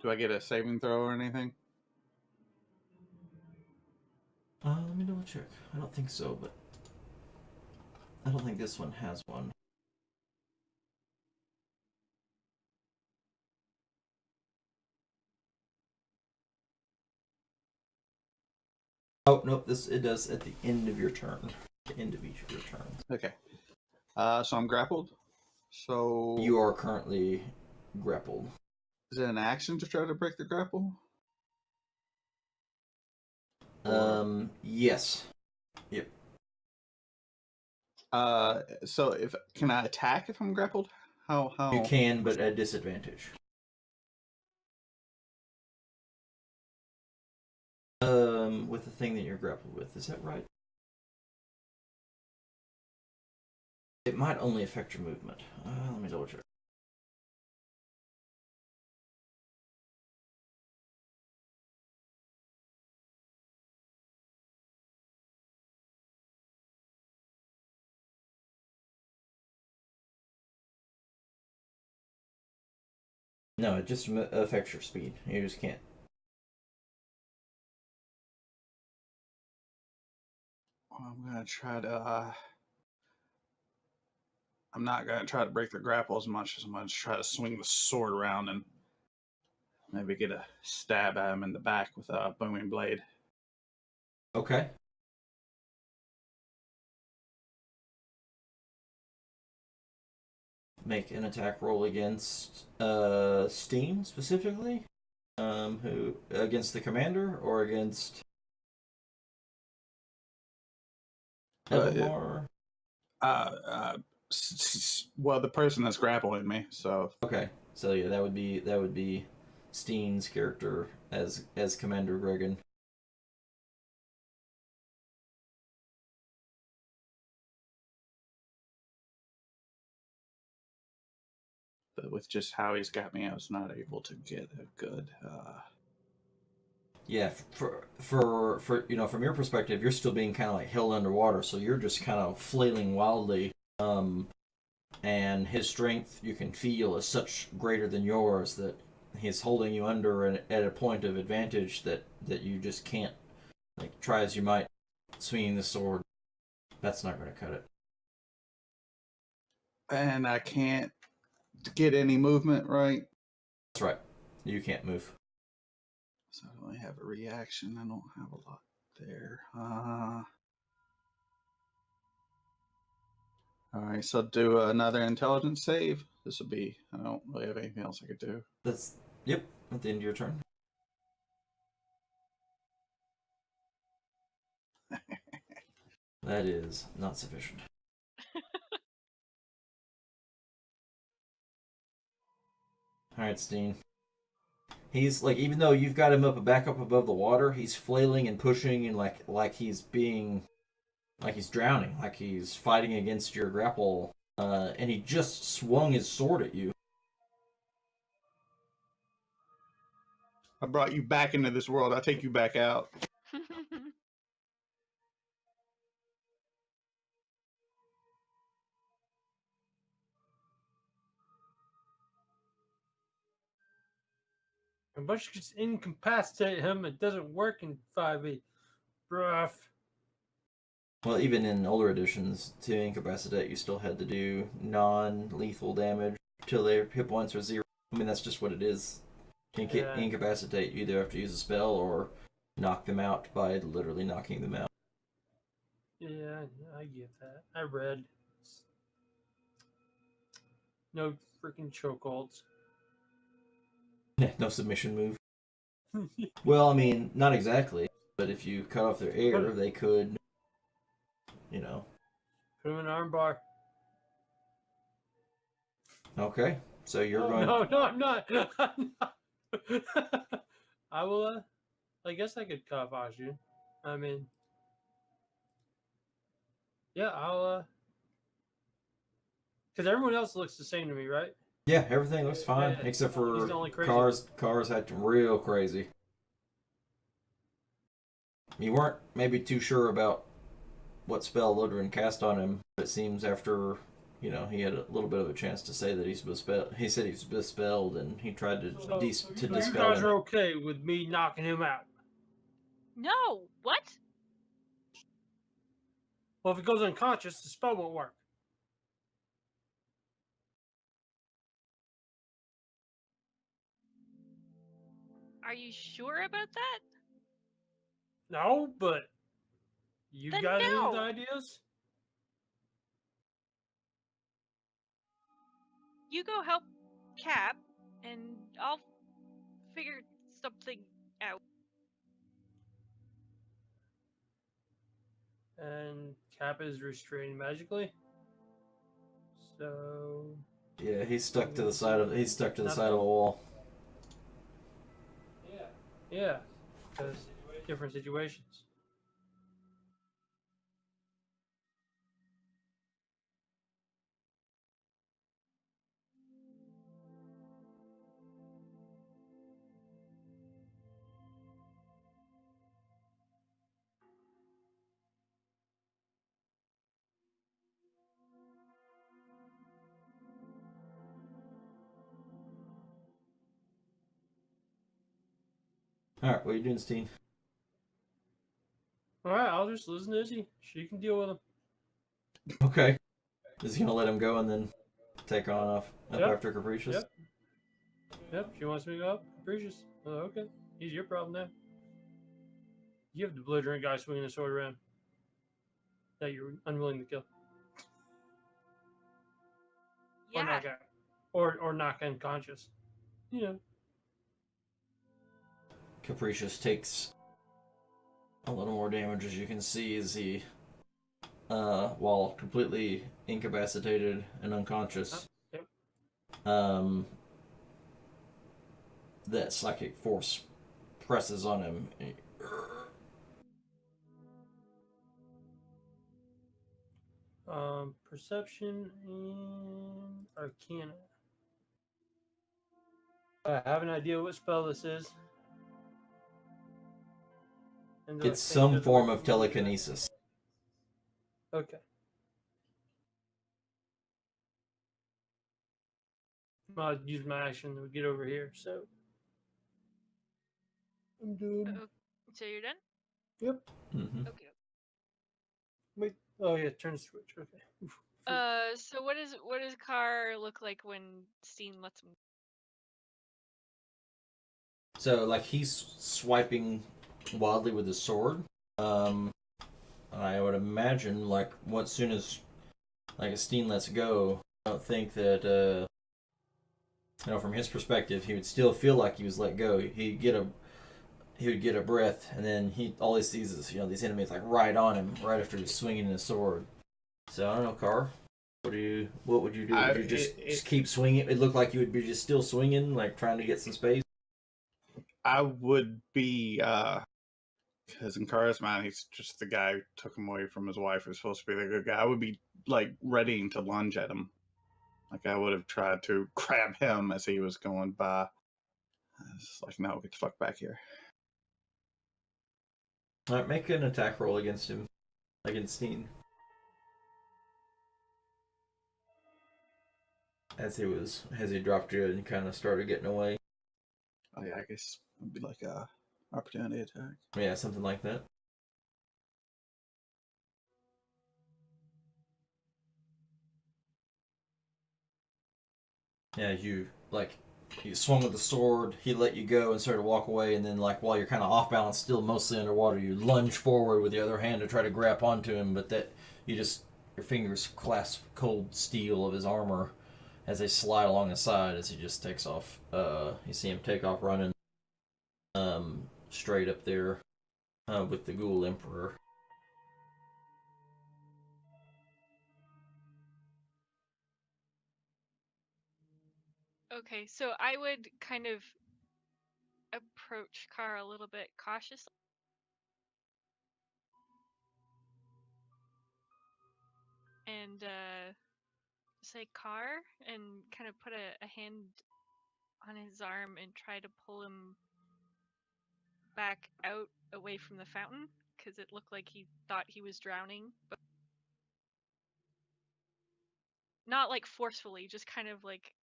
Do I get a saving throw or anything? Let me double check. I don't think so, but I don't think this one has one. Oh, nope, it does at the end of your turn. The end of each of your turns. Okay. So I'm grappled. So You are currently grappled. is it an action to try to break the grapple? Yes. Yep. So if can I attack if I'm grappled? How? You can, but at disadvantage. With the thing that you're grappled with, is that right? It might only affect your movement. Let me double check. No, it just affects your speed. You just can't. I'm gonna try to. I'm not gonna try to break the grapple as much as I'm gonna try to swing the sword around and maybe get a stab at him in the back with a booming blade. Okay. Make an attack roll against Steen specifically. Who against the commander or against Evermore? Well, the person that's grappling me. So Okay, so yeah, that would be Steen's character as Commander Gregan. but with just how he's got me, I was not able to get a good. Yeah, for from your perspective, you're still being kind of like held underwater, so you're just kind of flailing wildly. And his strength you can feel is such greater than yours that he's holding you under at a point of advantage that you just can't, like, try as you might swinging the sword. That's not going to cut it. And I can't get any movement, right? That's right. You can't move. So I only have a reaction. I don't have a lot there. All right, so do another intelligence save. This will be. I don't really have anything else I could do. That's yep. At the end of your turn. That is not sufficient. All right, Steen. He's like, even though you've got him back up above the water, he's flailing and pushing and like he's being, like he's drowning, like he's fighting against your grapple. And he just swung his sword at you. I brought you back into this world. I'll take you back out. And once you just incapacitate him, it doesn't work in 5e. Bruh. Well, even in older editions, to incapacitate, you still had to do non-lethal damage till their hit points are 0. I mean, that's just what it is. To incapacitate, you either have to use a spell or knock them out by literally knocking them out. Yeah, I get that. I read. No freaking chokeholds. No submission move. Well, I mean, not exactly. But if you cut off their ear, they could, you know. Put him in an arm bar. Okay, so you're going. No, I'm not. I'm not. I will. I guess I could cut off you. I mean, yeah, I'll. Because everyone else looks the same to me, right? Yeah, everything looks fine Yeah, except he's for the only crazy cars acting real crazy. You weren't maybe too sure about what spell Lodrin cast on him. It seems after, you know, he had a little bit of a chance to say that he's bespelled. He said he's bespelled, and he tried to So dispel you guys him. are okay with me knocking him out? No, what? Well, if he goes unconscious, the spell won't work. Are you sure about that? No, but you Then got any no. ideas? You go help Cap, and I'll figure something out. And Cap is restrained magically. So Yeah, he's stuck to the side of a wall. yeah, because different situations. All right, what are you doing, Steen? All right, I'll just listen to Izzy. She can deal with him. Okay. Is he gonna let him go and then take on up after Capricious? Yep. She wants me to go up. Capricious. Oh, okay. He's your problem now. You have the belligerent guy swinging the sword around that you're unwilling to kill. Yeah. Or knock out. Or knock unconscious. You know. Capricious takes a little more damage, as you can see, as he, while completely incapacitated and unconscious, that psychic force presses on him. Perception and Arcana. I have an idea what spell this is. It's some form of telekinesis. Okay. I'll use my action to get over here, so. I'm doing. So you're done? Yep. Mm-hmm. Okay. Wait. Oh yeah, turn switch. Okay. Oof. So what does Carr look like when Steen lets him? So, like, he's swiping wildly with his sword. I would imagine, like, as soon as, like, Steen lets go, I don't think that, you know, from his perspective, he would still feel like he was let go. He would get a breath, and then all he sees is, you know, these enemies, like, right on him, right after he's swinging his sword. So, I don't know, Carr. What would you do? Would you just keep swinging? It looked like you would be just still swinging, like, trying to get some space? I would be, because in Kara's mind, he's just the guy who took him away from his wife, who's supposed to be the good guy. I would be, like, ready to lunge at him. Like, I would have tried to grab him as he was going by. It's like, no, get the fuck back here. Alright, make an attack roll against him. Against Steen. As he dropped you and kind of started getting away. Oh yeah, I guess it would be like a opportunity attack. Yeah, something like that. Yeah, you, like, You swung with the sword, he let you go and started to walk away, and then, like, while you're kind of off balance, still mostly underwater, you lunge forward with the other hand to try to grab onto him, but that your fingers clasp cold steel of his armor as they slide along the side as he just takes off. You see him take off running straight up there with the Ghoul Emperor. Okay, so I would kind of approach Car a little bit cautiously. And say Car and kind of put a hand on his arm and try to pull him back out away from the fountain because it looked like he thought he was drowning, but not like forcefully, just kind of like,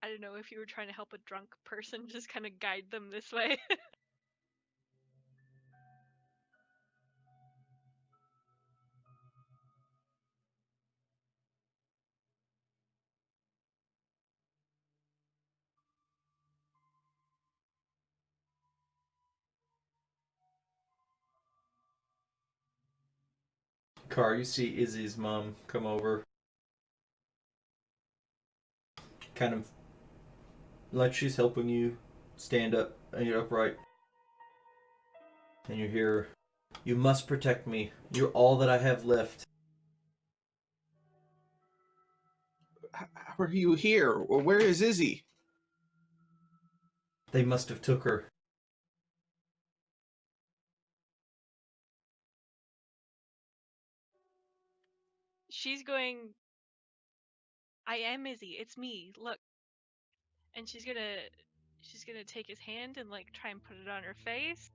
I don't know, if you were trying to help a drunk person, just kind of guide them this way. Car, you see Izzy's mom come over. Kind of like she's helping you stand up and get upright. And you hear, "You must protect me. You're all that I have left." How are you here? Where is Izzy? They must have took her. She's going, I am Izzy, it's me, look. And she's gonna take his hand and like try and put it on her face.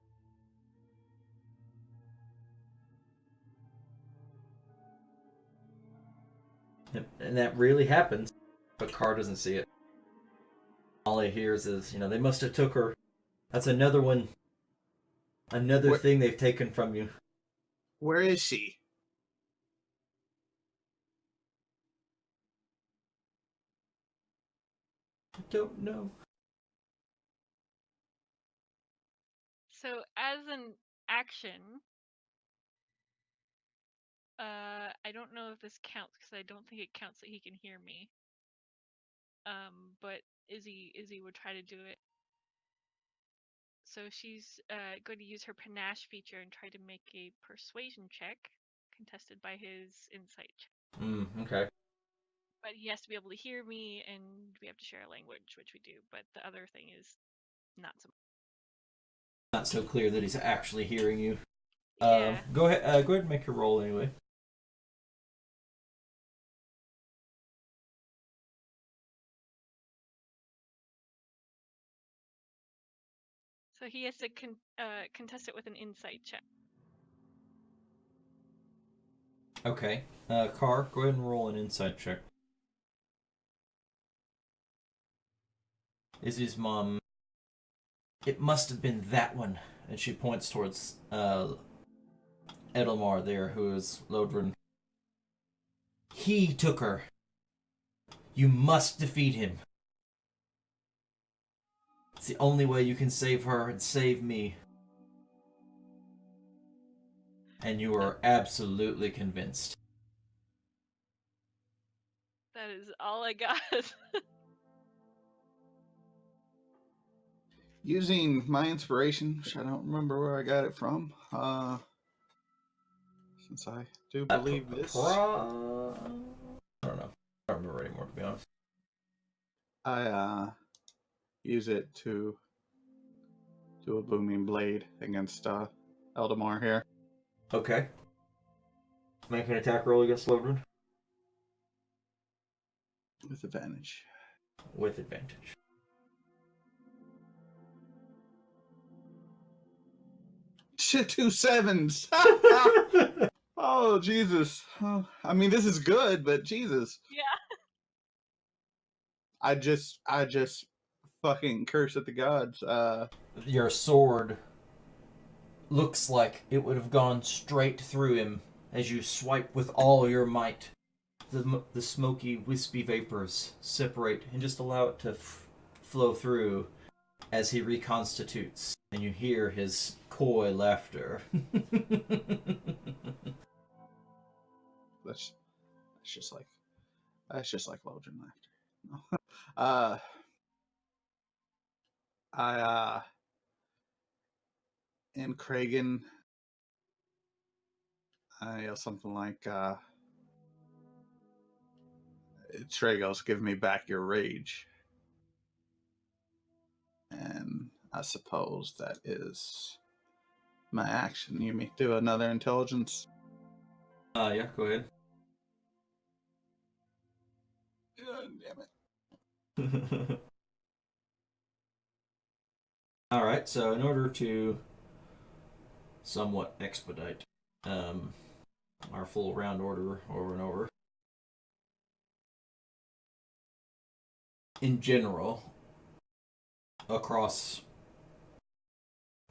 And that really happens, but Car doesn't see it. All he hears is, they must have took her. That's another one. Another thing they've taken from you. Where is she? I don't know. So as an action, I don't know if this counts because I don't think it counts that he can hear me. But Izzy would try to do it. So she's going to use her panache feature and try to make a persuasion check, contested by his insight check. Okay. But he has to be able to hear me, and we have to share a language, which we do. But the other thing is not so much. Not so clear that he's actually hearing you. Yeah. Go ahead. Go ahead and make your roll anyway. So he has to contest it with an insight check. Okay. Car, go ahead and roll an insight check. Izzy's mom. It must have been that one. And she points towards Edelmar there, who is Lodrin. He took her. You must defeat him. It's the only way you can save her and save me. And you are absolutely convinced. That is all I got. Using my inspiration, which I don't remember where I got it from, since I do believe this. I don't know. I don't remember anymore, to be honest. I use it to do a booming blade against Eldamar here. Okay. Make an attack roll against Lodrin. With advantage. With advantage. Shit, 2 7s. Oh, Jesus. Oh, I mean, this is good, but Jesus. Yeah. I just fucking curse at the gods. Your sword looks like it would have gone straight through him as you swipe with all your might. the smoky, wispy vapors separate and just allow it to flow through as he reconstitutes, and you hear his coy laughter. That's just like Lodrin laughter. No. And Kragan, I yell something like, Tragos, give me back your rage. And I suppose that is my action. You may do another intelligence. Yeah, go ahead. Damn it. Alright, so in order to somewhat expedite our full round order over and over, in general, across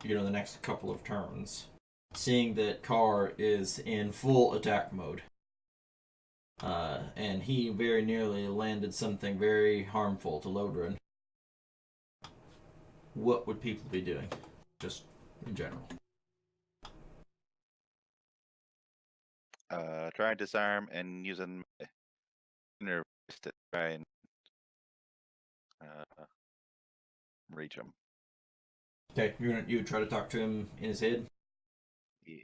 the next couple of turns, seeing that Carr is in full attack mode, and he very nearly landed something very harmful to Lodrin, what would people be doing, just in general? Try and disarm and using my inner voice to try and reach him. Okay, you would try to talk to him in his head? Yeah.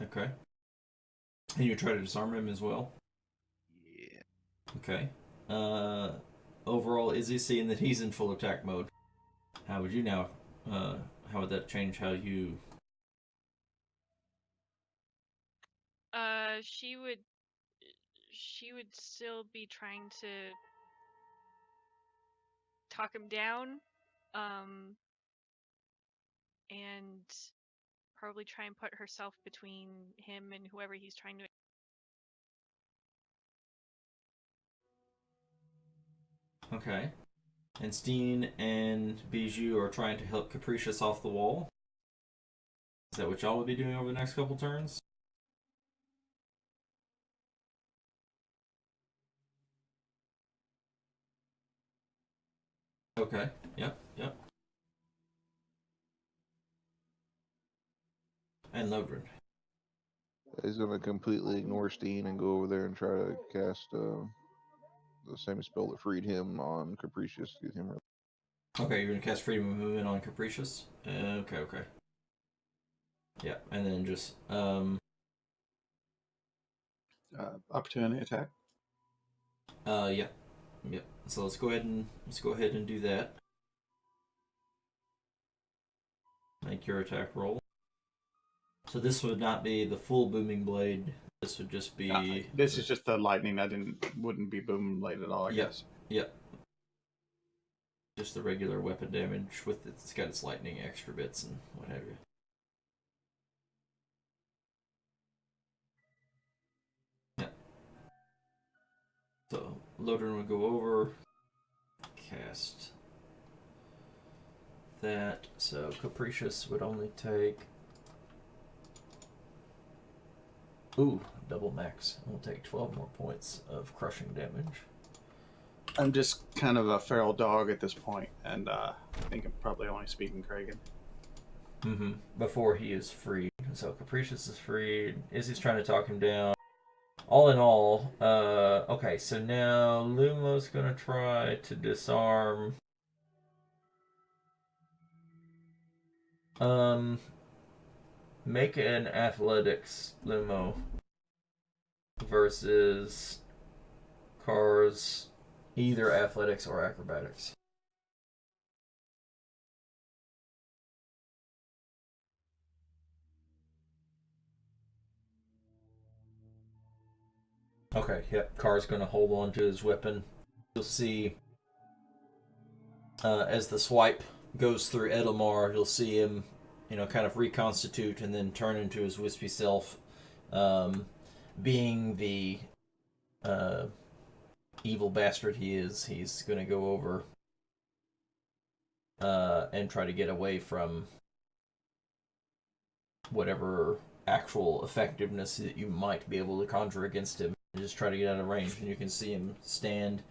Okay. And you try to disarm him as well? Yeah. Okay. Overall, is he seeing that he's in full attack mode? How would you now, how would that change how you... She would still be trying to talk him down, and probably try and put herself between him and whoever he's trying to. Okay. And Steen and Bijou are trying to help Capricious off the wall? Is that what y'all would be doing over the next couple turns? Okay. Yep. And Lodrin. He's gonna completely ignore Steen and go over there and try to cast the same spell that freed him on Capricious. Get him. Okay, you're gonna cast Freedom of Movement on Capricious? Okay. Yeah, and then just, Opportunity attack. Yep. So let's go ahead and do that. Make your attack roll. So this would not be the full booming blade. This would just be. This is just the lightning. Wouldn't be booming blade at all. I guess. Yep. Just the regular weapon damage with it's got its lightning extra bits and what have you. Yeah. So Lodrin would go over, cast that. So Capricious would only take. Ooh, double max. We'll take 12 more points of crushing damage. I'm just kind of a feral dog at this point, and I think I'm probably only speaking Kragan. Mm-hmm. Before he is freed. So Capricious is freed. Izzy's trying to talk him down. All in all, okay, so now Lumo's gonna try to disarm. Make an athletics, Lumo, versus Car's either athletics or acrobatics. Okay, yep, Car's gonna hold on to his weapon. You'll see as the swipe goes through Edelmar, you'll see him, kind of reconstitute and then turn into his wispy self. Being the evil bastard he is, he's going to go over and try to get away from whatever actual effectiveness that you might be able to conjure against him. and just try to get out of range. And you can see him stand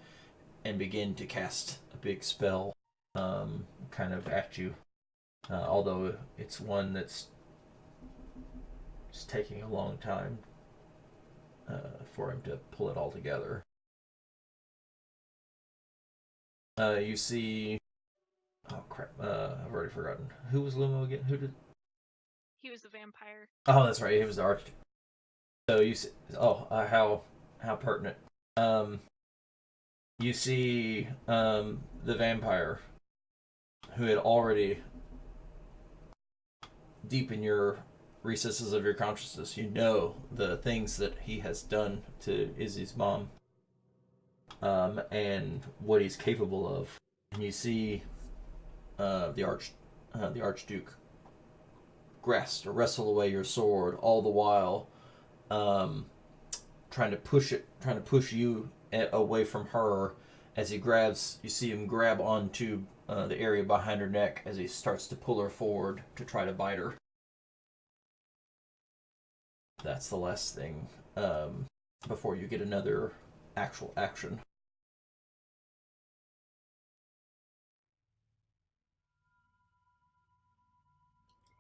and begin to cast a big spell, kind of at you. Although it's one that's taking a long time for him to pull it all together. You see... Oh, crap. I've already forgotten. Who was Lumo again? Who did... He was the vampire. Oh, that's right. He was the arch... So you see... Oh, how pertinent. You see the vampire who had already... Deep in your recesses of your consciousness, you know the things that he has done to Izzy's mom, and what he's capable of. And you see the Archduke grasp or wrestle away your sword, all the while trying to push you away from her. As he grabs, you see him grab onto the area behind her neck as he starts to pull her forward to try to bite her. That's the last thing before you get another actual action.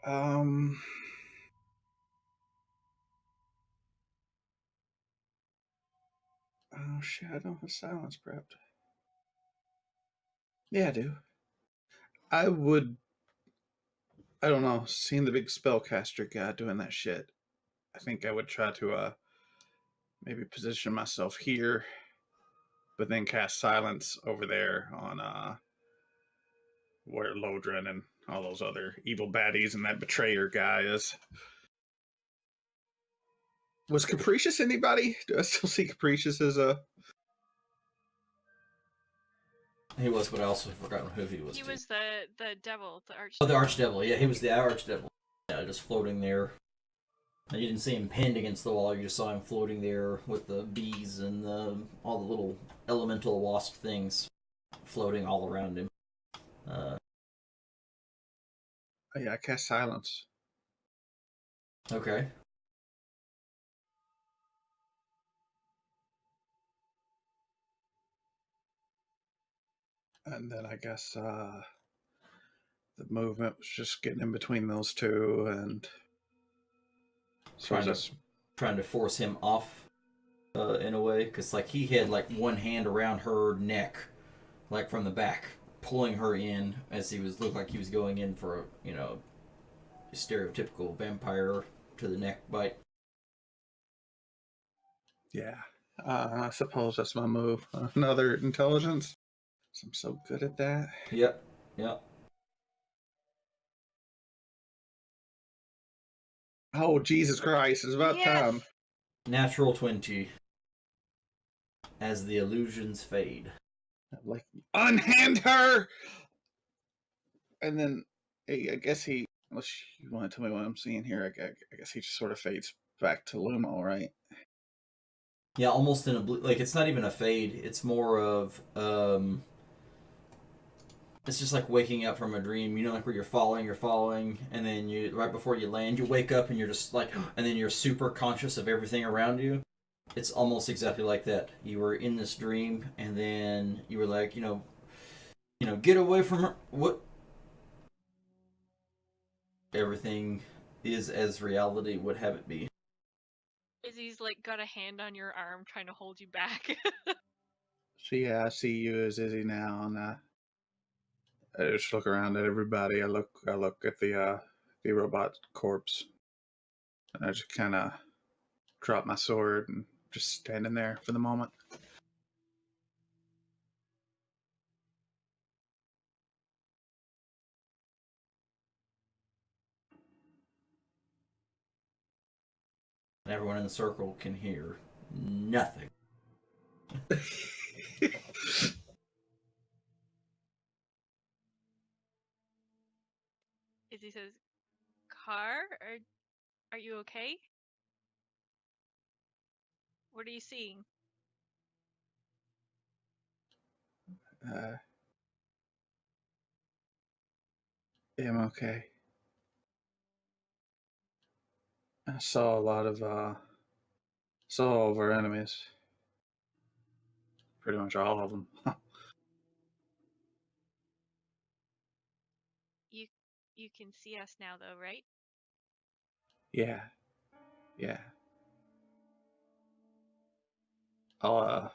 Oh shit, I don't have silence prepped. Yeah, I do. I don't know, seeing the big spellcaster guy doing that shit, I think I would try to maybe position myself here, but then cast silence over there on where Lodrin and all those other evil baddies and that betrayer guy is. Was Capricious anybody? Do I still see Capricious as a... He was, but I also forgotten who he was. He was the devil, the archdevil. Oh, the archdevil. Yeah, he was the archdevil. Yeah, just floating there. And you didn't see him pinned against the wall. You just saw him floating there with the bees and all the little elemental wasp things floating all around him. Yeah, I cast silence. Okay. And then I guess the movement was just getting in between those two and trying to force him off in a way, because like he had like one hand around her neck, like from the back, pulling her in as he looked like he was going in for a stereotypical vampire to the neck bite. Yeah, I suppose that's my move. Another intelligence. I'm so good at that. Yep. Oh, Jesus Christ, it's about time. Natural 20. As the illusions fade. Like, unhand her! And then, I guess he, unless you want to tell me what I'm seeing here, I guess he just sort of fades back to Lumo, right? Yeah, almost in a like it's not even a fade. It's more of it's just like waking up from a dream. You know, like where you're falling, and then you right before you land, you wake up and you're just like, and then you're super conscious of everything around you. It's almost exactly like that. You were in this dream, and then you were like, get away from her. What? Everything is as reality would have it be. Izzy's like got a hand on your arm trying to hold you back. So yeah, I see you as Izzy now, and I just look around at everybody. I look at the robot corpse, and I just kind of drop my sword and just standing there for the moment. And everyone in the circle can hear nothing. Izzy says, "Car, are you okay? What are you seeing?" Yeah, I'm okay. I saw a lot of So all of our enemies. Pretty much all of them. You can see us now, though, right? Yeah. I'll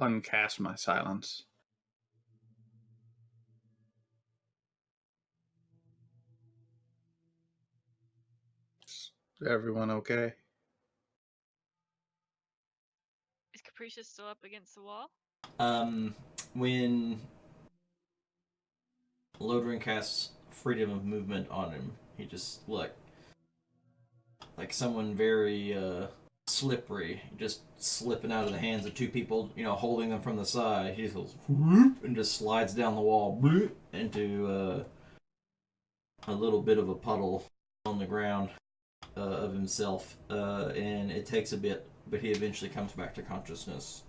uncast my silence. Is everyone okay? Is Capricious still up against the wall? When Lodrin casts freedom of movement on him, he just like someone very slippery, just slipping out of the hands of two people, holding them from the side. He just goes whoop, and just slides down the wall whoop, into a little bit of a puddle on the ground of himself, and it takes a bit, but he eventually comes back to consciousness.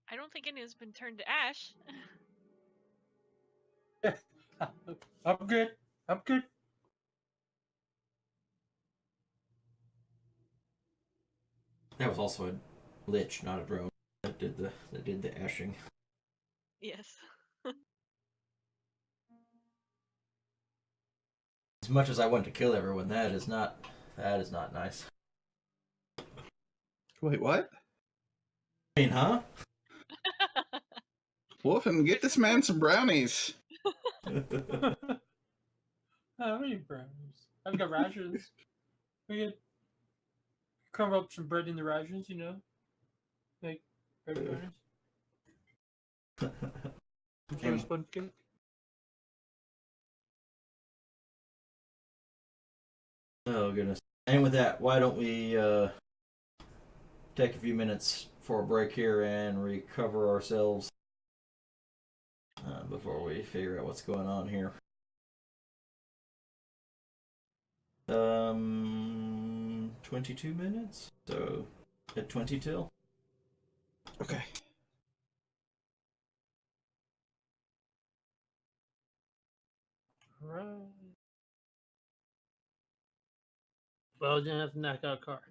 I don't think any has been turned to ash. I'm good. That was also a lich, not a drone, that did the ashing. Yes. As much as I want to kill everyone, that is not nice. Wait, what? I mean, huh? Wolfen, get this man some brownies. Oh, we need brownies. I've got rations. We could crumble up some bread in the rations, Like bread brownies. Some sponge cake. Oh, goodness. And with that, why don't we take a few minutes for a break here and recover ourselves before we figure out what's going on here. 22 minutes? So, at 20 till? Okay. Right. Well, I didn't have to knock out a car.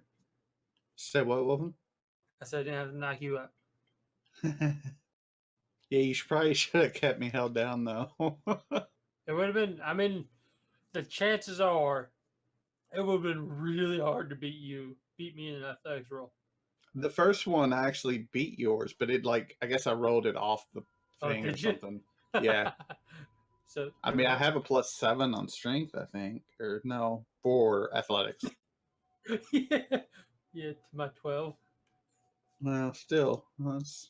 Say what, Wolfen? I said I didn't have to knock you out. Yeah, you should have kept me held down, though. It would have been, the chances are it would have been really hard to beat me in an athletics roll. The first one I actually beat yours, but I guess I rolled it off the thing or something. Yeah. So I mean, I have a +7 on strength, I think. Or no, for athletics. yeah, to my 12. Well, still. That's,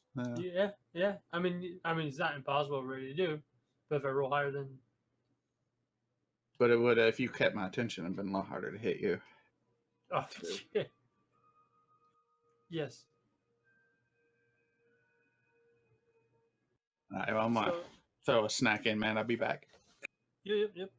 Yeah. I mean, it's not impossible really to do, but if I roll higher than. But it would, if you kept my attention, it'd been a lot harder to hit you. Oh, shit. Yes. All right, well, I'm going to throw a snack in, man. I'll be back. Yep.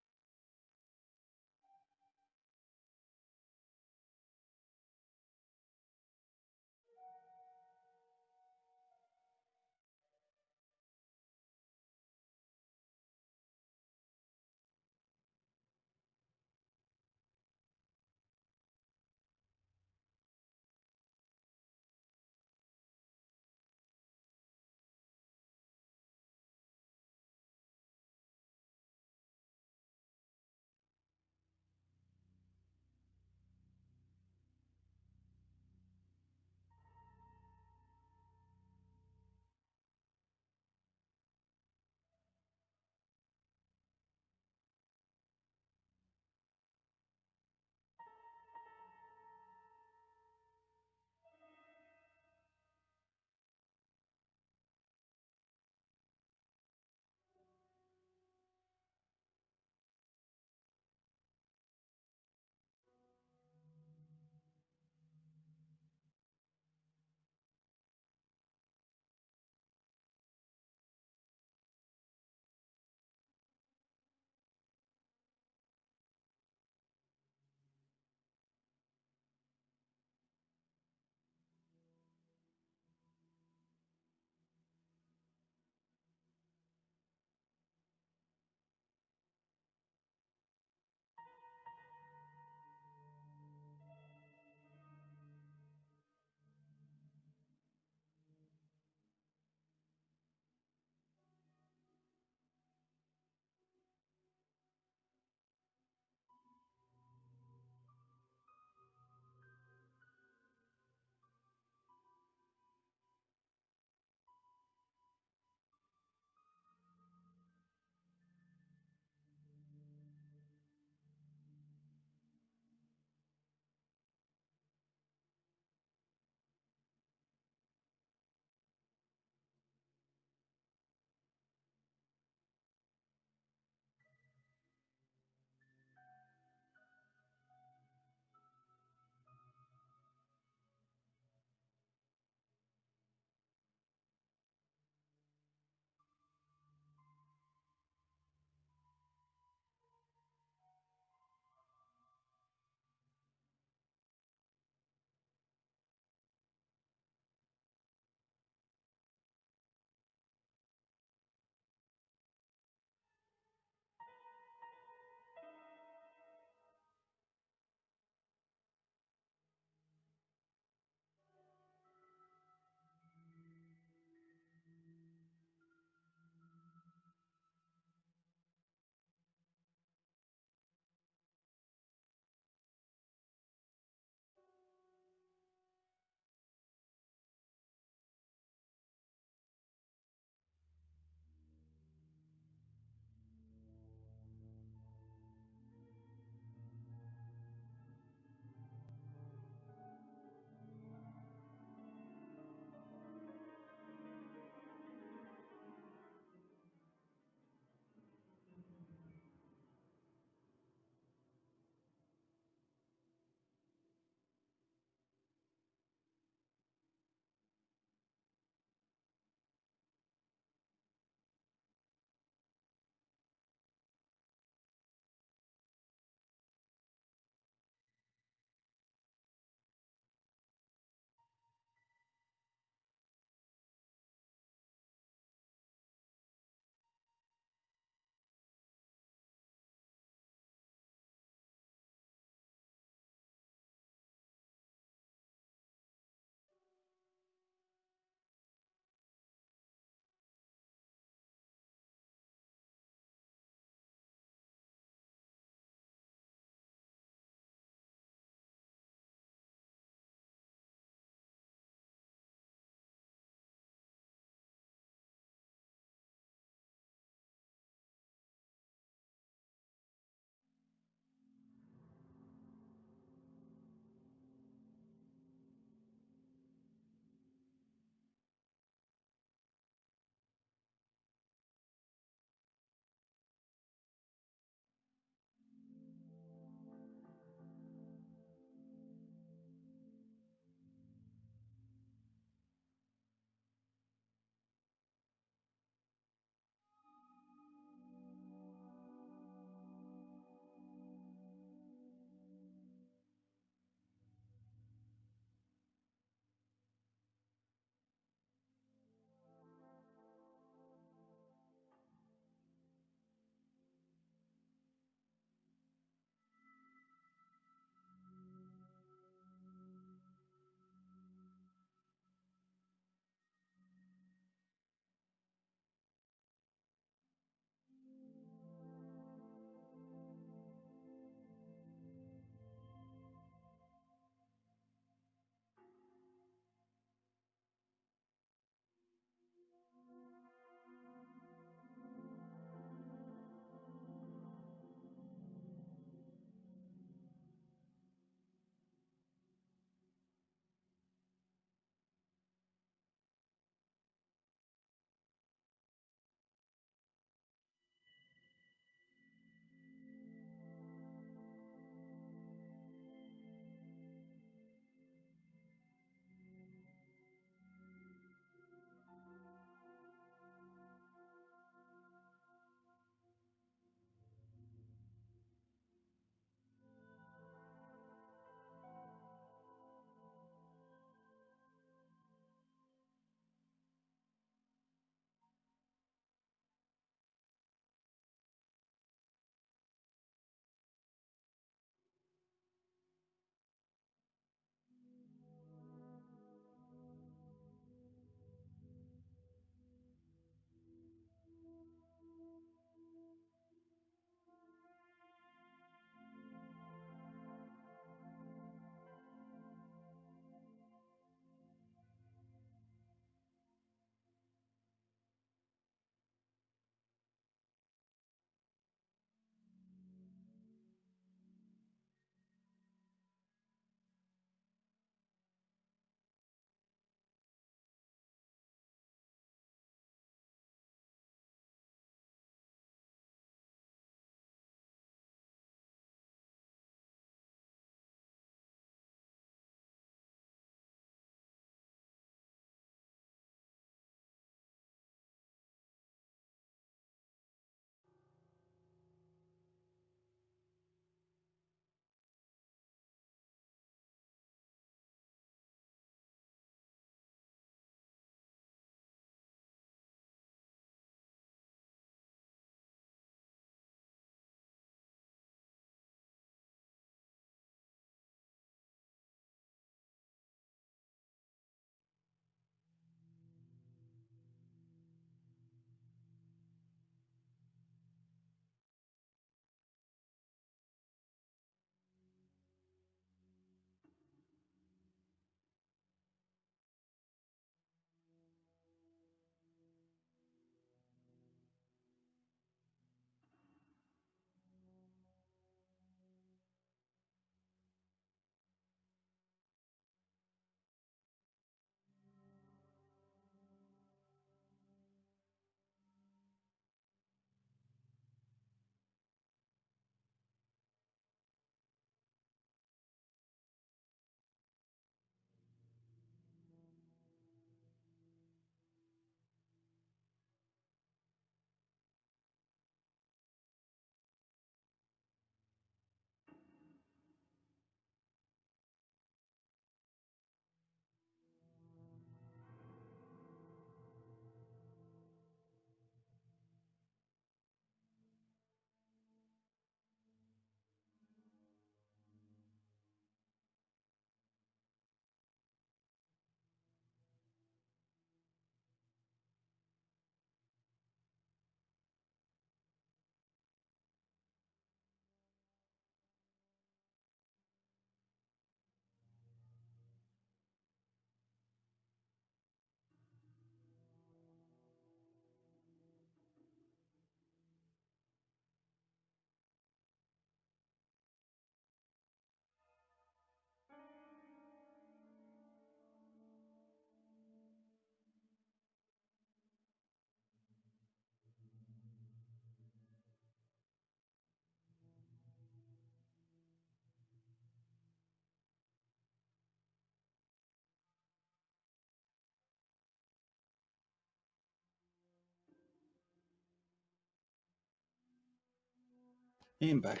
And back.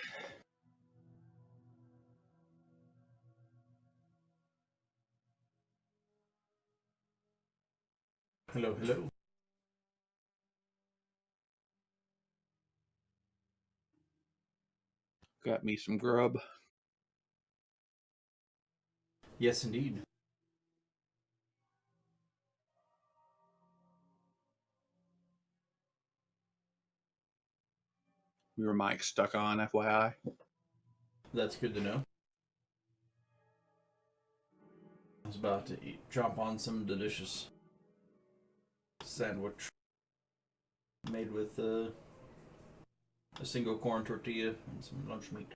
Hello, hello. Got me some grub. Yes, indeed. Your mic stuck on, FYI. That's good to know. I was about to jump on some delicious sandwich made with a single corn tortilla and some lunch meat.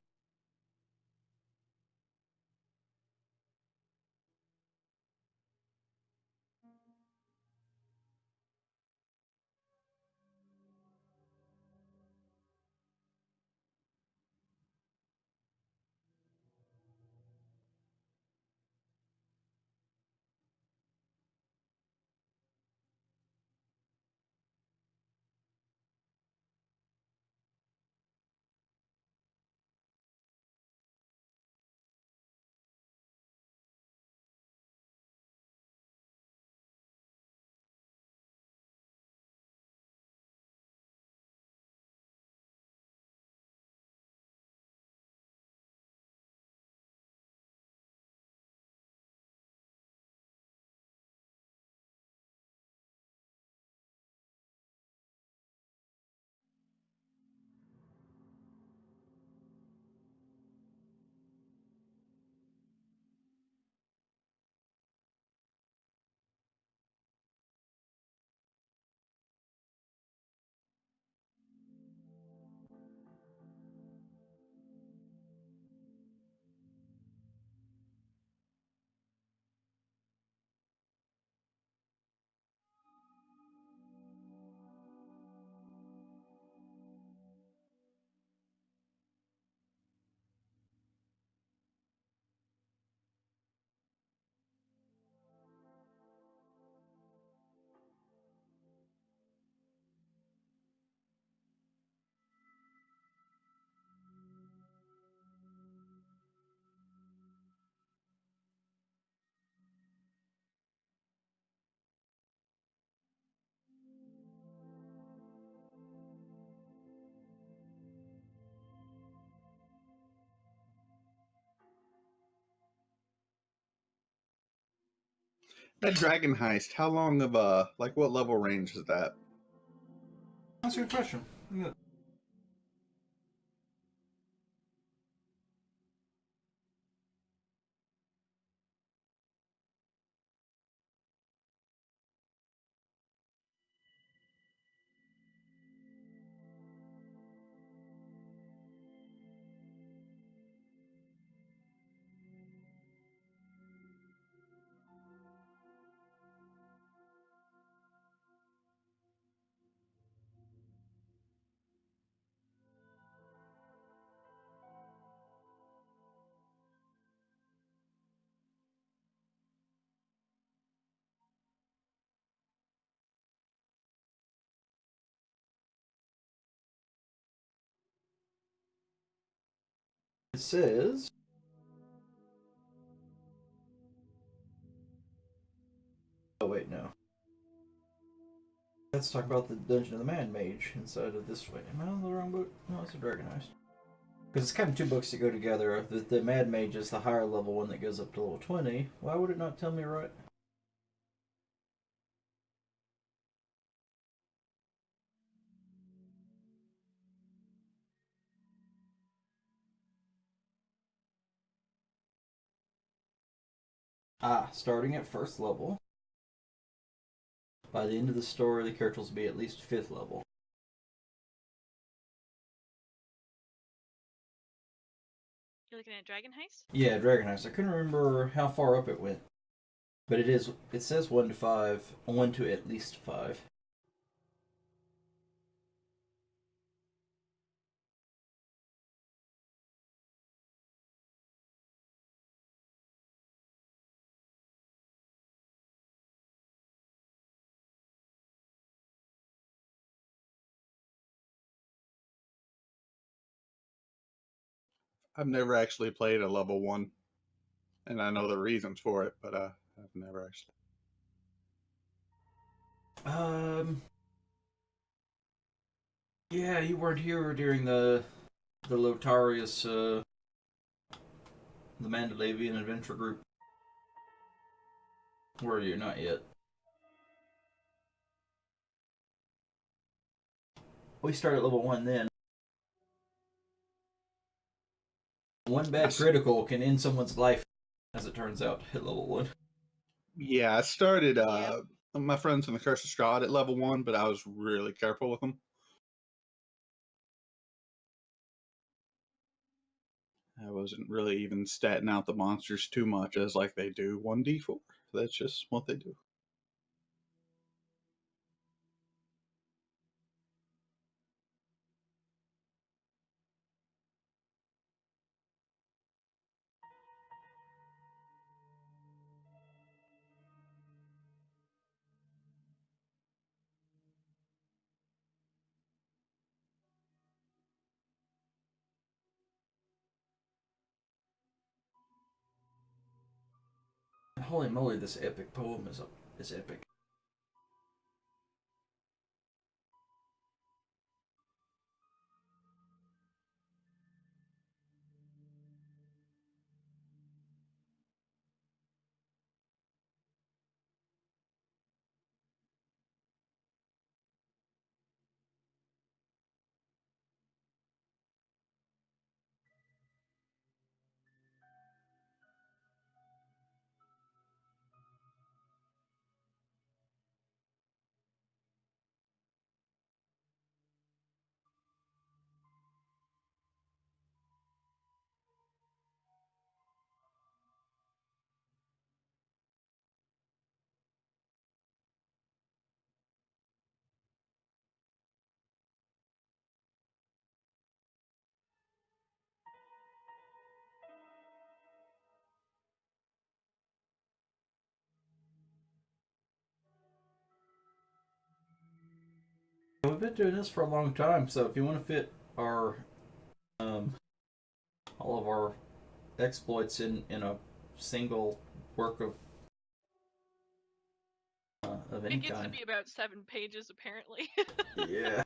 That dragon heist, how long of like what level range is that? That's a good question. Yeah. It says... Oh, wait, no. Let's talk about the Dungeon of the Man Mage inside of this way. Am I on the wrong book? No, it's a Dragon Heist. Because it's kind of two books that go together. The Mad Mage is the higher level one that goes up to level 20. Why would it not tell me right? Starting at first level. By the end of the story, the characters will be at least 5th level. You're looking at Dragon Heist? Yeah, Dragon Heist. I couldn't remember how far up it went. But it says 1 to 5, 1 to at least 5. I've never actually played a level 1, and I know the reasons for it, but I've never actually. Yeah, you weren't here during the Lotarius, the Mandalavian Adventure Group. Were you? Not yet. We started at level 1 then. One bad critical can end someone's life, as it turns out, at level 1. Yeah, I started my friends in the Curse of Strahd at level 1, but I was really careful with them. I wasn't really even statting out the monsters too much as like they do 1d4. That's just what they do. Holy moly, this epic poem is epic. We've been doing this for a long time, so if you want to fit our all of our exploits in a single work of any It gets to kind. be about 7 pages, apparently. Yeah.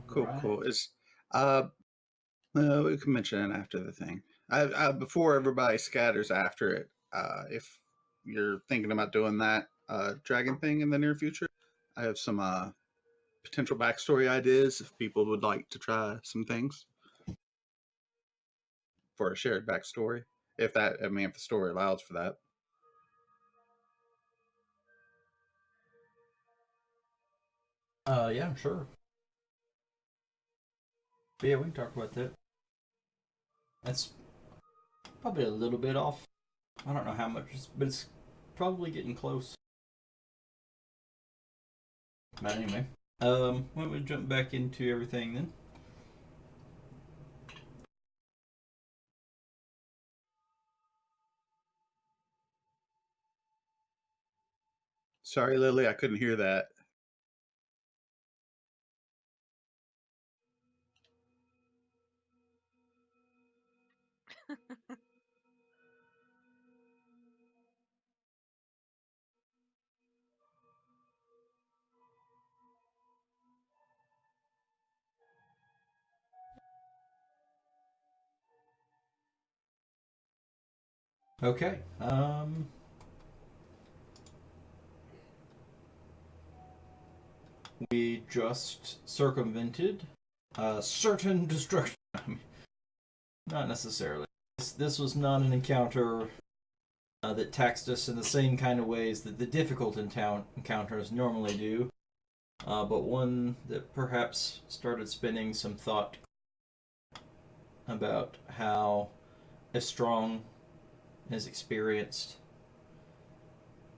Cool, Right. cool. We can mention it after the thing. Before everybody scatters after it, if you're thinking about doing that dragon thing in the near future, I have some potential backstory ideas if people would like to try some things for a shared backstory. If the story allows for that. Yeah, sure. But yeah, we can talk about that. That's probably a little bit off. I don't know how much, but it's probably getting close. But anyway, why don't we jump back into everything then? Sorry, Lily, I couldn't hear that. Okay. We just circumvented a certain destruction. Not necessarily. This was not an encounter that taxed us in the same kind of ways that the difficult encounters normally do, but one that perhaps started spinning some thought about how as strong, as experienced,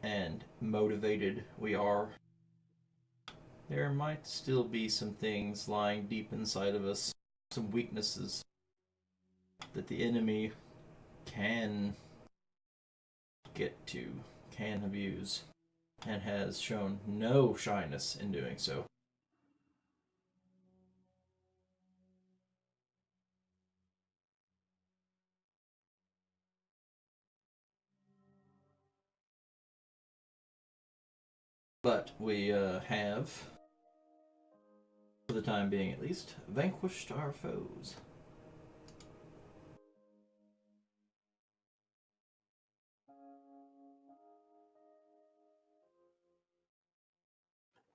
and motivated we are, there might still be some things lying deep inside of us, some weaknesses that the enemy can get to, can abuse, and has shown no shyness in doing so. But we have, for the time being at least, vanquished our foes.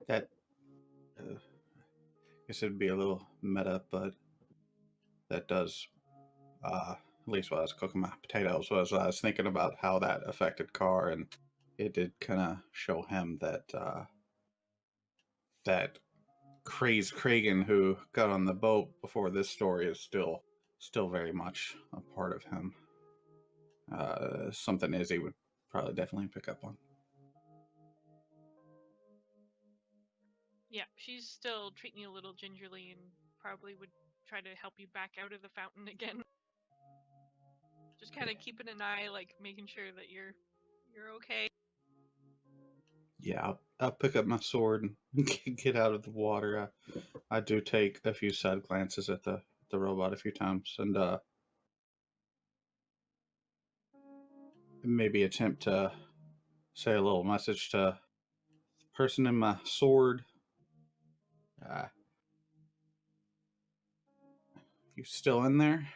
That, I guess it'd be a little meta, but that does, at least while I was cooking my potatoes, was I was thinking about how that affected Carr, and it did kind of show him that that crazed Kragan who got on the boat before this story is still very much a part of him. Something Izzy would probably definitely pick up on. Yeah, she's still treating you a little gingerly and probably would try to help you back out of the fountain again. Just kind of keeping an eye, like making sure that you're okay. Yeah, I'll pick up my sword and get out of the water. I do take a few side glances at the robot a few times, and maybe attempt to say a little message to the person in my sword. You still in there?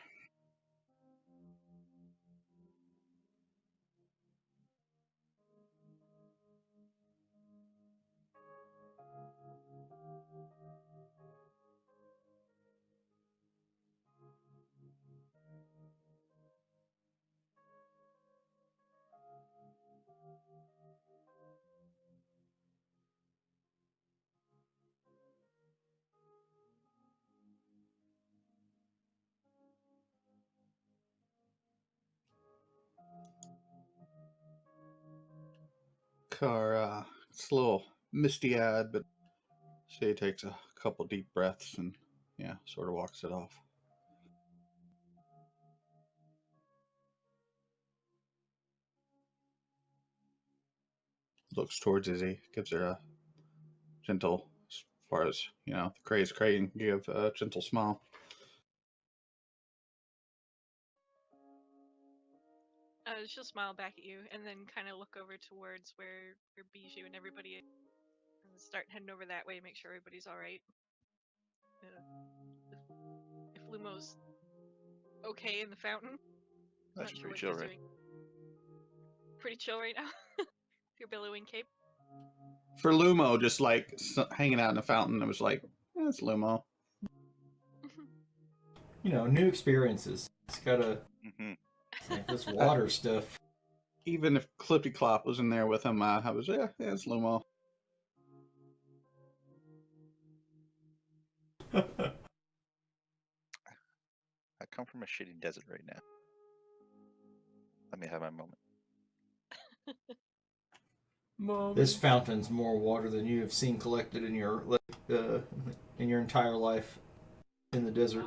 Carr, it's a little misty-eyed, but she takes a couple deep breaths and, yeah, sort of walks it off. Looks towards Izzy, gives her a gentle, as far as, the crazed Kragan give a gentle smile. She'll smile back at you and then kind of look over towards where Bijou and everybody is and start heading over that way, make sure everybody's all right. If Lumo's okay in the fountain. That's Not sure pretty what chill, he's right? doing. Pretty chill right now. Your billowing cape. For Lumo, just like hanging out in a fountain, I was like, it's Lumo. You know, new experiences. It's gotta Mm-hmm. like this water stuff. Even if Clippy Clop was in there with him, I was, yeah, it's Lumo. I come from a shitty desert right now. Let me have my moment. This fountain's more water than you have seen collected in your entire life in the desert.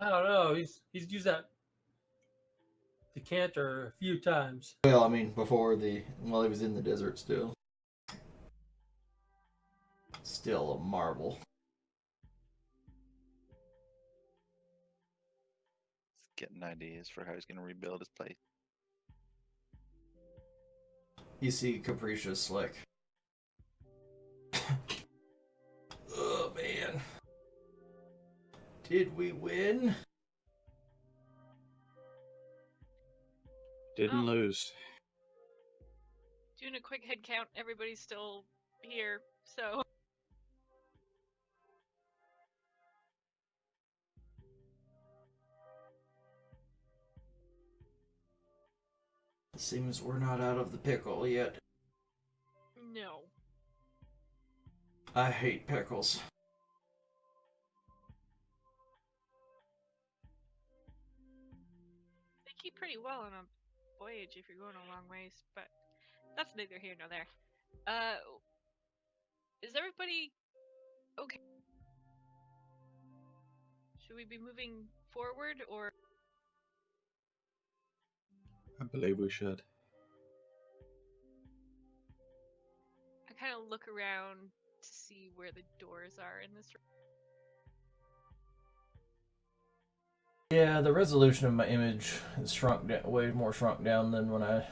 I don't know. He's used that decanter a few times. Well, I mean, while he was in the desert, still a marvel. Getting ideas for how he's going to rebuild his place. You see Capricious like, oh man, did we win? Didn't lose. Doing a quick head count, everybody's still here, so. It seems we're not out of the pickle yet. No. I hate pickles. They keep pretty well on a voyage if you're going a long ways, but that's neither here nor there. Is everybody okay? Should we be moving forward, or? I believe we should. I kind of look around to see where the doors are in this room. Yeah, the resolution of my image is way more shrunk down than when I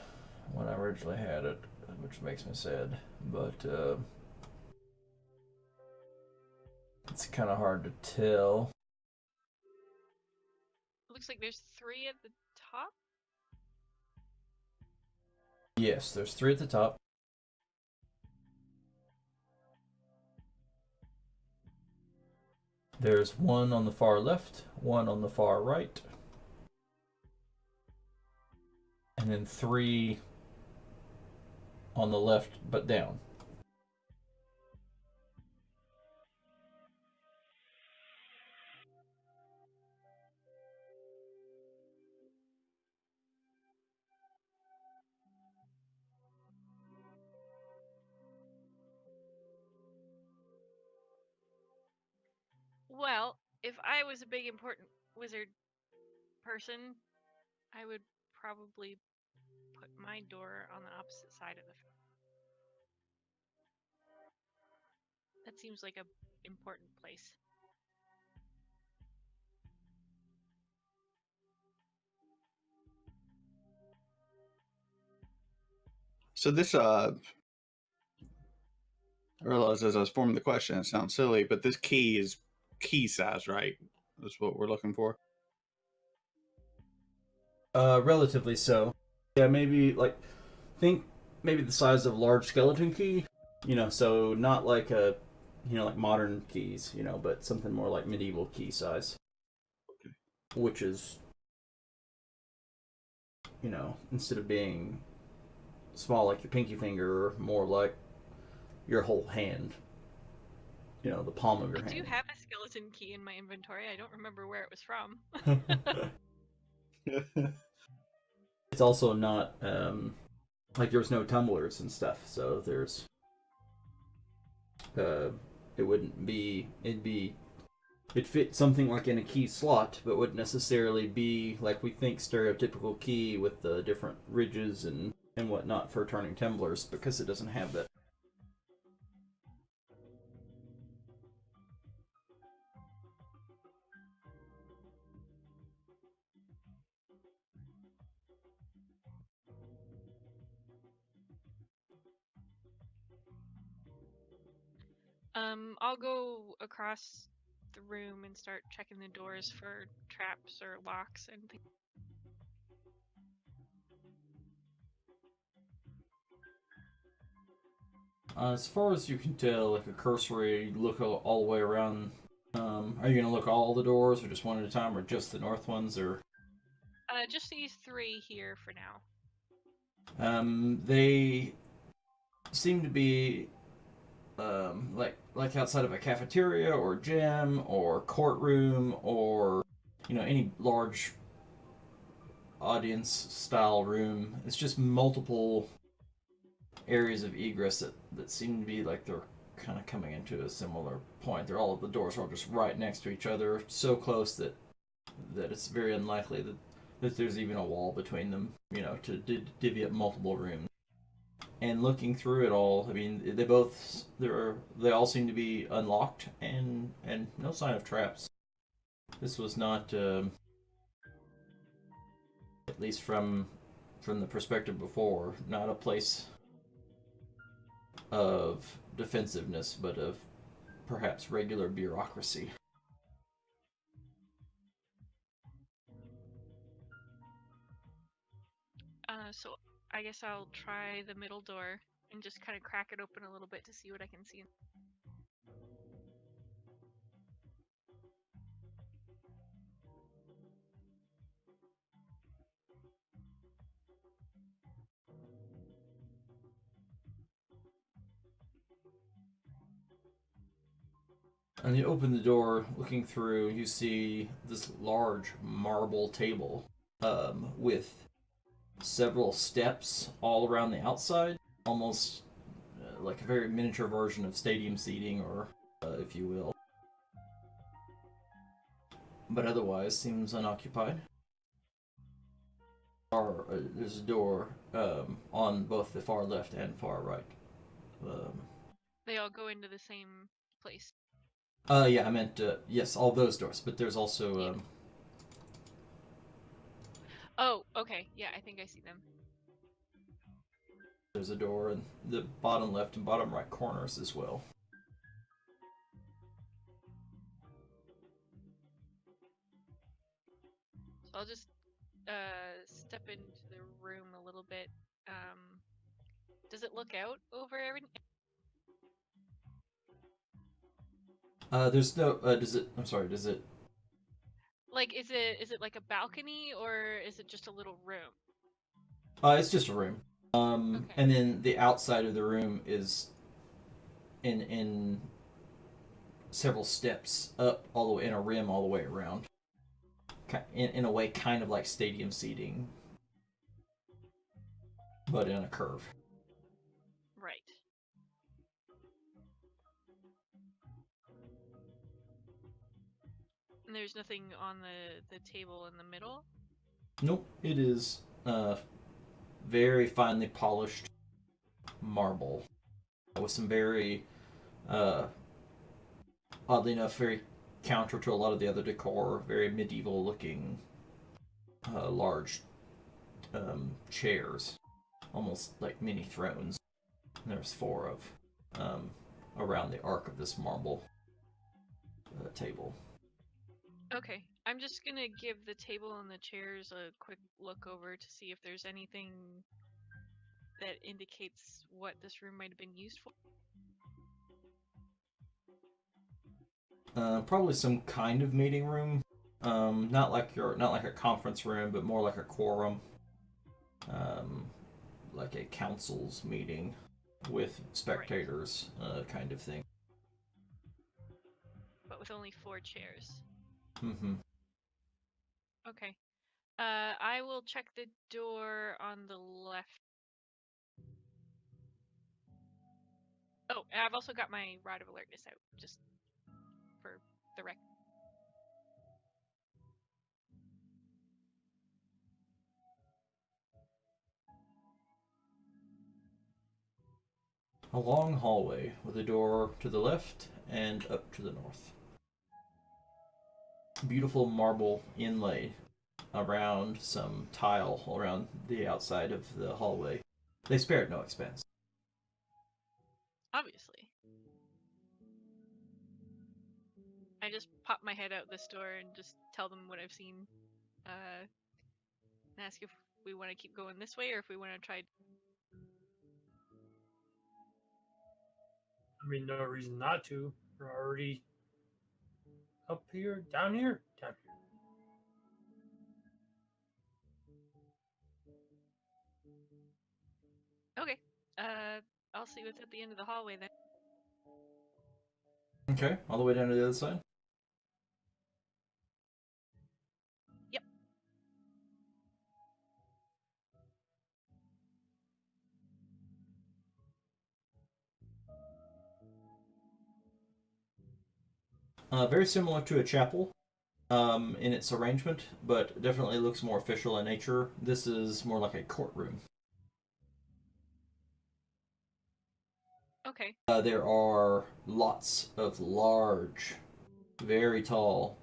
originally had it, which makes me sad. But it's kind of hard to tell. It looks like there's 3 at the top. Yes, there's 3 at the top. There's 1 on the far left, 1 on the far right, and then 3 on the left but down. Well, if I was a big important wizard person, I would probably put my door on the opposite side of the. That seems like a important place. So this, I realized as I was forming the question, it sounds silly, but this key is key size, right? That's what we're looking for. Relatively so. Yeah, maybe think maybe the size of a large skeleton key. You know, so not like like modern keys, but something more like medieval key size. Okay. Which is, instead of being small like your pinky finger, more like your whole hand. The palm of your hand. I do have a skeleton key in my inventory. I don't remember where it was from. It's also not like there was no tumblers and stuff, so there's it'd fit something like in a key slot, but wouldn't necessarily be like we think stereotypical key with the different ridges and whatnot for turning tumblers, because it doesn't have that. I'll go across the room and start checking the doors for traps or locks and things. As far as you can tell, like a cursory look all the way around, are you going to look all the doors, or just one at a time, or just the north ones, or? Just these 3 here for now. They seem to be like outside of a cafeteria or gym or courtroom or any large audience style room. It's just multiple areas of egress that seem to be like they're kind of coming into a similar point. The doors are all just right next to each other, so close that it's very unlikely that there's even a wall between them, to divvy up multiple rooms. And looking through it all, I mean, they all seem to be unlocked and no sign of traps. This was not, at least from the perspective before, not a place of defensiveness, but of perhaps regular bureaucracy. So I guess I'll try the middle door and just kind of crack it open a little bit to see what I can see. And you open the door, looking through, you see this large marble table with several steps all around the outside, almost like a very miniature version of stadium seating, or if you will. But otherwise, seems unoccupied. There's a door on both the far left and far right. They all go into the same place. Yeah, I meant yes, all those doors. But there's also Yeah. Oh, okay. Yeah, I think I see them. There's a door in the bottom left and bottom right corners as well. So I'll just step into the room a little bit. Does it look out over everything? There's no. Does it? I'm sorry. Does it? Like, is it like a balcony or is it just a little room? It's just a room. Okay. And then the outside of the room is in several steps up, all the way in a rim, all the way around. In a way, kind of like stadium seating, but in a curve. Right. And there's nothing on the table in the middle? Nope. It is very finely polished marble with some very oddly enough, very counter to a lot of the other decor, very medieval looking large chairs, almost like mini thrones. And there's 4 of around the arc of this marble table. Okay. I'm just gonna give the table and the chairs a quick look over to see if there's anything that indicates what this room might have been used for. Probably some kind of meeting room. Not like a conference room, but more like a quorum. Like a council's meeting with spectators, kind of thing. But with only 4 chairs. Mm-hmm. Okay. I will check the door on the left. Oh, and I've also got my rod of alertness out, just for the record. A long hallway with a door to the left and up to the north. Beautiful marble inlay around some tile around the outside of the hallway. They spared no expense. Obviously. I just pop my head out this door and just tell them what I've seen. And ask if we want to keep going this way or if we want to try. I mean, no reason not to. We're already up here, down here, down here. Okay. I'll see what's at the end of the hallway then. Okay, all the way down to the other side. Yep. Very similar to a chapel in its arrangement, but definitely looks more official in nature. This is more like a courtroom. Okay. There are lots of large, very tall,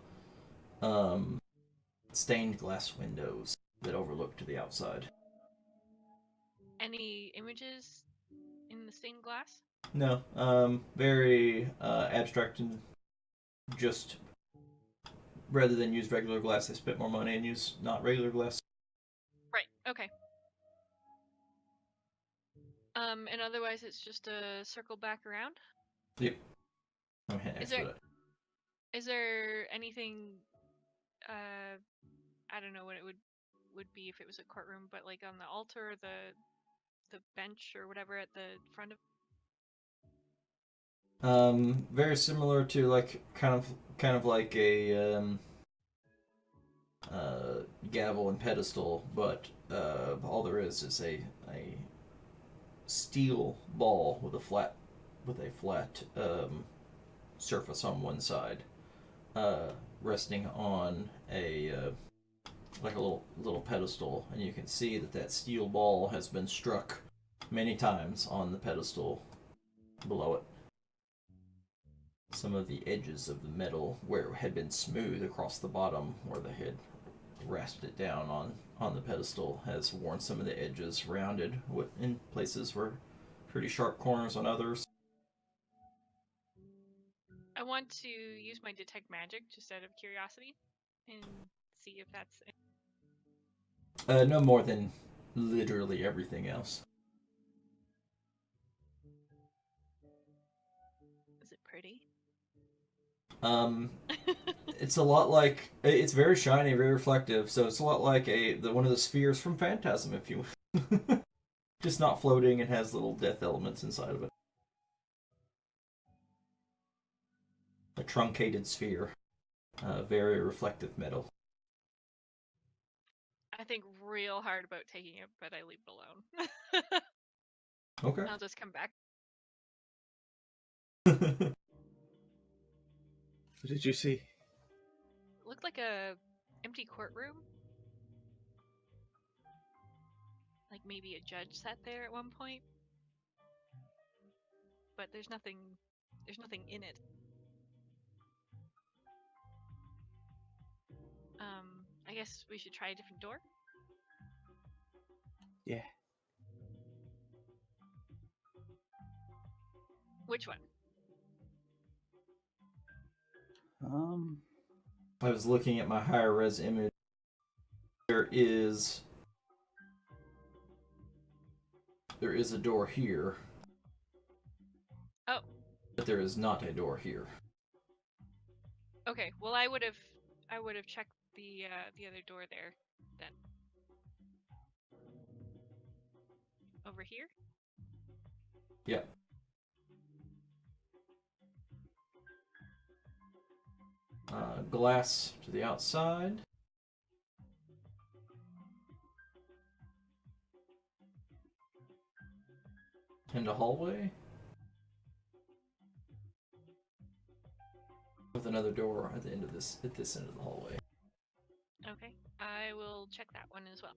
stained glass windows that overlook to the outside. Any images in the stained glass? No, very abstract and just rather than use regular glass, they spent more money and use not regular glass. Right. Okay. And otherwise it's just a circle back around? Yep. Is there anything, I don't know what it would be if it was a courtroom, but like on the altar, the bench or whatever at the front of? Very similar to like kind of like a gavel and pedestal, but all there is a steel ball with a flat surface on one side, resting on a like a little pedestal, and you can see that steel ball has been struck many times on the pedestal below it. Some of the edges of the metal where it had been smooth across the bottom where they had rasped it down on the pedestal has worn some of the edges rounded in places where pretty sharp corners on others. I want to use my detect magic just out of curiosity and see if that's no more than literally everything else. Is it pretty? It's a lot like, it's very shiny, very reflective, so it's a lot like one of the spheres from Phantasm, if you just not floating and has little death elements inside of it. A truncated sphere. Very reflective metal. I think real hard about taking it, but I leave it alone. Okay. I'll just come back. What did you see? It looked like a empty courtroom. Like maybe a judge sat there at one point. But there's nothing in it. I guess we should try a different door. Yeah. Which one? I was looking at my higher res image. There is a door here. Oh. But there is not a door here. Okay. Well, I would have checked the other door there then. Over here? Yep. Glass to the outside. And a hallway. With another door at the end of this end of the hallway. Okay. I will check that one as well.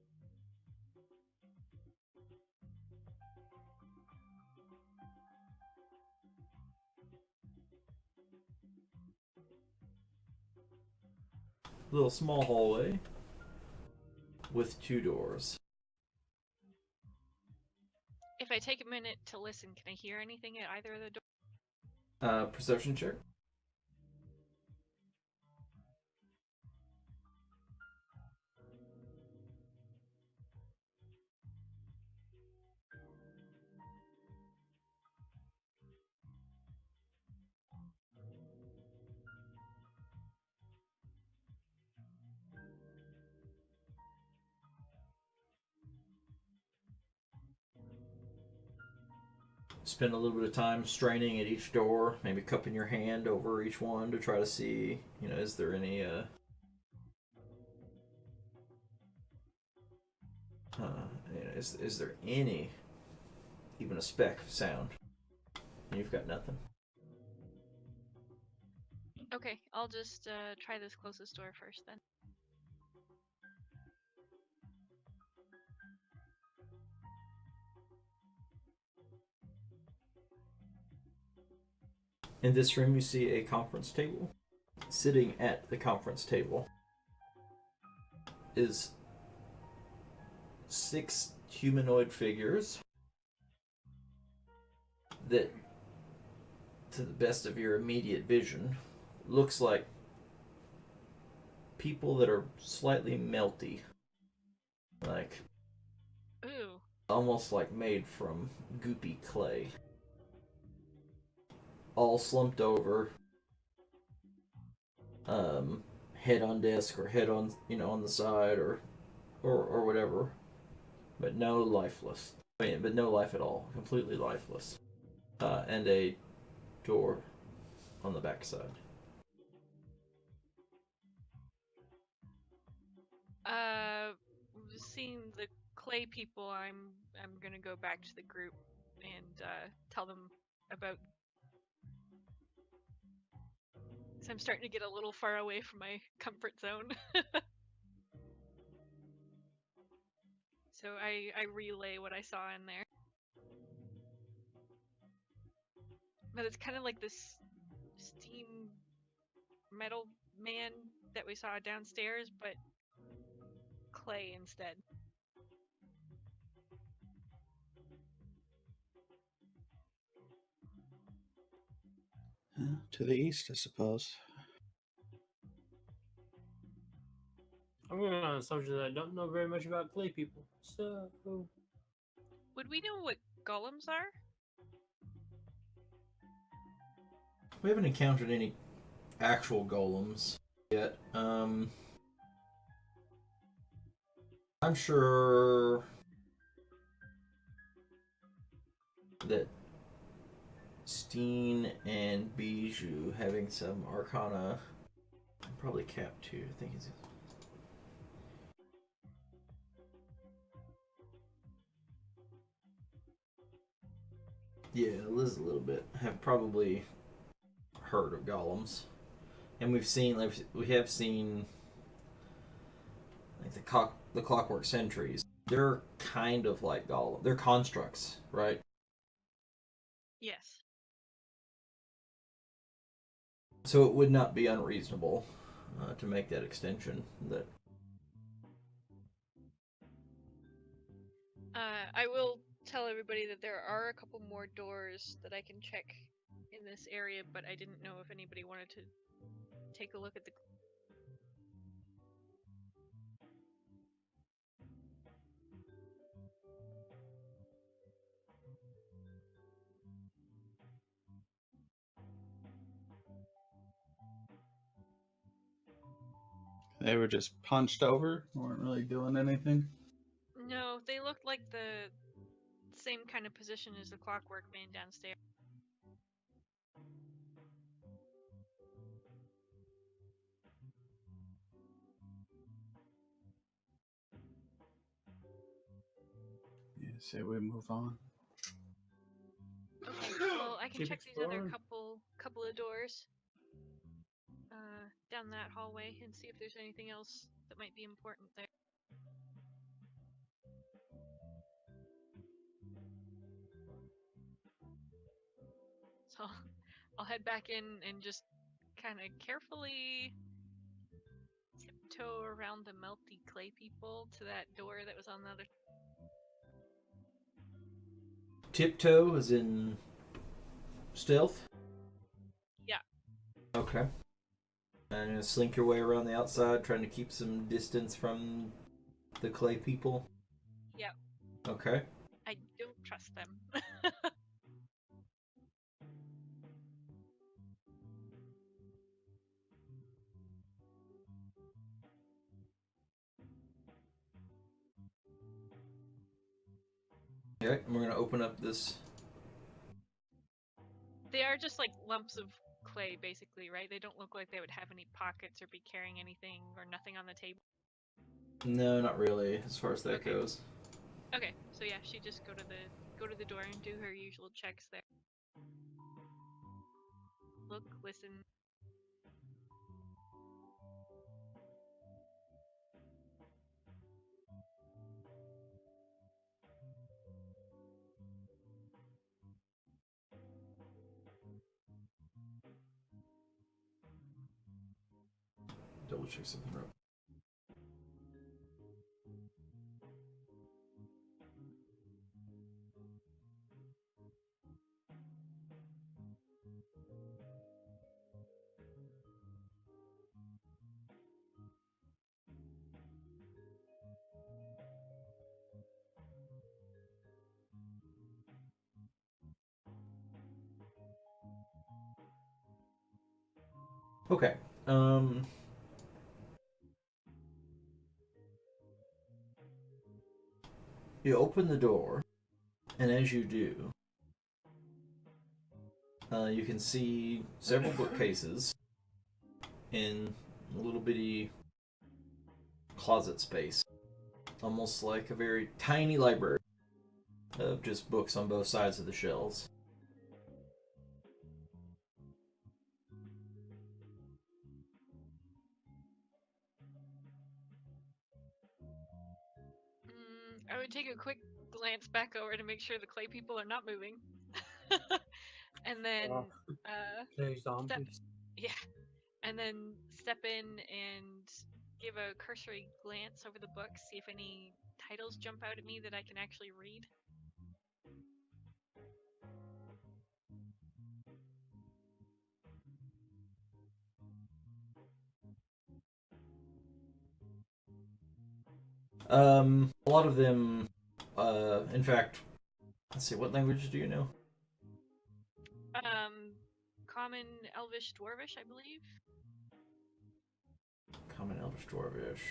Little small hallway with two doors. If I take a minute to listen, can I hear anything at either of the doors? Perception check. spend a little bit of time straining at each door, maybe cupping your hand over each one to try to see, is there any is there any even a speck of sound? And you've got nothing. Okay, I'll just try this closest door first then. In this room, you see a conference table. Sitting at the conference table is 6 humanoid figures that, to the best of your immediate vision, looks like people that are slightly melty. Like, Ooh. almost like made from goopy clay. All slumped over. Head on desk or head on, on the side or whatever. But no lifeless. But no life at all. Completely lifeless. And a door on the backside. Seeing the clay people, I'm gonna go back to the group and tell them about. So I'm starting to get a little far away from my comfort zone. So I relay what I saw in there. But it's kind of like this steam metal man that we saw downstairs, but clay instead. To the east, I suppose. I'm going on the assumption that I don't know very much about clay people. So, would we know what golems are? We haven't encountered any actual golems yet. I'm sure that Steen and Bijou having some Arcana, probably Cap too. I think it's. Yeah, Liz a little bit. Have probably heard of golems, and we have seen like the Clockwork Sentries. They're kind of like golem. They're constructs, right? Yes. So it would not be unreasonable to make that extension. That I will tell everybody that there are a couple more doors that I can check in this area, but I didn't know if anybody wanted to take a look at the. They were just punched over, weren't really doing anything. No, they looked like the same kind of position as the Clockwork Man downstairs. Yeah, say we move on. Okay, well I can Keep check these other exploring. couple of doors down that hallway and see if there's anything else that might be important there. So I'll head back in and just kind of carefully tiptoe around the melty clay people to that door that was on the other. tiptoe is in stealth. Yeah. Okay. And slink your way around the outside, trying to keep some distance from the clay people. Yep. Okay. I don't trust them. Okay, and we're gonna open up this They are just like lumps of clay, basically, right? They don't look like they would have any pockets or be carrying anything or nothing on the table. No, not really, as far as that goes. Okay, so yeah, she just go to the door and do her usual checks there. Look, listen. Double check something real. Okay. You open the door, and as you do, you can see several bookcases in a little bitty closet space, almost like a very tiny library of just books on both sides of the shelves. I would take a quick glance back over to make sure the clay people are not moving. And then Play zombies. and then step in and give a cursory glance over the book, see if any titles jump out at me that I can actually read. A lot of them, in fact, let's see, what language do you know? Common, Elvish, Dwarvish, I believe. Common, Elvish, Dwarvish.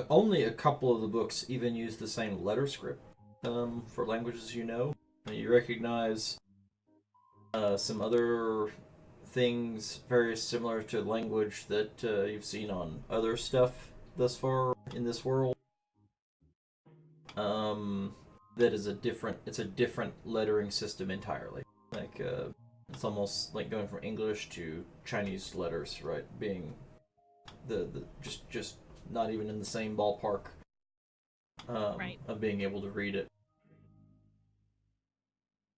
Only a couple of the books even use the same letter script for languages you know. You recognize some other things very similar to language that you've seen on other stuff thus far in this world. That is a different lettering system entirely. Like it's almost like going from English to Chinese letters, right? Being the just not even in the same ballpark Right. of being able to read it.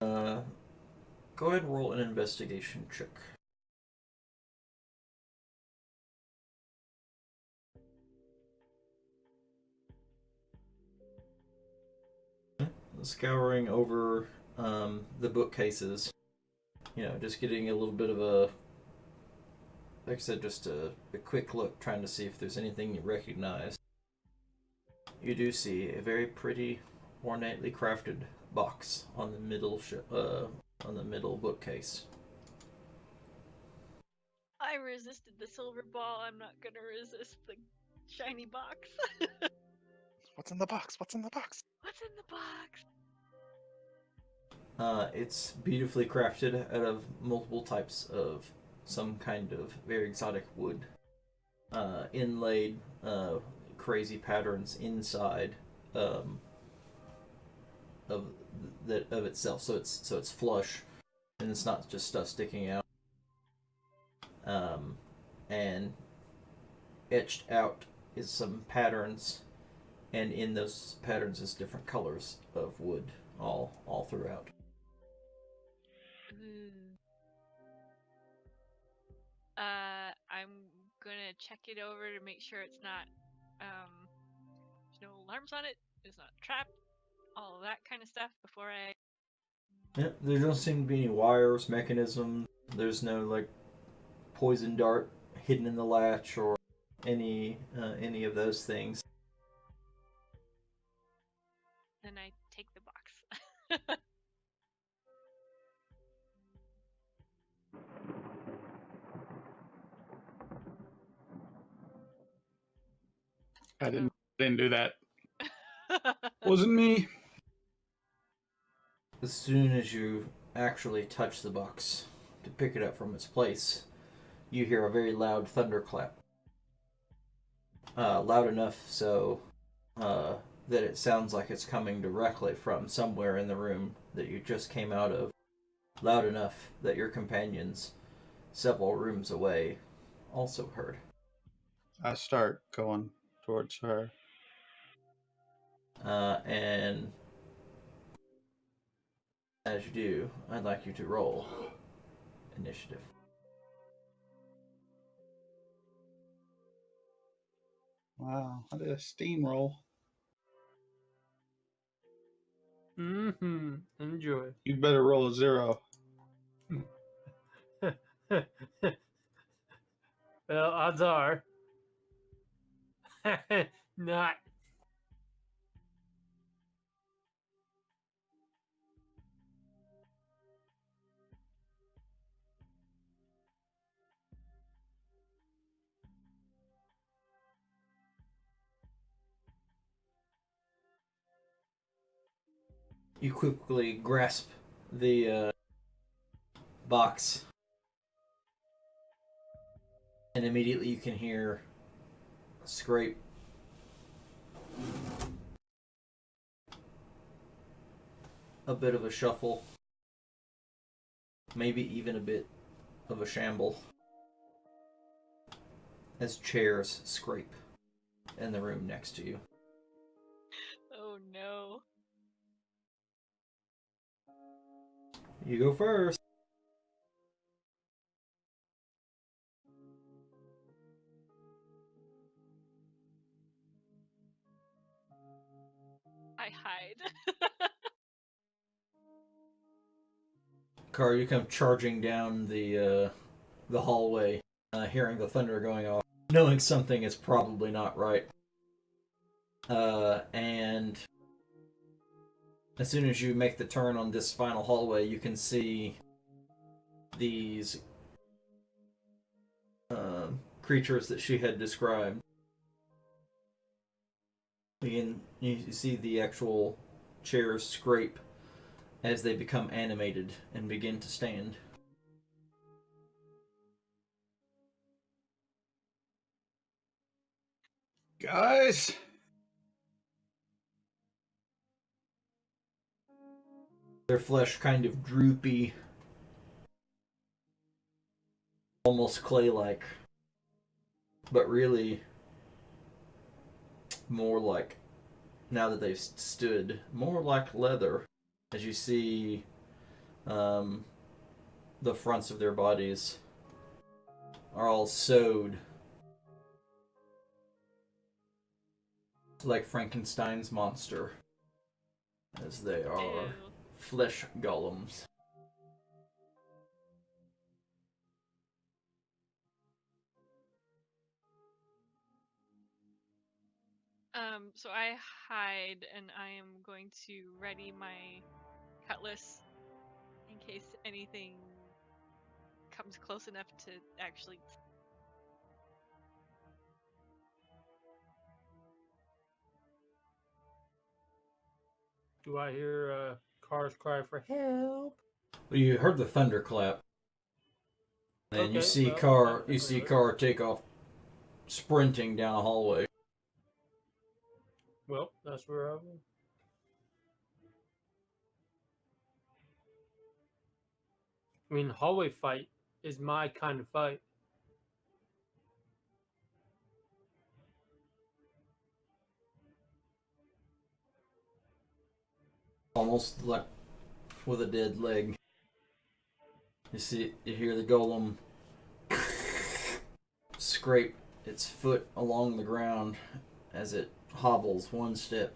Go ahead and roll an investigation check. Scouring over the bookcases, just getting a little bit of a, like I said, just a quick look, trying to see if there's anything you recognize. You do see a very pretty, ornately crafted box on the middle bookcase. I resisted the silver ball. I'm not gonna resist the shiny box. What's in the box? What's in the box? What's in the box? It's beautifully crafted out of multiple types of some kind of very exotic wood, inlaid crazy patterns inside of itself. So it's flush, and it's not just stuff sticking out. And etched out is some patterns, and in those patterns is different colors of wood all throughout. I'm gonna check it over to make sure it's not there's no alarms on it, it's not trapped, all of that kind of stuff before I. Yeah, there don't seem to be any wires, mechanism. There's no like poison dart hidden in the latch or any of those things. Then I take the box. I didn't do that. Wasn't me. as soon as you actually touch the box to pick it up from its place, you hear a very loud thunderclap. Loud enough so that it sounds like it's coming directly from somewhere in the room that you just came out of. Loud enough that your companions, several rooms away, also heard. I start going towards her. And as you do, I'd like you to roll initiative. Wow, I did a steamroll. Mm-hmm. Enjoy. You better roll a 0. Well, odds are not. You quickly grasp the box, and immediately you can hear a scrape. A bit of a shuffle. Maybe even a bit of a shamble. As chairs scrape in the room next to you. Oh no. You go first. I hide. Car, you come charging down the hallway, hearing the thunder going off, knowing something is probably not right. And as soon as you make the turn on this final hallway, you can see these creatures that she had described. You see the actual chairs scrape as they become animated and begin to stand. Guys! Their flesh kind of droopy, almost clay-like, but really more like, now that they've stood, more like leather, as you see the fronts of their bodies are all sewed like Frankenstein's monster, as they are Ew. flesh golems. So I hide and I am going to ready my cutlass in case anything comes close enough to actually. Do I hear cars cry for help? Well, you heard the thunderclap, and Okay, you see well, Car take off sprinting down a hallway. Well, that's where I will. I mean, hallway fight is my kind of fight. Almost like with a dead leg. You hear the golem scrape its foot along the ground as it hobbles one step.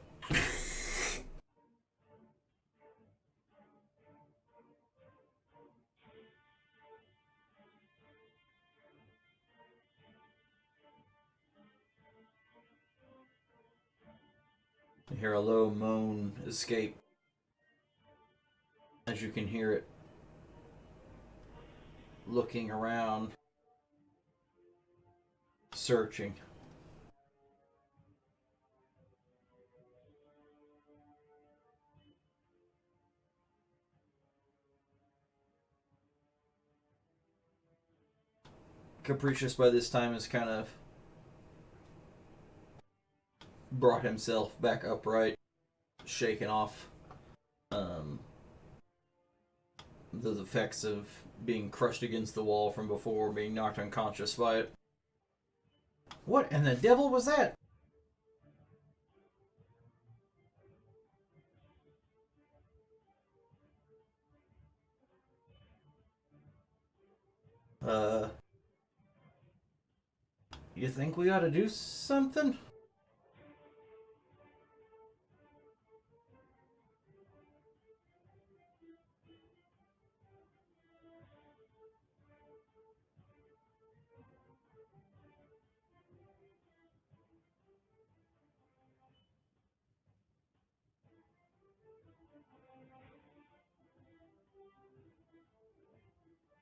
You hear a low moan escape as you can hear it looking around, searching. Capricious by this time has kind of brought himself back upright, shaken off the effects of being crushed against the wall from before, being knocked unconscious by it. What in the devil was that? You think we ought to do something?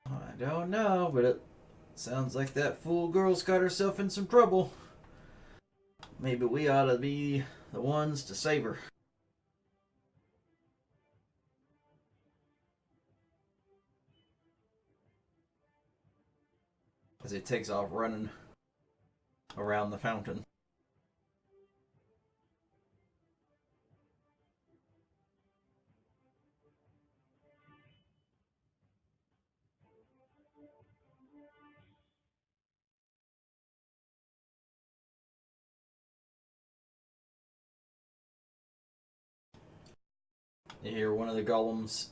I don't know, but it sounds like that fool girl's got herself in some trouble. Maybe we ought to be the ones to save her. As he takes off running around the fountain. You hear one of the golems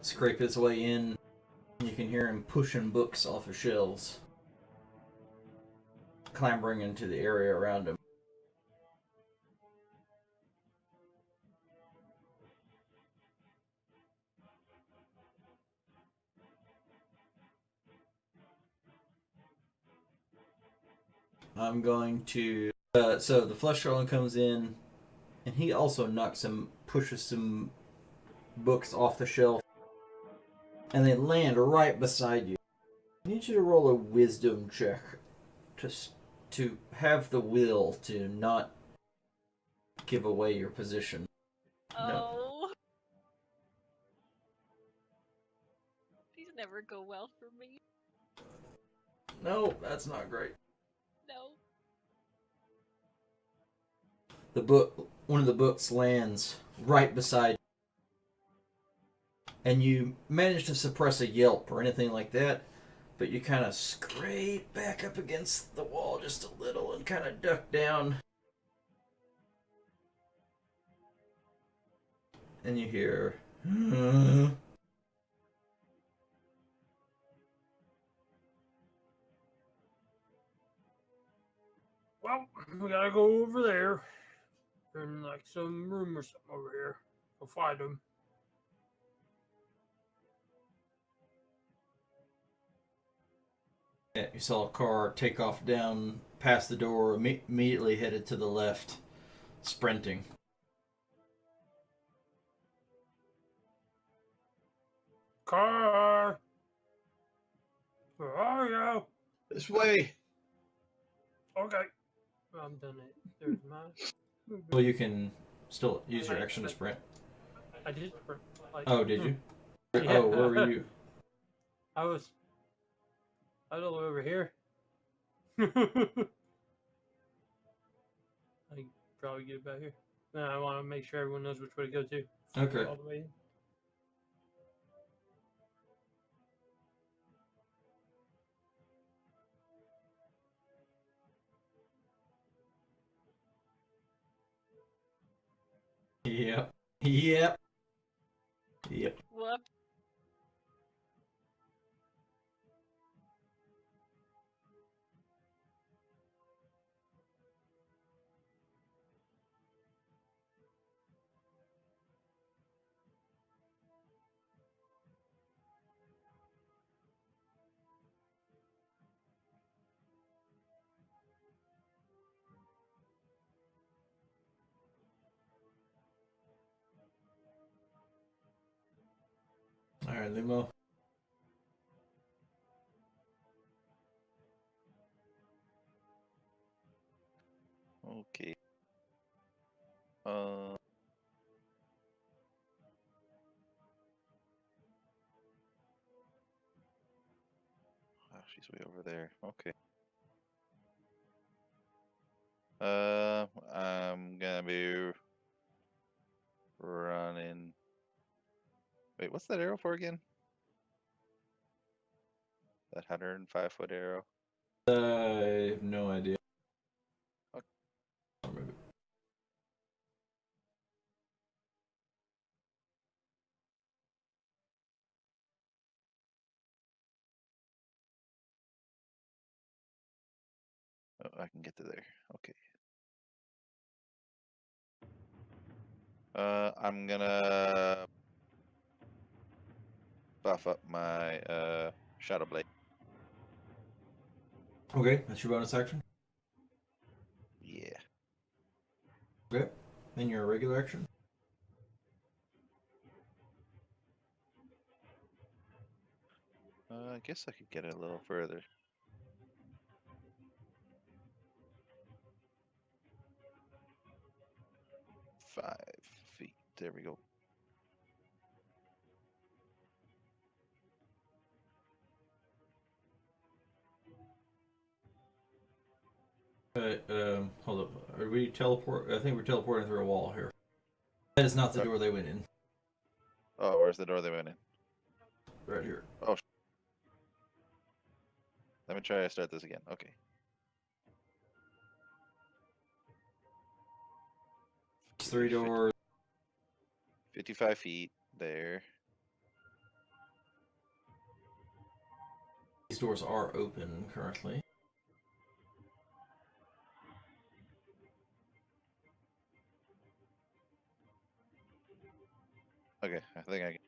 scrape his way in. You can hear him pushing books off of shelves, clambering into the area around him. I'm going to... so the flesh golem comes in, and he also pushes some books off the shelf, and they land right beside you. I need you to roll a wisdom check to have the will to not give away your position. Oh. No. These never go well for me. No, that's not great. No. One of the books lands right beside you, and you manage to suppress a yelp or anything like that, but you kind of scrape back up against the wall just a little and kind of duck down. And you hear... Well, we gotta go over there. They're in like some room or something over here. We'll find them. Yeah, you saw a car take off down past the door, immediately headed to the left, sprinting. Car! Where are you? This way. Okay. I'm done it. There's mine. Well, you can still use your action to sprint. I did sprint. Like, Oh, did you? Yeah. Oh, where were you? I was all the way over here. I can probably get back here. No, I want to make sure everyone knows which way to go to. Okay. All the way in. Yep. Yep. Whoop. All right, Lumo. Okay. she's way over there. Okay. I'm gonna be running. Wait, what's that arrow for again? That 105-foot arrow. I have no idea. Okay. I'll remove it. Oh, I can get to there. Okay. I'm gonna buff up my Shadow Blade. Okay, that's your bonus action. Yeah. Okay, then your regular action. I guess I could get it a little further. Five feet. There we go. Hold up. Are we teleport? I think we're teleporting through a wall here. That is not the door they went in. Oh, where's the door they went in? Right here. Oh. Let me try to start this again. Okay. It's 3 doors. 55 feet there. These doors are open currently. Okay, I think I can.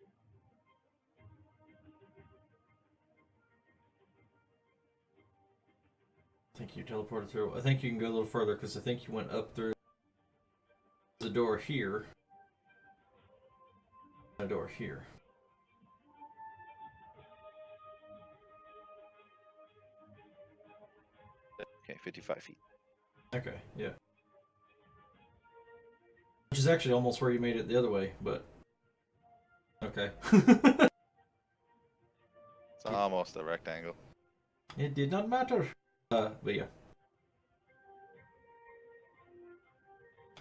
I think you teleported through. I think you can go a little further because I think you went up through the door here. A door here. Okay, 55 feet. Okay, yeah. Which is actually almost where you made it the other way, but okay. It's almost a rectangle. It did not matter. But yeah.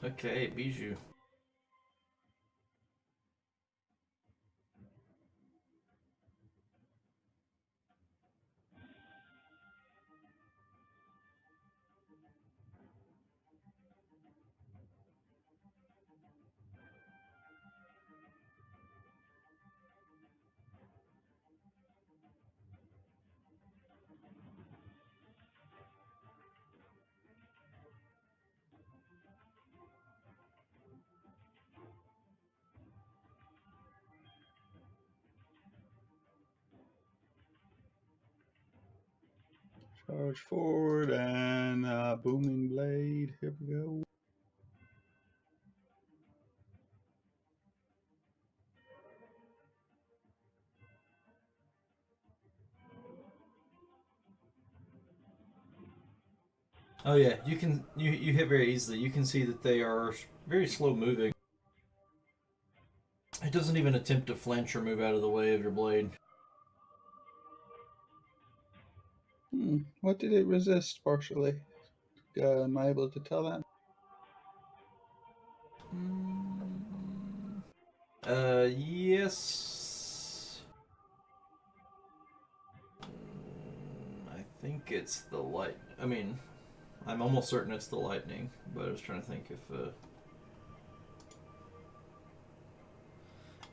Okay, Bijou. Charge forward and booming blade. Here we go. Oh yeah, you hit very easily. You can see that they are very slow moving. It doesn't even attempt to flinch or move out of the way of your blade. What did it resist partially? Am I able to tell that? Yes. I think it's the light. I mean, I'm almost certain it's the lightning, but I was trying to think if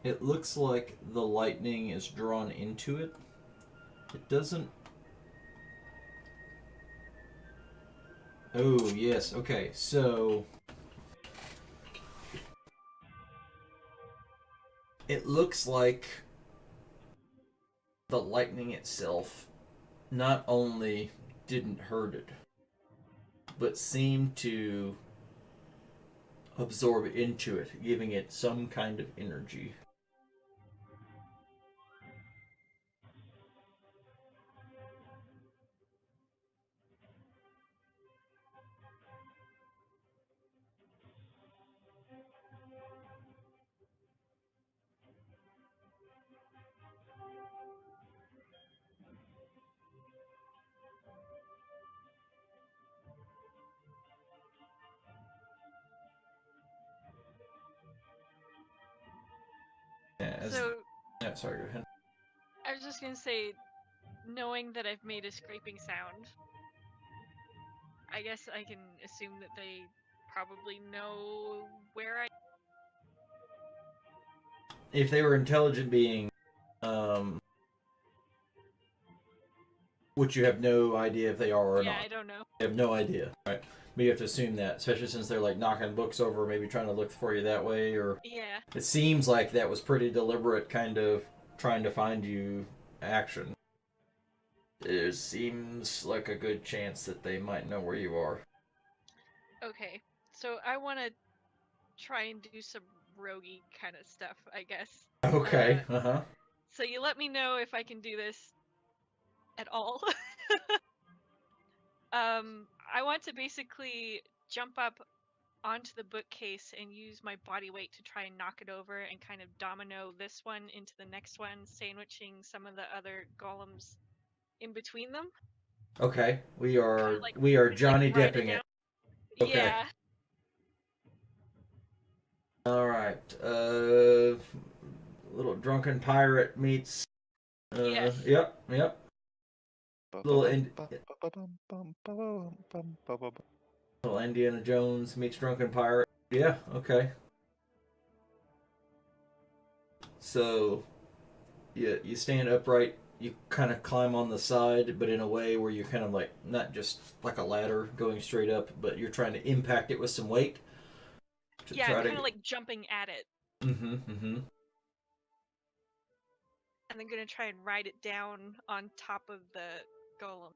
it looks like the lightning is drawn into it. It doesn't. Oh, yes. Okay, so it looks like the lightning itself not only didn't hurt it, but seemed to absorb into it, giving it some kind of energy. Yeah, sorry, go ahead. I was just gonna say, knowing that I've made a scraping sound, I guess I can assume that they probably know where I. If they were intelligent beings, which you have no idea if they are or not. Yeah, I don't know. You have no idea, right? But you have to assume that, especially since they're like knocking books over, maybe trying to look for you that way, or Yeah. it seems like that was pretty deliberate, kind of trying to find you action. There seems like a good chance that they might know where you are. Okay, so I want to try and do some roguey kind of stuff, I guess. Okay. So you let me know if I can do this at all. I want to basically jump up onto the bookcase and use my body weight to try and knock it over and kind of domino this one into the next one, sandwiching some of the other golems in between them. Okay. We are Like, Johnny ride Depping it. Okay. Yeah. All right. Little drunken pirate meets. Yes. Yep. Little Indiana Jones meets drunken pirate. Yeah. Okay. So, you stand upright. You kind of climb on the side, but in a way where you're kind of like not just like a ladder going straight up, but you're trying to impact it with some weight. Yeah, I'm kind of like jumping at it. Mm-hmm. And then gonna try and ride it down on top of the golem.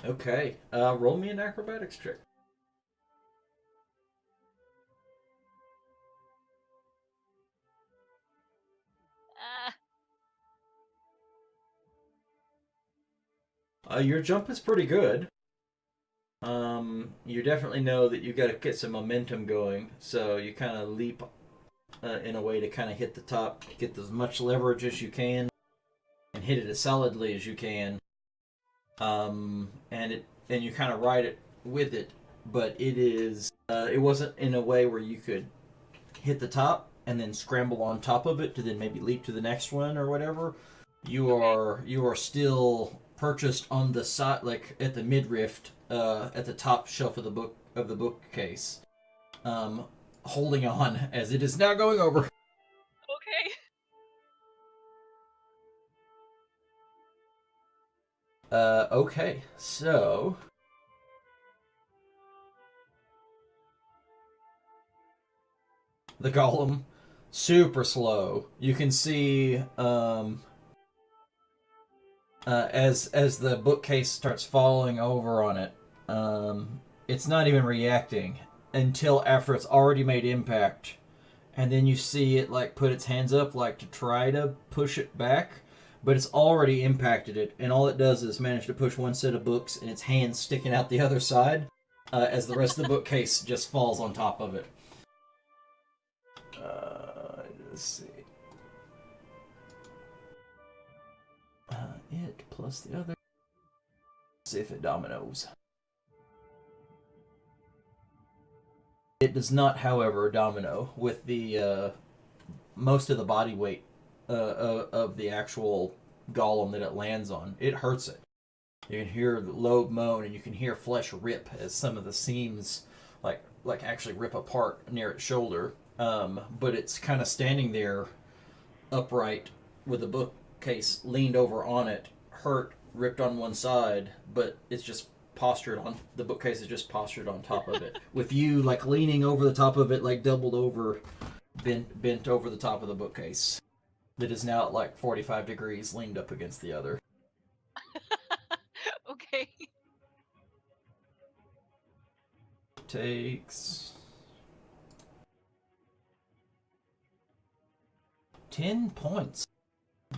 Okay. Roll me an acrobatics check. Your jump is pretty good. You definitely know that you got to get some momentum going, so you kind of leap in a way to kind of hit the top, get as much leverage as you can, and hit it as solidly as you can. And you kind of ride it with it, but it wasn't in a way where you could hit the top and then scramble on top of it to then maybe leap to the next one or whatever. You are still purchased on the side, like at the midriff, at the top shelf of the bookcase, holding on as it is now going over. Okay. Okay, so the golem, super slow. You can see as the bookcase starts falling over on it, it's not even reacting until after it's already made impact, and then you see it like put its hands up like to try to push it back, but it's already impacted it, and all it does is manage to push one set of books, and its hands sticking out the other side, as the rest of the bookcase just falls on top of it. Let's see. It plus the other. Let's see if it dominoes. It does not, however, domino with the most of the body weight of the actual golem that it lands on. It hurts it. You can hear the lobe moan, and you can hear flesh rip as some of the seams like actually rip apart near its shoulder. But it's kind of standing there upright with the bookcase leaned over on it, hurt, ripped on one side, but it's just postured on the bookcase is just postured on top of it, with you like leaning over the top of it, like doubled over, bent over the top of the bookcase that is now at like 45 degrees, leaned up against the other. Okay. Takes 10 points.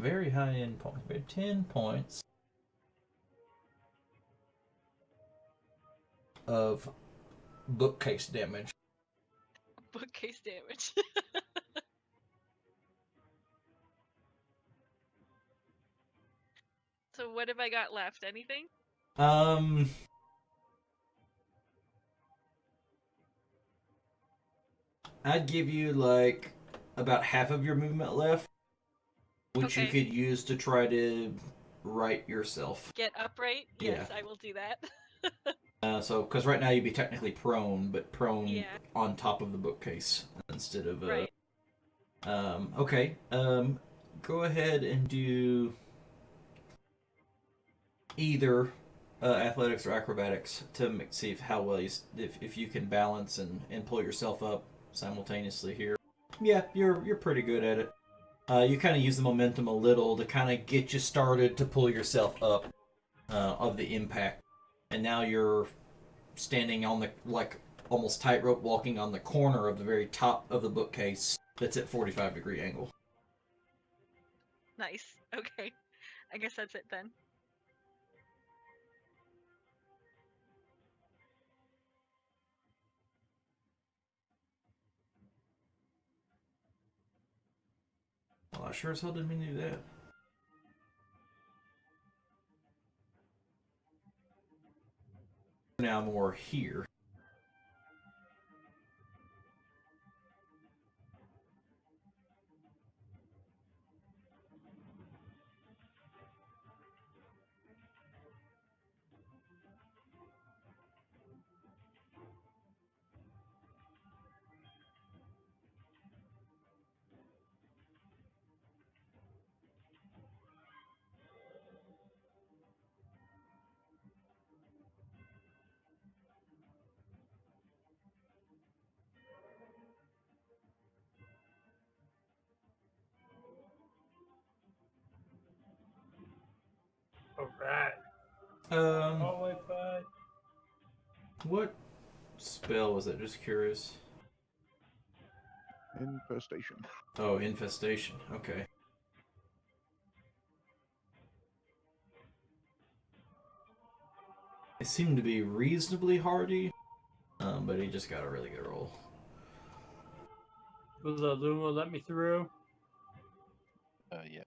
Very high end point. 10 points of bookcase damage. Bookcase damage. So what have I got left? Anything? I'd give you like about half of your movement left, which you Okay. could use to try to right yourself. Get upright? Yes, Yeah. I will do that. So, because right now you'd be technically prone, but prone Yeah. on top of the bookcase instead of. Right. Okay. Go ahead and do either athletics or acrobatics to see how well if you can balance and pull yourself up simultaneously here. Yeah, you're pretty good at it. You kind of use the momentum a little to kind of get you started to pull yourself up of the impact, and now you're standing on the like almost tightrope walking on the corner of the very top of the bookcase that's at 45-degree angle. Nice. Okay. I guess that's it then. Well, I sure as hell didn't mean to do that. Now more here. Alright. Um, Hallway fight. what spell was that? Just curious. Infestation. Oh, infestation. Okay. It seemed to be reasonably hardy, but he just got a really good roll. Will the Luma let me through? Yeah.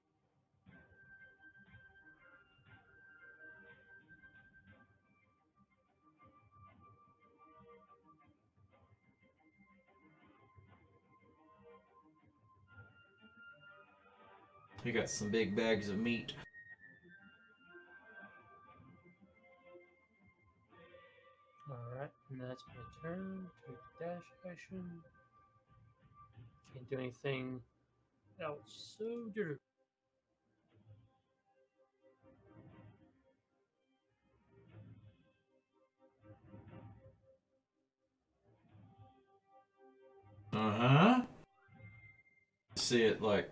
He got some big bags of meat. Alright, and that's my turn. Take the dash action. Can't do anything else. So, Drew. Uh-huh. See it, like,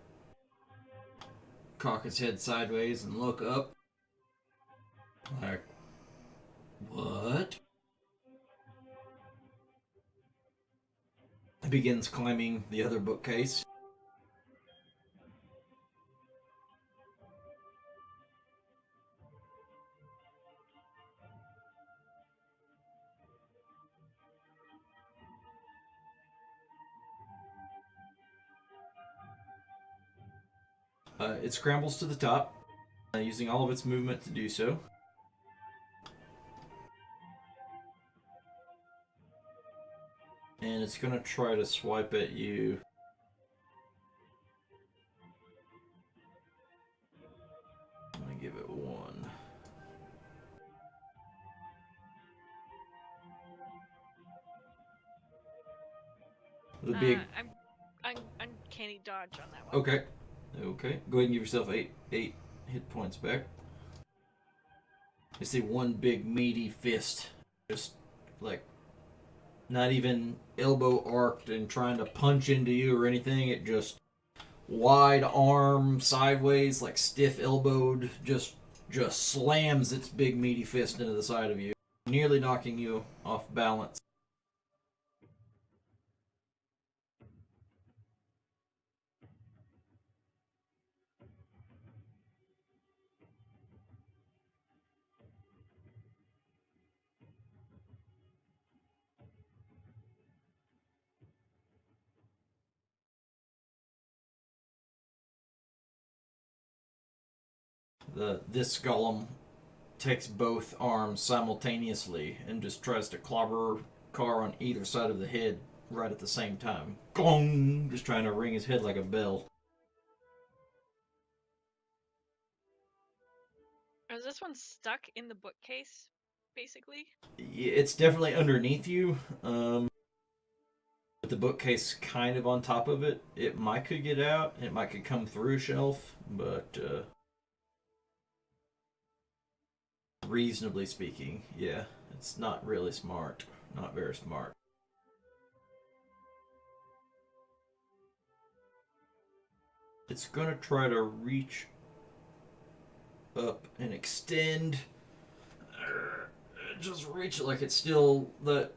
cock its head sideways and look up. Like, what? It begins climbing the other bookcase. It scrambles to the top, using all of its movement to do so. And it's going to try to swipe at you. I'm going to give it 1. The big... I'm uncanny dodge on that one. Okay. Okay. Go ahead and give yourself 8 hit points back. You see one big meaty fist, just like not even elbow arced and trying to punch into you or anything. It just wide arm sideways, like stiff elbowed, just slams its big meaty fist into the side of you, nearly knocking you off balance. This golem takes both arms simultaneously and just tries to clobber Carr on either side of the head right at the same time. Gong! Just trying to ring his head like a bell. Is this one stuck in the bookcase, basically? It's definitely underneath you. With the bookcase kind of on top of it. It might could get out. It might could come through a shelf, but reasonably speaking, yeah, it's not really smart. Not very smart. It's gonna try to reach up and extend. Just reach it like it's still the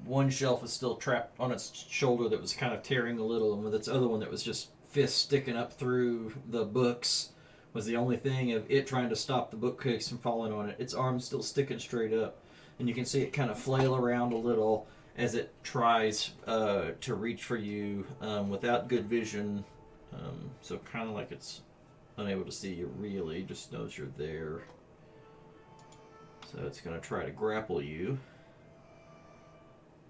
one shelf is still trapped on its shoulder that was kind of tearing a little, and with its other one that was just fist sticking up through the books was the only thing of it trying to stop the bookcase from falling on it. Its arm's still sticking straight up, and you can see it kind of flail around a little as it tries to reach for you without good vision. So kind of like it's unable to see you really, just knows you're there. So it's going to try to grapple you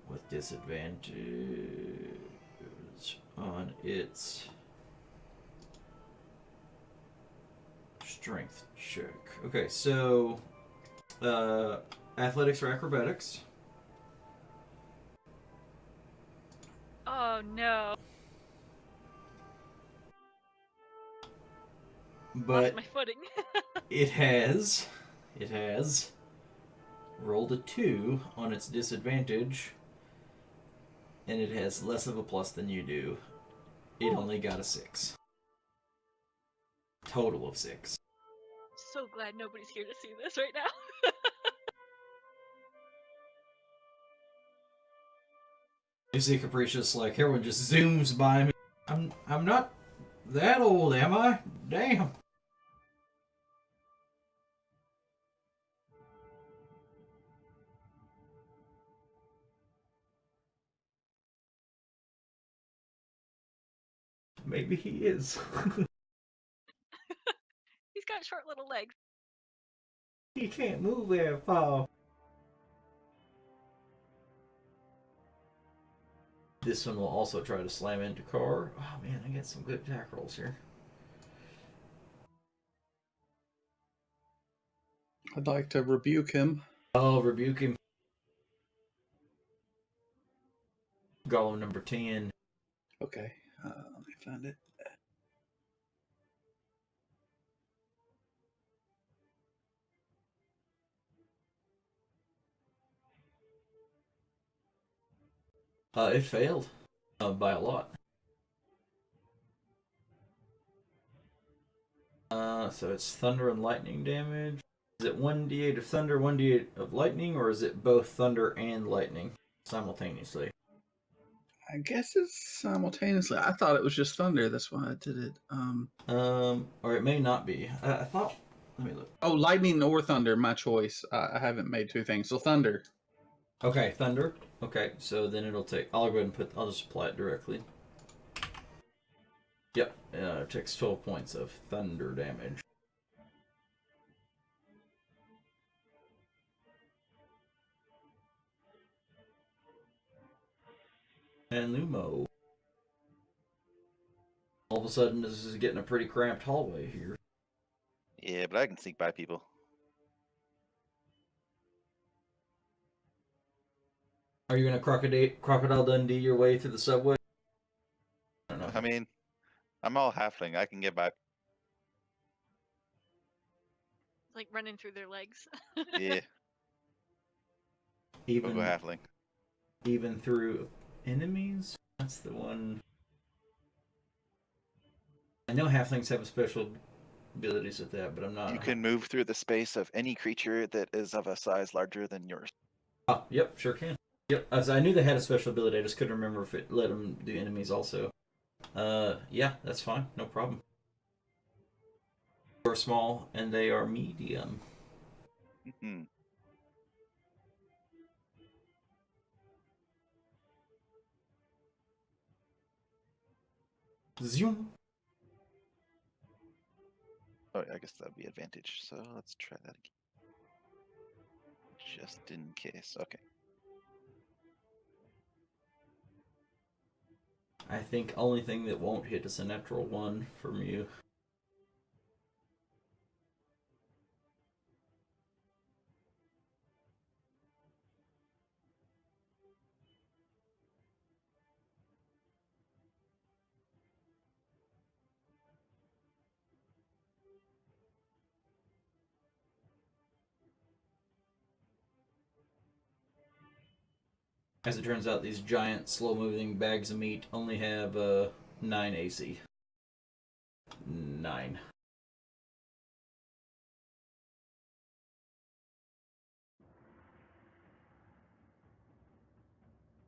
with disadvantage on its strength check. Okay, so athletics or acrobatics? Oh no. But Lost my footing. it has rolled a 2 on its disadvantage, and it has less of a plus than you do. It only got a 6. Total of 6. So glad nobody's here to see this right now. You see Capricious, like, everyone just zooms by me. I'm not that old, am I? Damn. Maybe he is. He's got short little legs. He can't move very far. This one will also try to slam into Car. Oh man, I got some good attack rolls here. I'd like to rebuke him. I'll rebuke him. Golem number 10. Okay, let me find it. It failed by a lot. So it's thunder and lightning damage. Is it 1d8 of thunder, 1d8 of lightning, or is it both thunder and lightning simultaneously? I guess it's simultaneously. I thought it was just thunder. That's why I did it. Or it may not be. I thought. Let me look. Oh, lightning or thunder, my choice. I haven't made two things. So thunder. Okay, thunder. Okay, so then it'll take. I'll go ahead and I'll just apply it directly. Yep, it takes 12 points of thunder damage. And Lumo. All of a sudden, this is getting a pretty cramped hallway here. Yeah, but I can sneak by people. Are you gonna crocodile Dundee your way through the subway? I don't know. I mean, I'm all halfling. I can get by. Like running through their legs. Yeah, go halfling. Even through enemies? That's the one. I know halflings have special abilities with that, but I'm not. You can move through the space of any creature that is of a size larger than yours. Oh, yep, sure can. Yep, as I knew they had a special ability, I just couldn't remember if it let them do enemies also. Yeah, that's fine, no problem. They are small, and they are medium. Mm-hmm. Zoom. Oh, I guess that would be advantage. So let's try that again. Just in case. Okay. I think only thing that won't hit is a natural 1 from you. As it turns out, these giant, slow-moving bags of meat only have 9 AC. 9.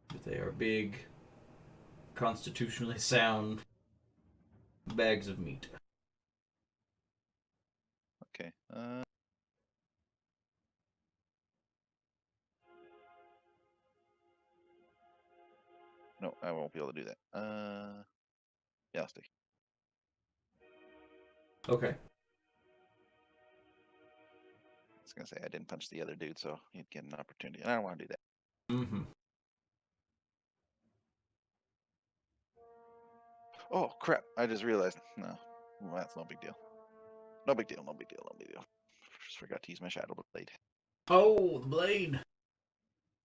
But they are big, constitutionally sound bags of meat. Okay. No, I won't be able to do that. Yeah, I'll stay. Okay. I was gonna say I didn't punch the other dude, so he'd get an opportunity, and I don't want to do that. Mm-hmm. Oh crap! I just realized. No, well, that's no big deal. No big deal. No big deal. No big deal. Just forgot to use my shadow blade. Oh, the blade.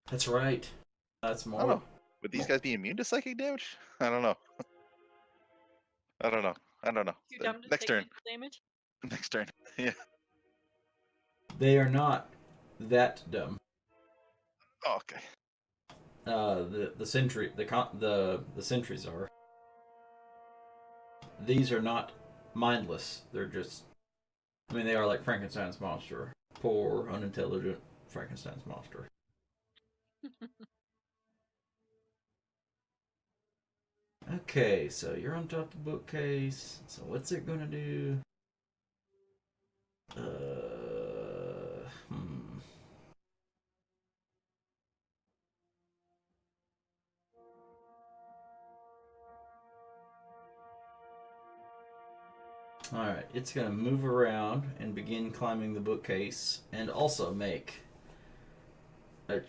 That's right. That's I more. don't know. Would these guys be immune to psychic damage? I don't know. I don't know. I don't know. Too dumb to Next take turn. damage. Next turn. Yeah. They are not that dumb. Oh, okay. The sentries are. These are not mindless. They're just. I mean, they are like Frankenstein's monster. Poor, unintelligent Frankenstein's monster. Okay, so you're on top of the bookcase. So what's it gonna do? Hmm. Alright, it's gonna move around and begin climbing the bookcase and also make an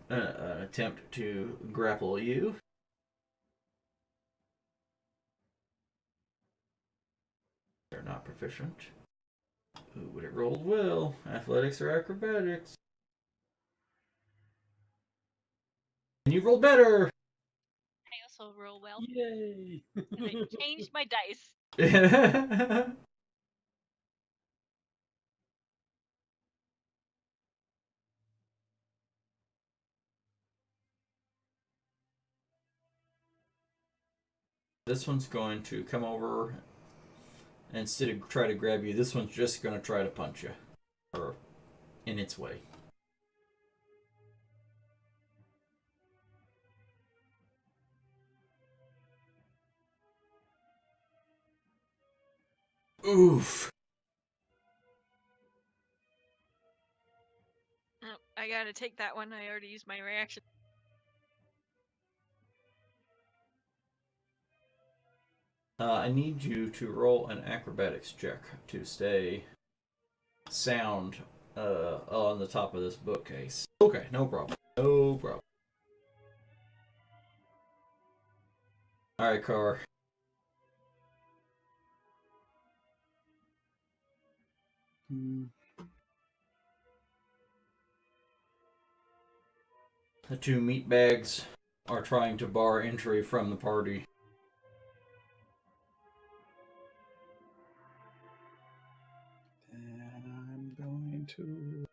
attempt to grapple you. They're not proficient. Ooh, but it rolled well. Athletics or acrobatics. And you rolled better! I also roll well. Yay! I changed my dice. This one's going to come over, and instead of try to grab you, this one's just going to try to punch you. Or in its way. Oof. Oh, I gotta take that one. I already used my reaction. I need you to roll an acrobatics check to stay sound on the top of this bookcase. Okay, no problem. No problem. Alright, Car. The 2 meat bags are trying to bar entry from the party. And I'm going to.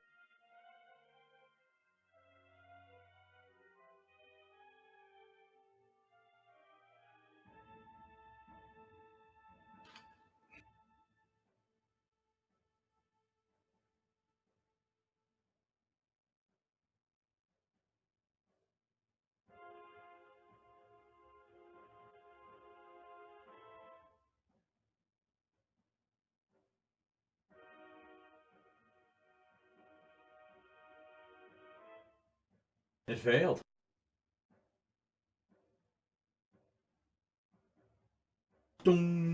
It failed. Ding.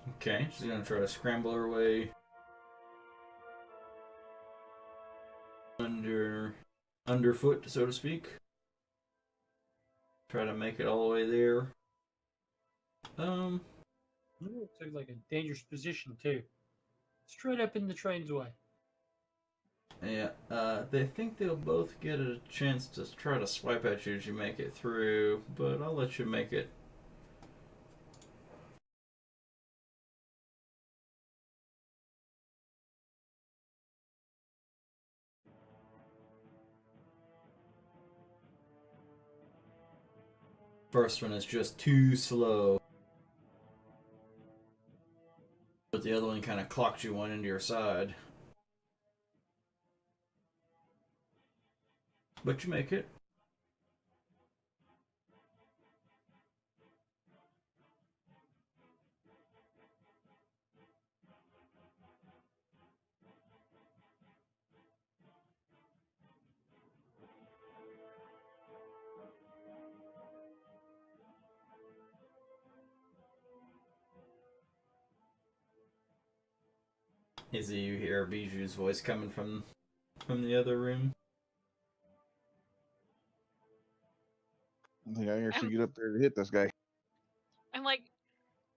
Okay, she's gonna try to scramble her way underfoot, so to speak. Try to make it all the way there. Ooh, it's like a dangerous position too. Straight up in the train's way. Yeah, they think they'll both get a chance to try to swipe at you as you make it through, but I'll let you make it. First one is just too slow. But the other one kind of clocked you one into your side. But you make it. Izzy, you hear Bijou's voice coming from the other room. I think I actually get up there to hit this guy. I'm like,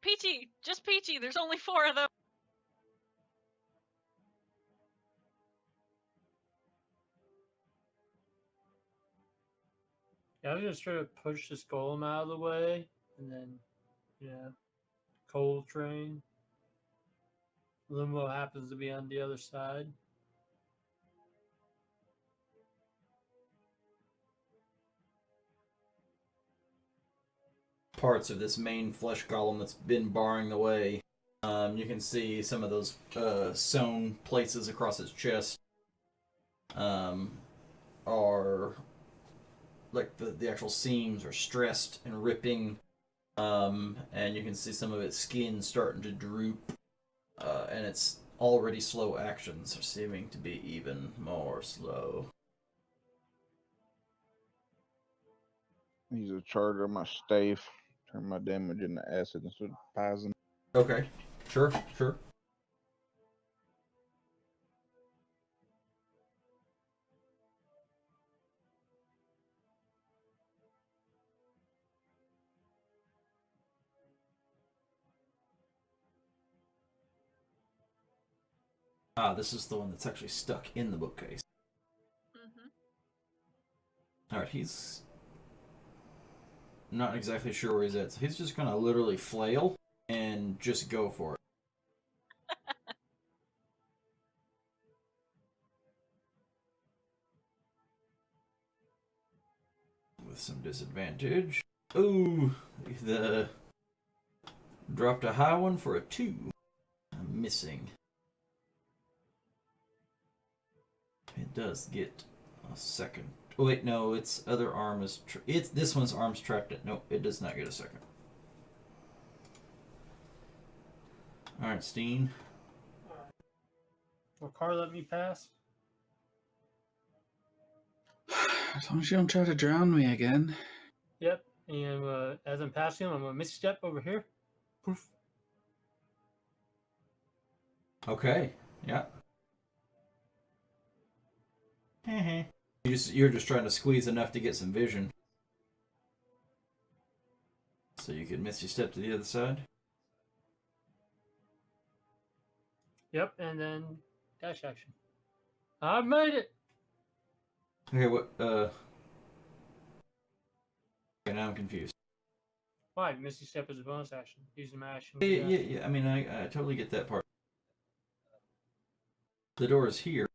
Peachy, just Peachy. There's only 4 of them. Yeah, I was just trying to push this golem out of the way, and then, cold train. Limo happens to be on the other side. Parts of this main flesh golem that's been barring the way. You can see some of those sewn places across its chest are like the actual seams are stressed and ripping, and you can see some of its skin starting to droop, and its already slow actions are seeming to be even more slow. Use a charge on my staff. Turn my damage into acid instead of poison. Okay, sure. Ah, this is the one that's actually stuck in the bookcase. Alright, he's not exactly sure where he's at, so he's just gonna literally flail and just go for it. With some disadvantage. Ooh, the dropped a high one for a 2. I'm missing. It does get a second. Oh wait, no, its other arm is. It's this one's arm's trapped. No, it does not get a second. All right, Steen. Will car let me pass? As long as you don't try to drown me again. Yep. And as I'm passing him, I'm gonna misstep over here. Poof. Okay. Yeah. You're just trying to squeeze enough to get some vision, so you can misty step to the other side. Yep, and then dash action. I made it. Okay, what? Okay, now I'm confused. Why? Misty step is a bonus action. Using my action. Yeah. I mean, I totally get that part. The door is here.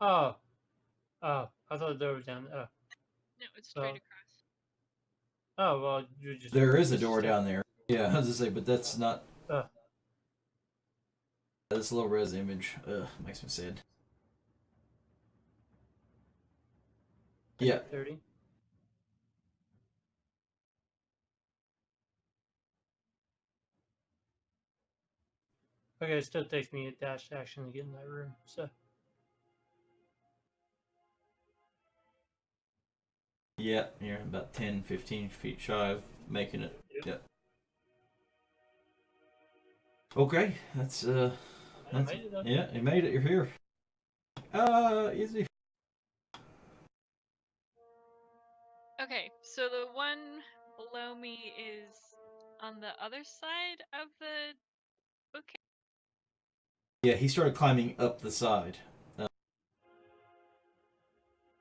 Oh. I thought the door was down. Oh. No, it's straight across. Oh, well, you just. There is a door down there. Yeah, I was gonna say, but that's not. This low res image, makes me sad. Yeah. 30. Okay, it still takes me a dash action to get in that room, so. Yeah, you're about 10, 15 feet shy of making it. Yep. Okay, that's I made it though. yeah, you made it. You're here. Easy. Okay, so the one below me is on the other side of the bookcase. Yeah, he started climbing up the side.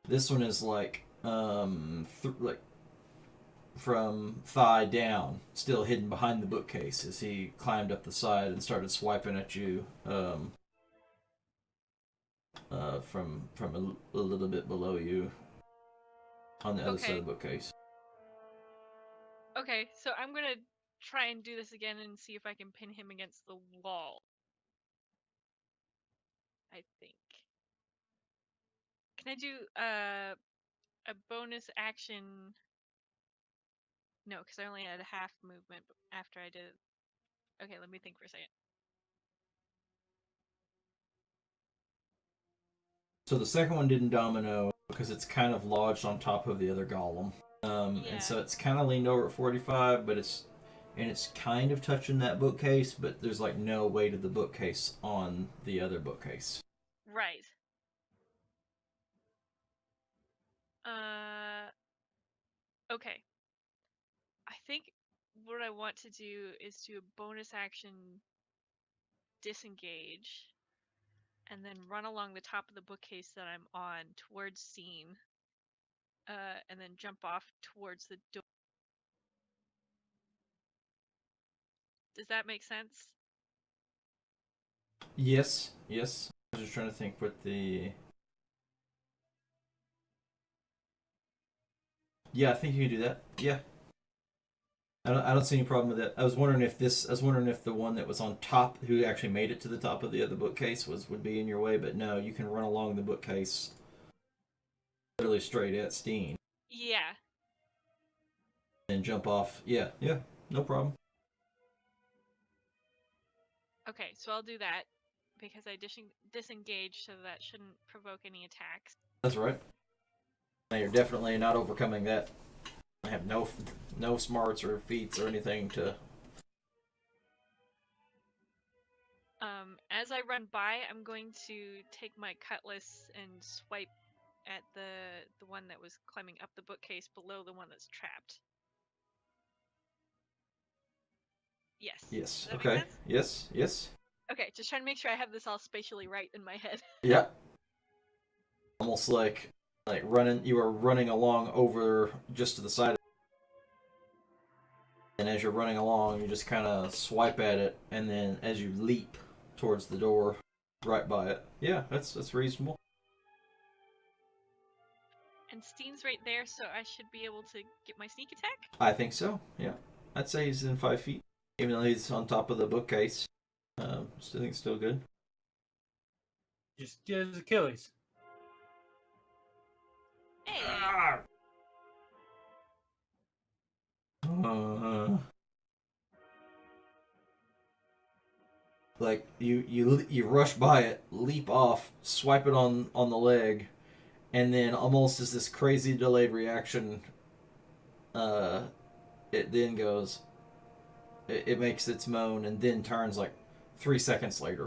This one is like like from thigh down, still hidden behind the bookcase as he climbed up the side and started swiping at you from a little bit below you on the other side of the bookcase. Okay, so I'm gonna try and do this again and see if I can pin him against the wall. I think. Can I do a bonus action? No, because I only had half movement after I did it. Okay, let me think for a second. So the second one didn't domino because it's kind of lodged on top of the other golem. And so it's kind of leaned over at 45, but it's kind of touching that bookcase, but there's like no weight of the bookcase on the other bookcase. Right. Okay. I think what I want to do is do a bonus action disengage and then run along the top of the bookcase that I'm on towards Scene. And then jump off towards the door. Does that make sense? Yes. I was just trying to think what the... Yeah, I think you can do that. Yeah. I don't see any problem with that. I was wondering if the one that was on top, who actually made it to the top of the other bookcase, would be in your way, but no, you can run along the bookcase literally straight at Steen. Yeah. And jump off. Yeah, no problem. Okay, so I'll do that because I disengage, so that shouldn't provoke any attacks. That's right. Now you're definitely not overcoming that. I have no smarts or feats or anything to... As I run by, I'm going to take my cutlass and swipe at the one that was climbing up the bookcase below the one that's trapped. Yes. Yes. Okay. Yes. Okay, just trying to make sure I have this all spatially right in my head. Yeah. Almost like running. You are running along over just to the side. And as you're running along, you just kind of swipe at it, and then as you leap towards the door, right by it. Yeah, that's reasonable. And Steen's right there, so I should be able to get my sneak attack? I think so, yeah. I'd say he's in 5 feet. Even though he's on top of the bookcase. Still think it's still good. Just get his Achilles. Hey! Like you rush by it, leap off, swipe it on the leg, and then almost as this crazy delayed reaction, it then goes. It makes its moan and then turns like 3 seconds later,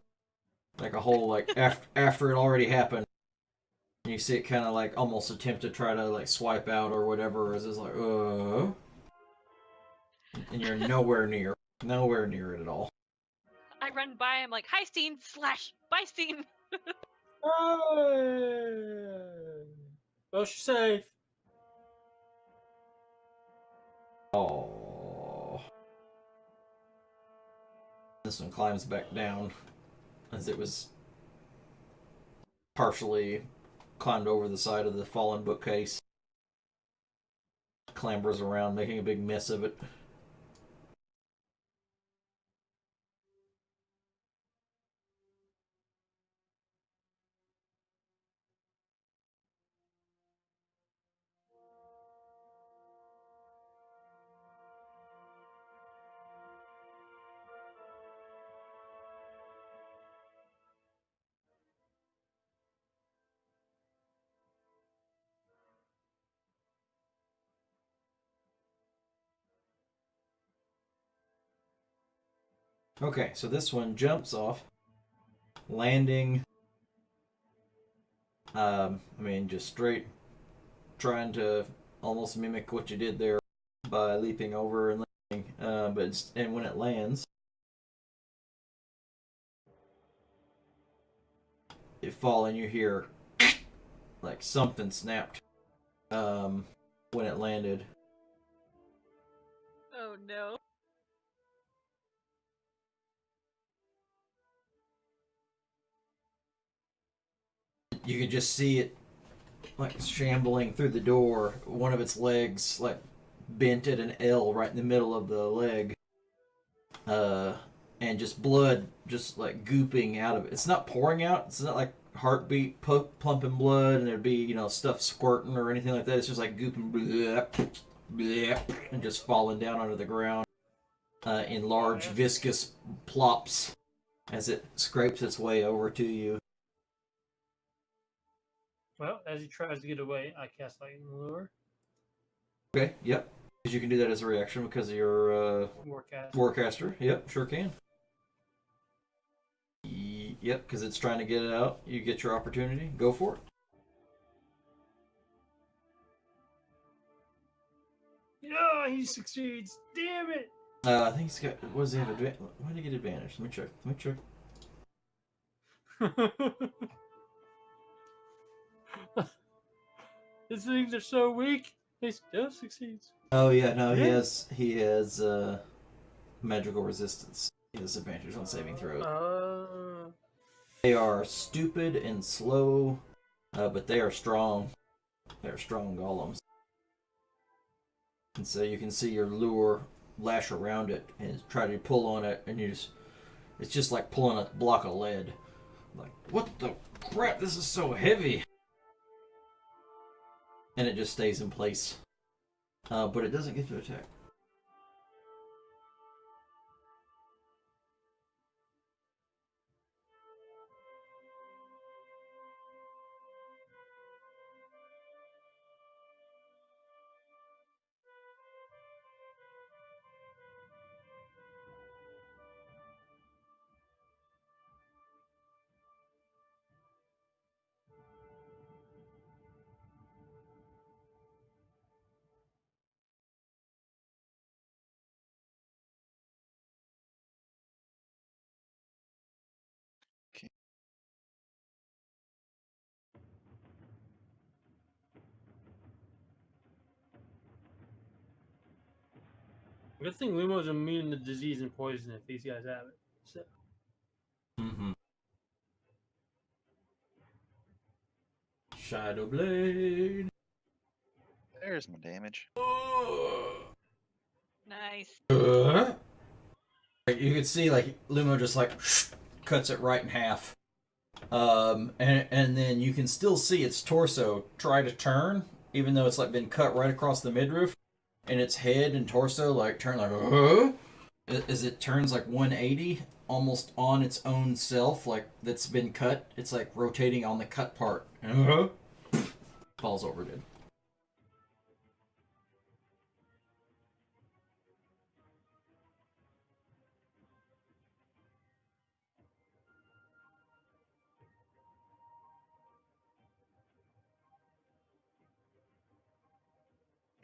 like a whole like after it already happened. And you see it kind of like almost attempt to try to like swipe out or whatever, as it's like and you're nowhere near it at all. I run by, I'm like, hi Steen, / bye Steen. Well, she's safe. Oh. This one climbs back down as it was partially climbed over the side of the fallen bookcase. Clambers around, making a big mess of it. Okay, so this one jumps off, landing. Just straight, trying to almost mimic what you did there by leaping over and landing. And when it lands, it fall and you hear like something snapped. When it landed. Oh no. You could just see it like shambling through the door. One of its legs like bent at an L right in the middle of the leg. And just blood just like gooping out of it. It's not pouring out. It's not like heartbeat pumping blood and there'd be, stuff squirting or anything like that. It's just like gooping and just falling down onto the ground in large viscous plops as it scrapes its way over to you. Well, as he tries to get away, I cast Lightning Lure. Okay, yep. Because you can do that as a reaction because of your Warcaster. Yep, sure can. Yep, because it's trying to get it out. You get your opportunity. Go for it. Yeah, he succeeds. Damn it! I think he's got. What does he have advantage? Why did he get advantage? Let me check. These things are so weak. He still succeeds. Oh yeah, no, he has magical resistance. He has advantage on saving throws. They are stupid and slow, but they are strong. They're strong golems. And so you can see your lure lash around it and try to pull on it, and it's just like pulling a block of lead. Like, what the crap? This is so heavy. And it just stays in place. But it doesn't get to attack. Good thing Lumo's immune to disease and poison if these guys have it. So. Mm-hmm. Shadow Blade. There's my damage. Nice. You can see like Lumo just like cuts it right in half. And then you can still see its torso try to turn, even though it's like been cut right across the midriff, and its head and torso like turn like as it turns like 180 almost on its own self, like that's been cut. It's like rotating on the cut part. Falls over dead.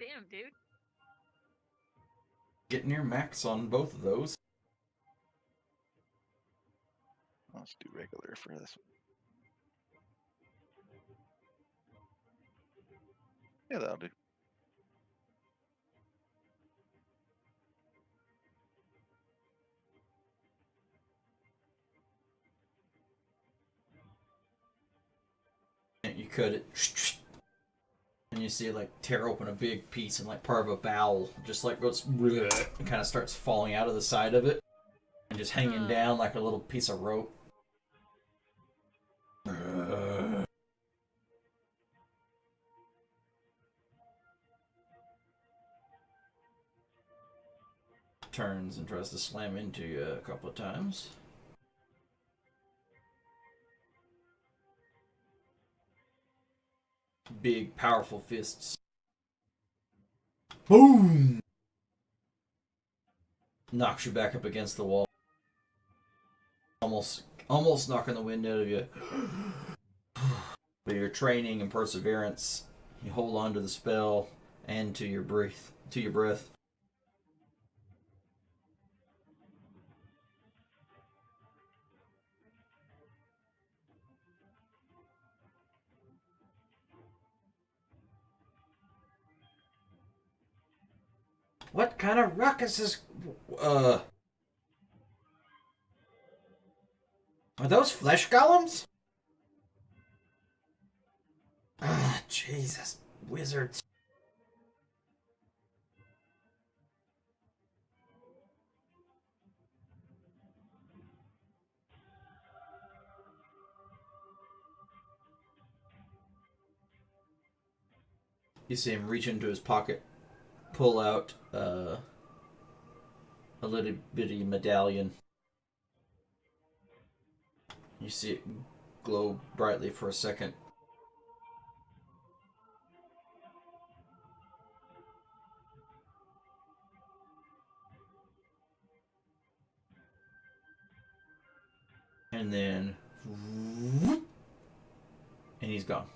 Damn, dude. Get near max on both of those. Let's do regular for this one. Yeah, that'll do. You cut it, and you see it like tear open a big piece, and like part of a bowel just like goes and kind of starts falling out of the side of it, and just hanging down like a little piece of rope. Turns and tries to slam into you a couple of times. Big, powerful fists. Boom! Knocks you back up against the wall. almost knocking the wind out of you. But your training and perseverance, you hold on to the spell and to your breath. What kind of ruckus is... Are those flesh golems? Ah, Jesus. Wizards. You see him reach into his pocket, pull out a little bitty medallion. You see it glow brightly for a second. And then... And he's gone.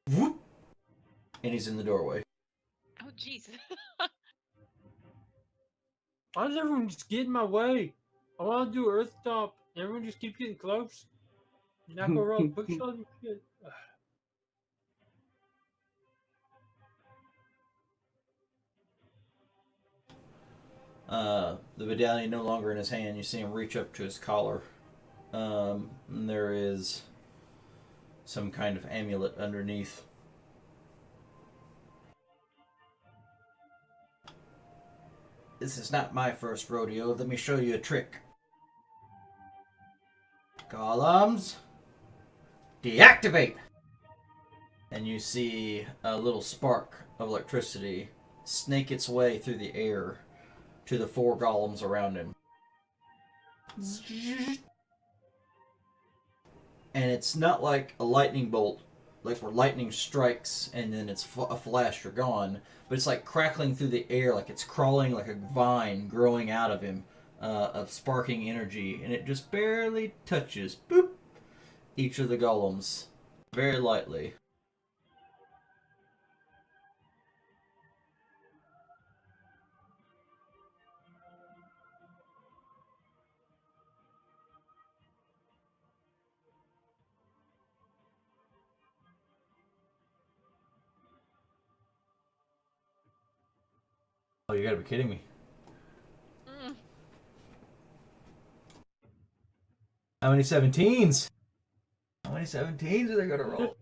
Whoop! And he's in the doorway. Oh, jeez. Why does everyone just get in my way? I want to do Earth Stomp. Everyone just keeps getting close. You're not going to roll a quick shot and shit. The medallion no longer in his hand. You see him reach up to his collar. And there is some kind of amulet underneath. This is not my first rodeo. Let me show you a trick. Golems, deactivate! And you see a little spark of electricity snake its way through the air to the 4 golems around him. And it's not like a lightning bolt, like where lightning strikes and then it's a flash, you're gone. But it's like crackling through the air, like it's crawling like a vine growing out of him, of sparking energy. And it just barely touches, boop, each of the golems, very lightly. Oh, you gotta be kidding me. How many 17s? How many 17s are they gonna roll?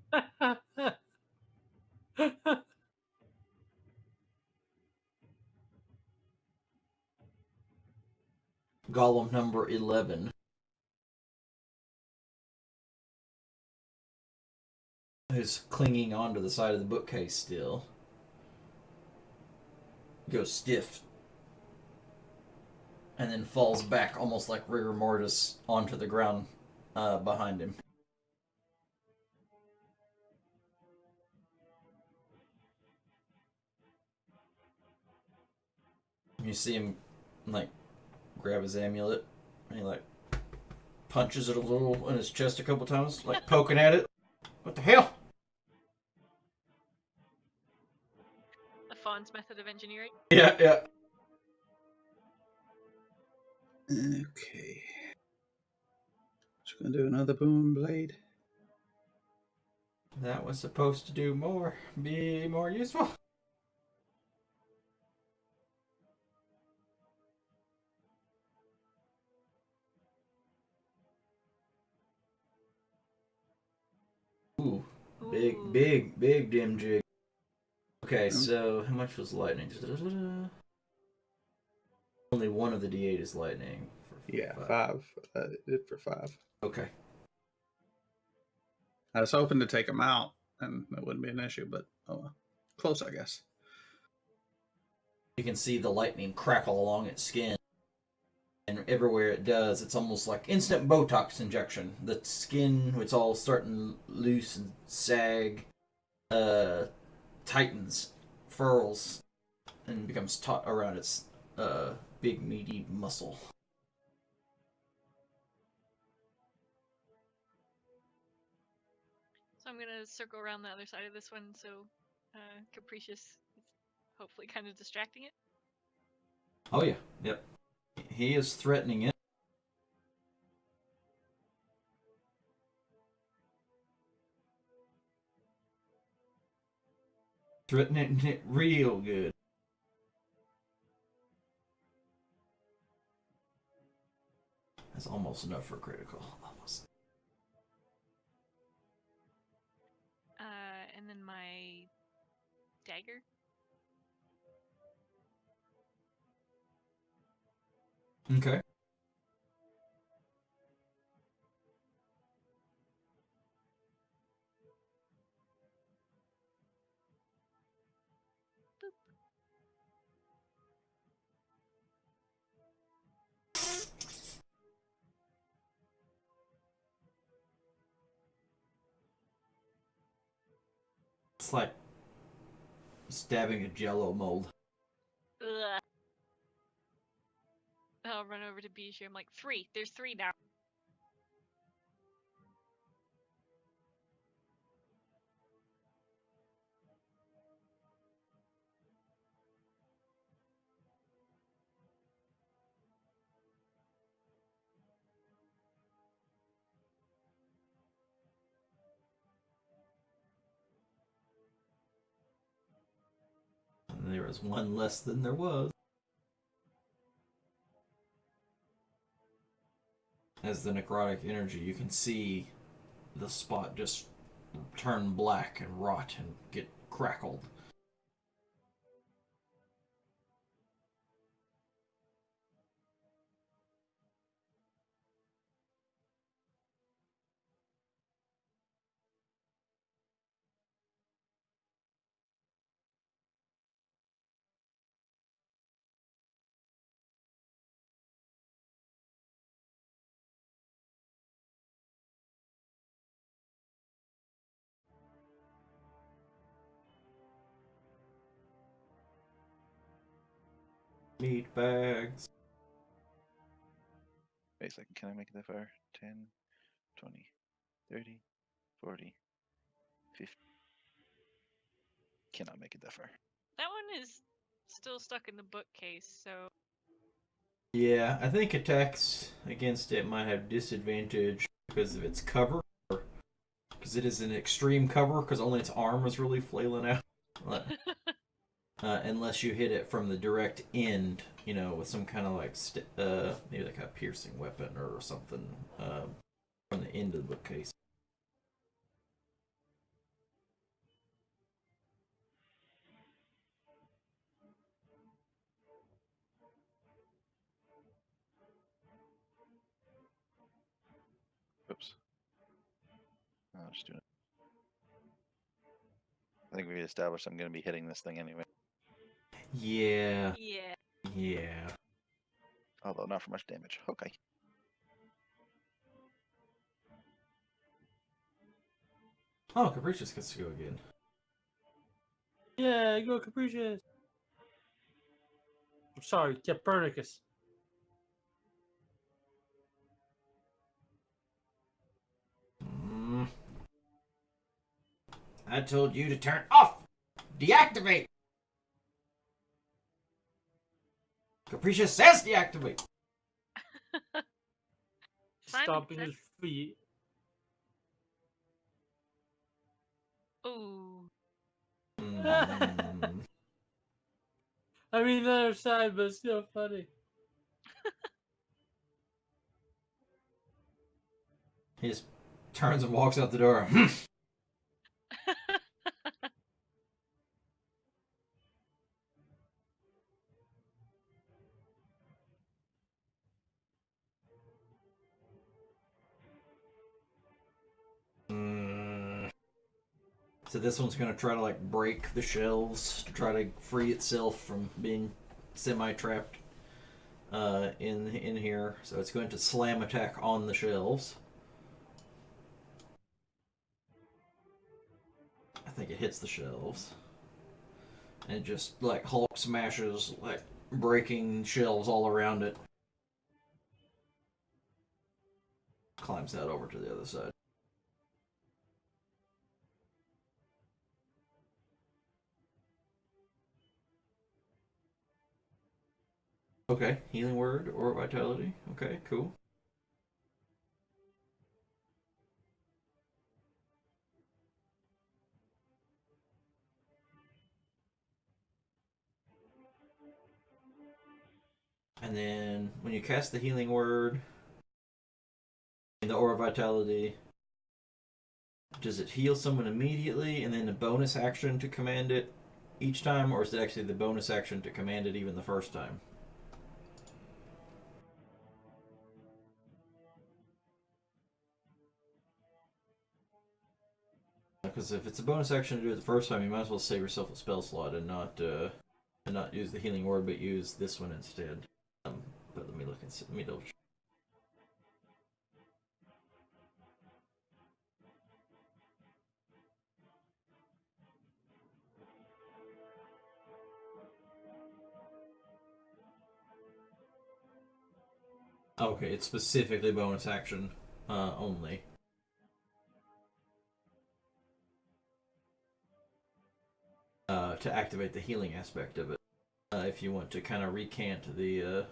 Golem number 11 is clinging onto the side of the bookcase still. Goes stiff. And then falls back almost like rigor mortis onto the ground behind him. You see him like grab his amulet and he like punches it a little in his chest a couple times, like poking at it. What the hell? The Fawn's method of engineering. Yeah. Okay. Just gonna do another boom blade. That was supposed to do more, be more useful. Ooh, big dim jig. Okay, so how much was lightning? Only one of the D8 is lightning. Yeah, 5. It did for 5. Okay. I was hoping to take them out and that wouldn't be an issue. But close, I guess. You can see the lightning crackle along its skin. And everywhere it does, it's almost like instant Botox injection. The skin, it's all starting loose and sag, tightens, furls, and becomes taut around its big meaty muscle. So I'm gonna circle around the other side of this one, so Capricious is hopefully kind of distracting it. Oh yeah, yep. He is threatening it. Threatening it real good. That's almost enough for critical. Almost. And then my dagger. Okay. It's like stabbing a jello mold. Ugh. I'll run over to Bijou. I'm like, 3. There's 3 now. And there is one less than there was. As the necrotic energy, you can see the spot just turn black and rot and get crackled. Meat bags. Wait a second, can I make it that far? 10, 20, 30, 40, 50. Cannot make it that far. That one is still stuck in the bookcase, so... Yeah, I think attacks against it might have disadvantage because of its cover. Because it is an extreme cover, because only its arm is really flailing out. Unless you hit it from the direct end, you know, with some kind of like, maybe like a piercing weapon or something from the end of the bookcase. Oops. I'm just doing it. I think we established I'm going to be hitting this thing anyway. Yeah. Yeah. Yeah. Although not for much damage. Okay. Oh, Capricious gets to go again. Yeah, go Capricious. I'm sorry, Copernicus. I told you to turn off! Deactivate! Capricious says deactivate! Stomping his feet. Ooh. I mean, the other side, but it's still funny. He just turns and walks out the door. So this one's going to try to like break the shelves to try to free itself from being semi-trapped in here. So it's going to slam attack on the shelves. I think it hits the shelves. And it just like Hulk smashes, like breaking shelves all around it. Climbs out over to the other side. Okay, healing word or vitality. Okay, cool. And then when you cast the healing word, the aura vitality, does it heal someone immediately and then a bonus action to command it each time, or is it actually the bonus action to command it even the first time? Because if it's a bonus action to do it the first time, you might as well save yourself a spell slot and not use the healing word, but use this one instead. But let me look and see. Let me double check. Okay, it's specifically bonus action only. To activate the healing aspect of it. If you want to kind of recant the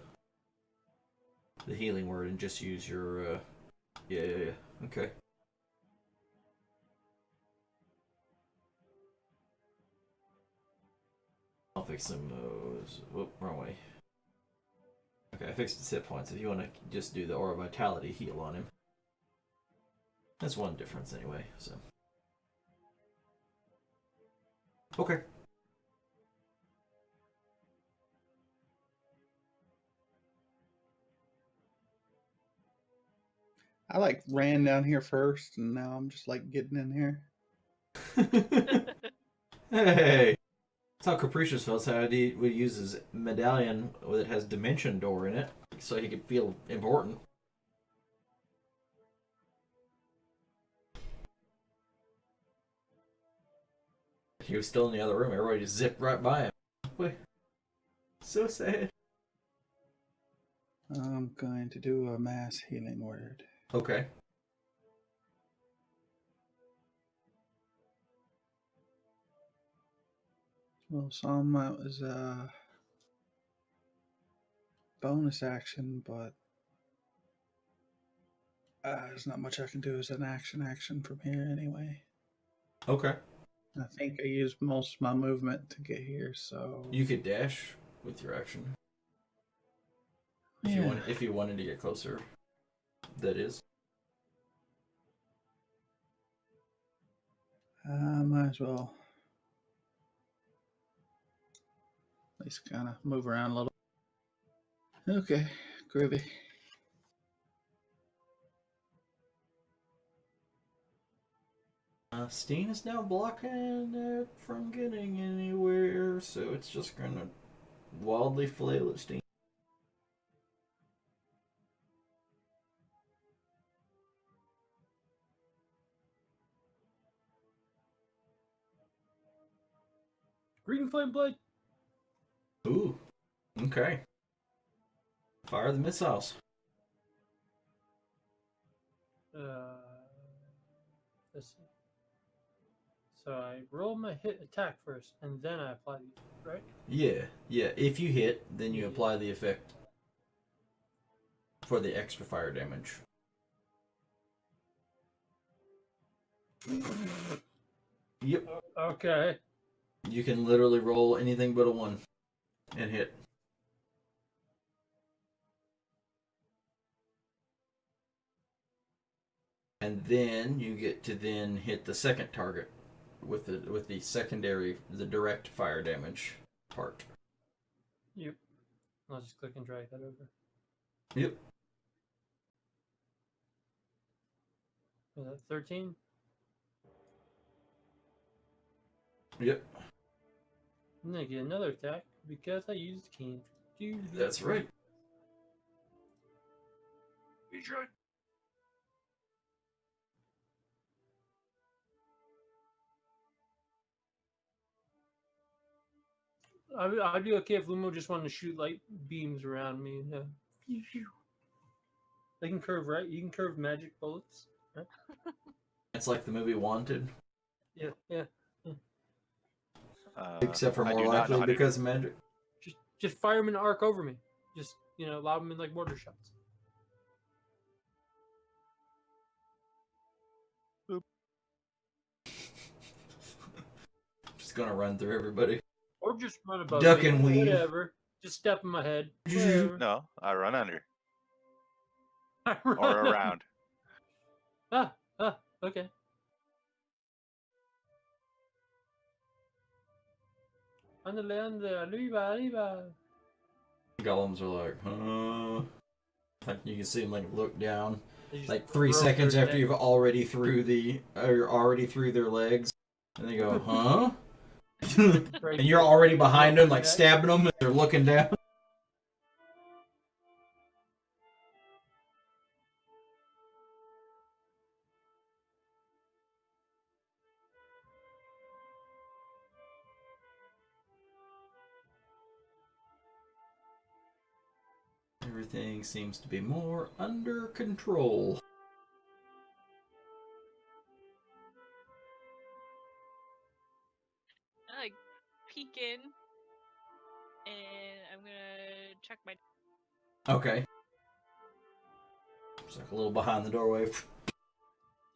healing word and just use your yeah. Okay. I'll fix some those. Whoop, wrong way. Okay, I fixed his hit points. If you want to just do the aura vitality heal on him, that's one difference anyway. So okay. I like ran down here first, and now I'm just like getting in here. Hey, that's how Capricious felt. How he would use his medallion that has Dimension Door in it, so he could feel important. He was still in the other room. Everybody just zipped right by him. Wait, so sad. I'm going to do a mass healing word. Okay. Well, some was a bonus action, but there's not much I can do as an action from here anyway. Okay. I think I used most of my movement to get here, so You could dash with your action. If you wanted to get closer, that is. Might as well at least kind of move around a little. Okay, groovy. Steen is now blocking it from getting anywhere, so it's just gonna wildly flail at Steen. Green flame blade. Ooh, okay. Fire the missiles. Let's see. So I roll my hit attack first, and then I apply the right? Yeah. If you hit, then you apply the effect for the extra fire damage. Yep. Okay. You can literally roll anything but a 1 and hit. And then you get to then hit the second target with the secondary, the direct fire damage part. Yep. I'll just click and drag that over. Yep. Was that 13? Yep, And then I get another attack because I used can't. that's right. I'd be okay if Lumo just wanted to shoot light beams around me. Pew, pew. They can curve, right? You can curve magic bullets. Right? It's like the movie Wanted, Yeah, yeah. except for I more do not know likely how to because of magic. Just fire them in an arc over me. Just lob them in like mortar shots. Just gonna run through everybody. Or just run above Duck me. and weave. Whatever. Just step in my head. Whatever. No, I run under I or run. around. Okay. Arriba. Golems are like, huh? Like you can see them like look down. They just Like 3 throw seconds their after you've neck. already through you're already through their legs, and they go, huh? Right And you're there. already behind them, like Neck. stabbing them, and they're looking down. Everything seems to be more under control. I like peek in, and I'm gonna check my. Okay. It's like a little behind the doorway.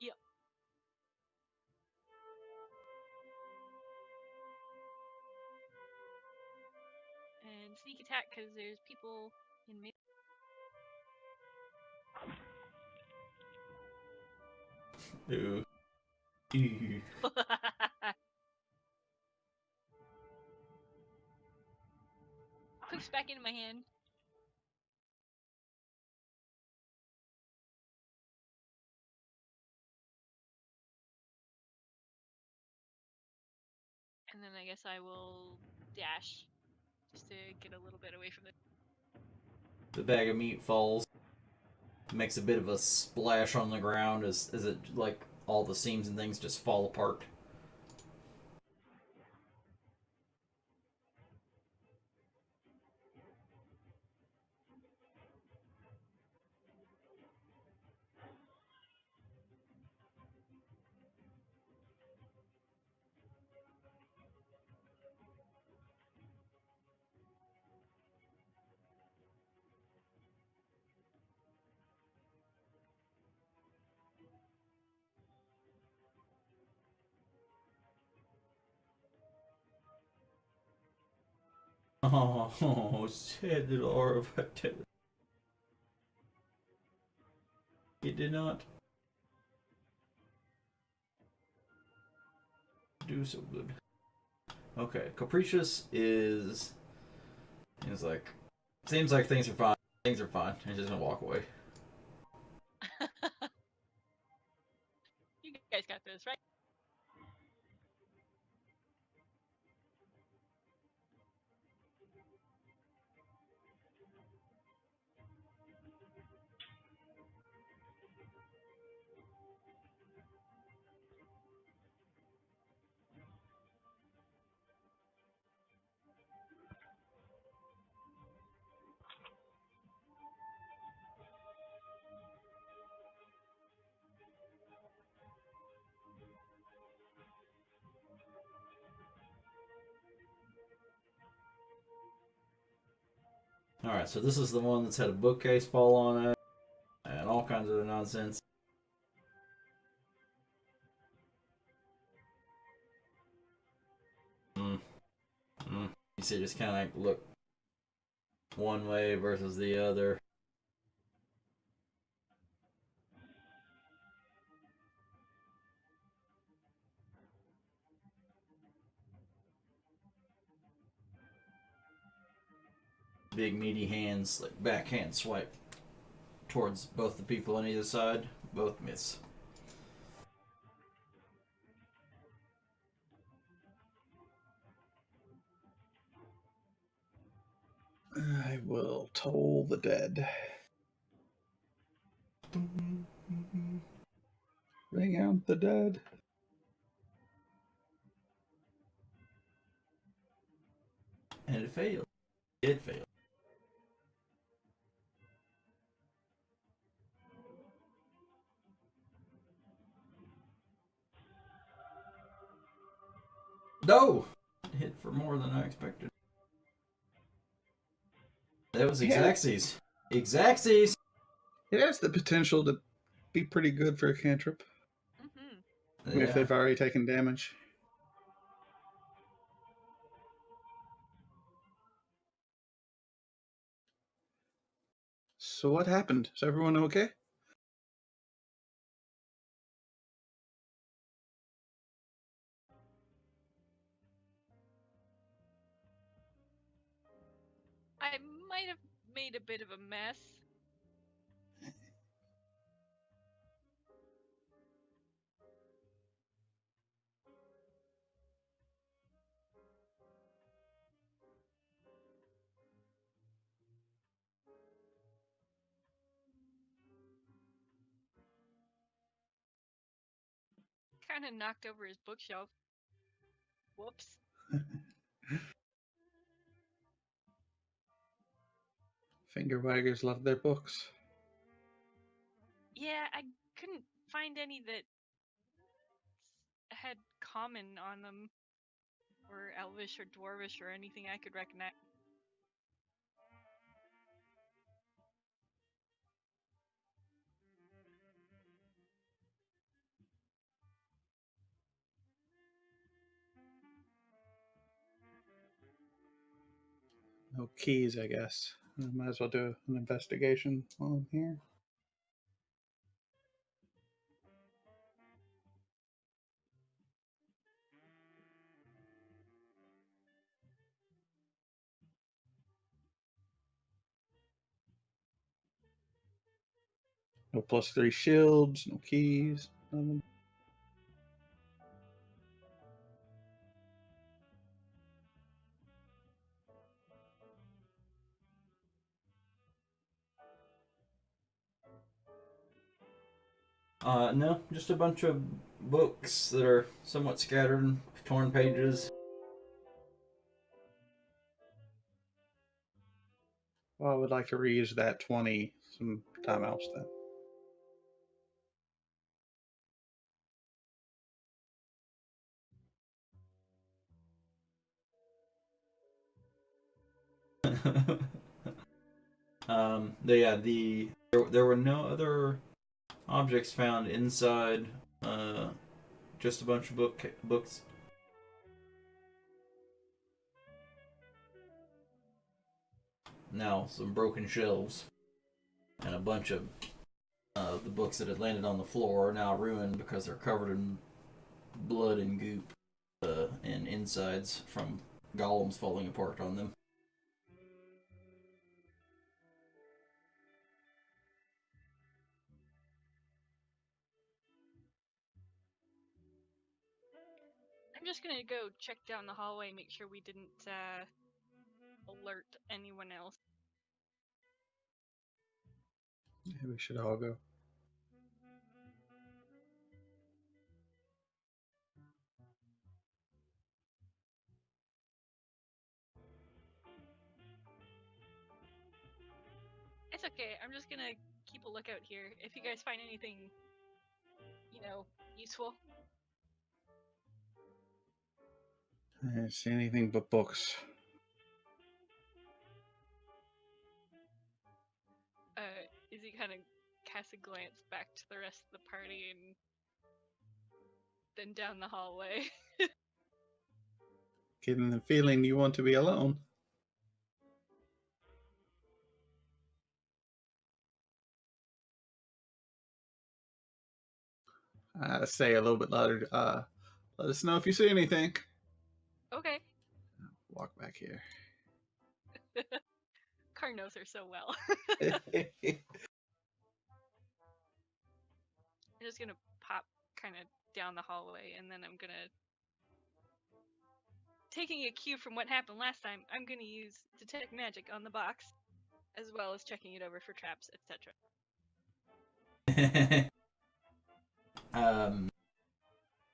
Yep. And sneak attack because there's people in me. Ooh. Ew. Push back into my hand. And then I guess I will dash just to get a little bit away from it. The bag of meat falls. Makes a bit of a splash on the ground as it, like, all the seams and things just fall apart. Oh, sad little Aravata. It did not do so good. Okay, Capricious is like, seems like things are fine. Things are fine. He's just gonna walk away. You guys got this, right? Alright, so this is the one that's had a bookcase fall on it, and all kinds of nonsense. You see, just kind of like look one way versus the other. Big meaty hands, like backhand swipe towards both the people on either side. Both miss. I will toll the dead. Bring out the dead. And it failed. It failed. No! It hit for more than I expected. That was Exacxes. Exacxes! It has the potential to be pretty good for a cantrip. Mm-hmm. If they've already taken damage. So what happened? Is everyone okay? I might have made a bit of a mess. Kind of knocked over his bookshelf. Whoops. Finger waggers love their books. Yeah, I couldn't find any that had common on them, or elvish or dwarvish or anything I could recognize. No keys, I guess. I might as well do an investigation while I'm here. No +3 shields, no keys, nothing. No, just a bunch of books that are somewhat scattered, torn pages. Well, I would like to reuse that 20 sometime else then. There were no other objects found inside. Just a bunch of books. Now some broken shelves, and a bunch of the books that had landed on the floor are now ruined because they're covered in blood and goop and insides from golems falling apart on them. I'm just gonna go check down the hallway, make sure we didn't alert anyone else. Yeah, we should all go. It's okay. I'm just gonna keep a lookout here. If you guys find anything, useful. I didn't see anything but books. Izzy kind of casts a glance back to the rest of the party and then down the hallway. Getting the feeling you want to be alone. Say a little bit louder. Let us know if you see anything. Okay. Walk back here. Car knows her so well. I'm just gonna pop kind of down the hallway, and then I'm gonna taking a cue from what happened last time, I'm going to use Detect Magic on the box, as well as checking it over for traps, etc.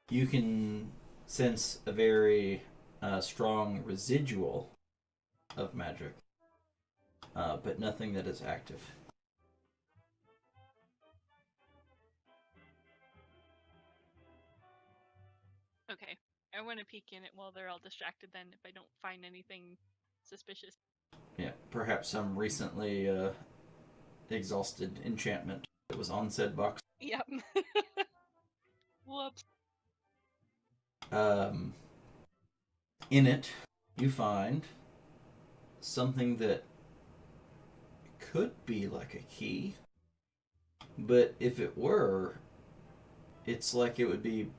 You can sense a very strong residual of magic, but nothing that is active. Okay, I want to peek in it while they're all distracted then, if I don't find anything suspicious. Yeah, perhaps some recently exhausted enchantment that was on said box. Yep. Whoops. In it, you find something that could be like a key, but if it were, it's like it would be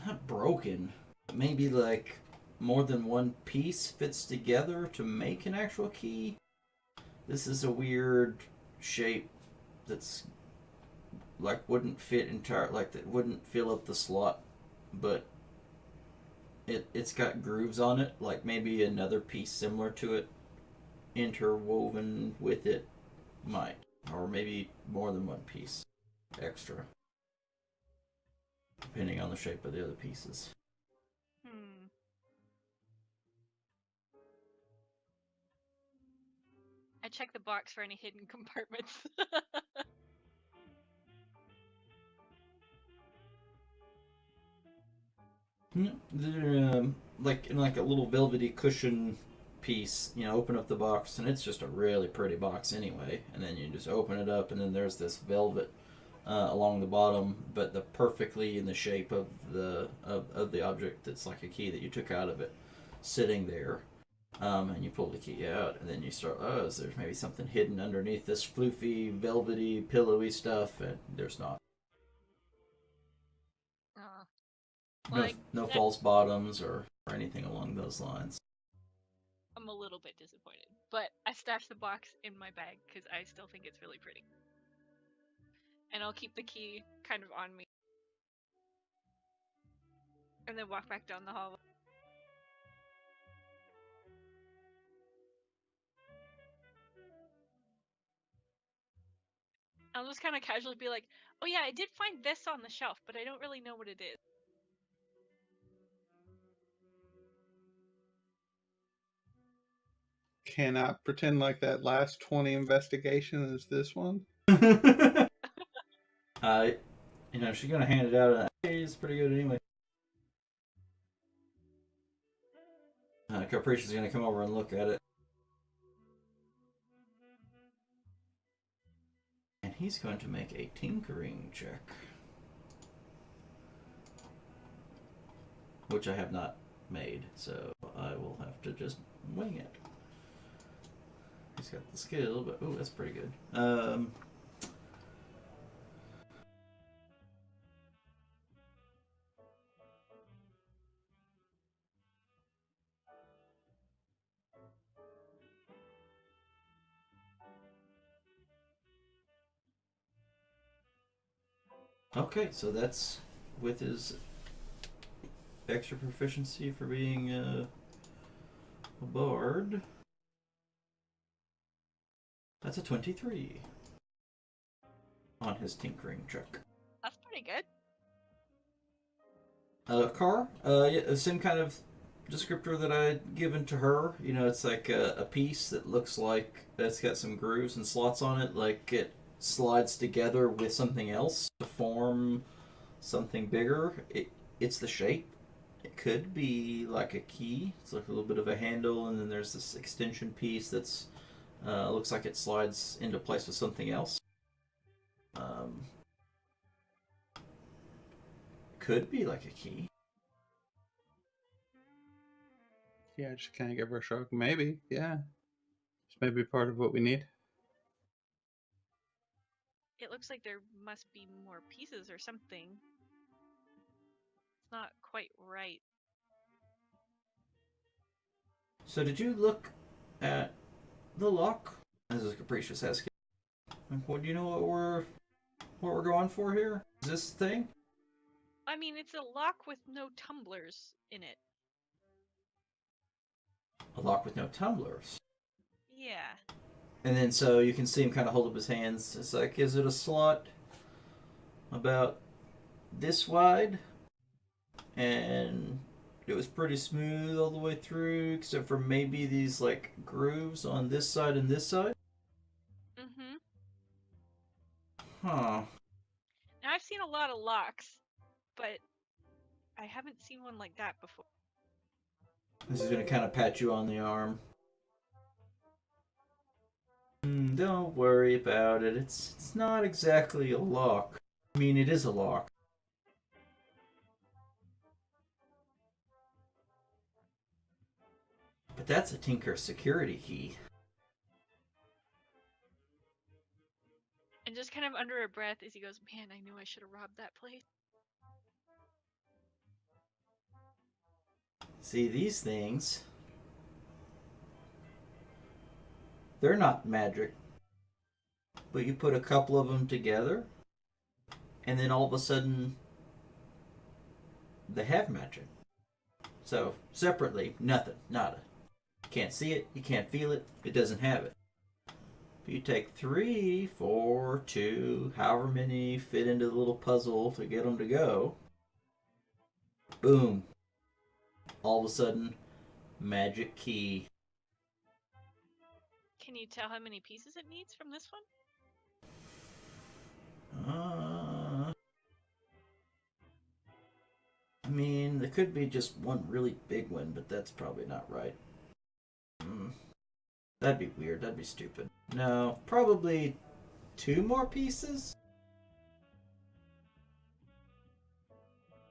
not broken, but maybe like more than one piece fits together to make an actual key. This is a weird shape that's like wouldn't fit like that wouldn't fill up the slot, but it's got grooves on it, like maybe another piece similar to it interwoven with it might, or maybe more than one piece extra, depending on the shape of the other pieces. I check the box for any hidden compartments. They're like in like a little velvety cushion piece. You know, open up the box, and it's just a really pretty box anyway. And then you just open it up, and then there's this velvet along the bottom, but the perfectly in the shape of the object that's like a key that you took out of it, sitting there. And you pull the key out, and then you start. Oh, is there maybe something hidden underneath this floofy, velvety, pillowy stuff? And there's not. Like, no false bottoms or anything along those lines. I'm a little bit disappointed, but I stashed the box in my bag because I still think it's really pretty. And I'll keep the key kind of on me. And then walk back down the hallway. I'll just kind of casually be like, oh yeah, I did find this on the shelf, but I don't really know what it is. Can I pretend like that last 20 investigation is this one? You know, she's gonna hand it out, and hey, it's pretty good anyway. Capricious is gonna come over and look at it. And he's going to make a tinkering check. Which I have not made, so I will have to just wing it. He's got the skill, but oh, that's pretty good. Okay, so that's with his extra proficiency for being a bard. That's a 23 on his tinkering check. That's pretty good. Car, yeah, the same kind of descriptor that I had given to her. You know, it's like a piece that looks like it's got some grooves and slots on it, like it slides together with something else to form something bigger. It's the shape. It could be like a key. It's like a little bit of a handle, and then there's this extension piece that's looks like it slides into place with something else. Could be like a key. Yeah, just kind of give her a shrug. Maybe, yeah. It's maybe part of what we need. It looks like there must be more pieces or something. It's not quite right. So did you look at the lock? This is Capricious asking. What do you know what we're going for here? Is this thing? I mean, it's a lock with no tumblers in it. A lock with no tumblers. Yeah. And then so you can see him kind of hold up his hands. It's like, is it a slot about this wide? And it was pretty smooth all the way through, except for maybe these like grooves on this side and this side. Mm-hmm. Huh. Now I've seen a lot of locks, but I haven't seen one like that before. This is gonna kind of pat you on the arm. Don't worry about it. It's not exactly a lock. I mean, it is a lock. But that's a Tinker security key. And just kind of under a breath as he goes, man, I knew I should have robbed that place. See, these things, they're not magic. But you put a couple of them together, and then all of a sudden, they have magic. So, separately, nothing, nada. You can't see it, you can't feel it, it doesn't have it. But you take 3, 4, 2, however many fit into the little puzzle to get them to go. Boom. All of a sudden, magic key. Can you tell how many pieces it needs from this one? I mean, there could be just one really big one, but that's probably not right. That'd be weird. That'd be stupid. No, probably 2 more pieces?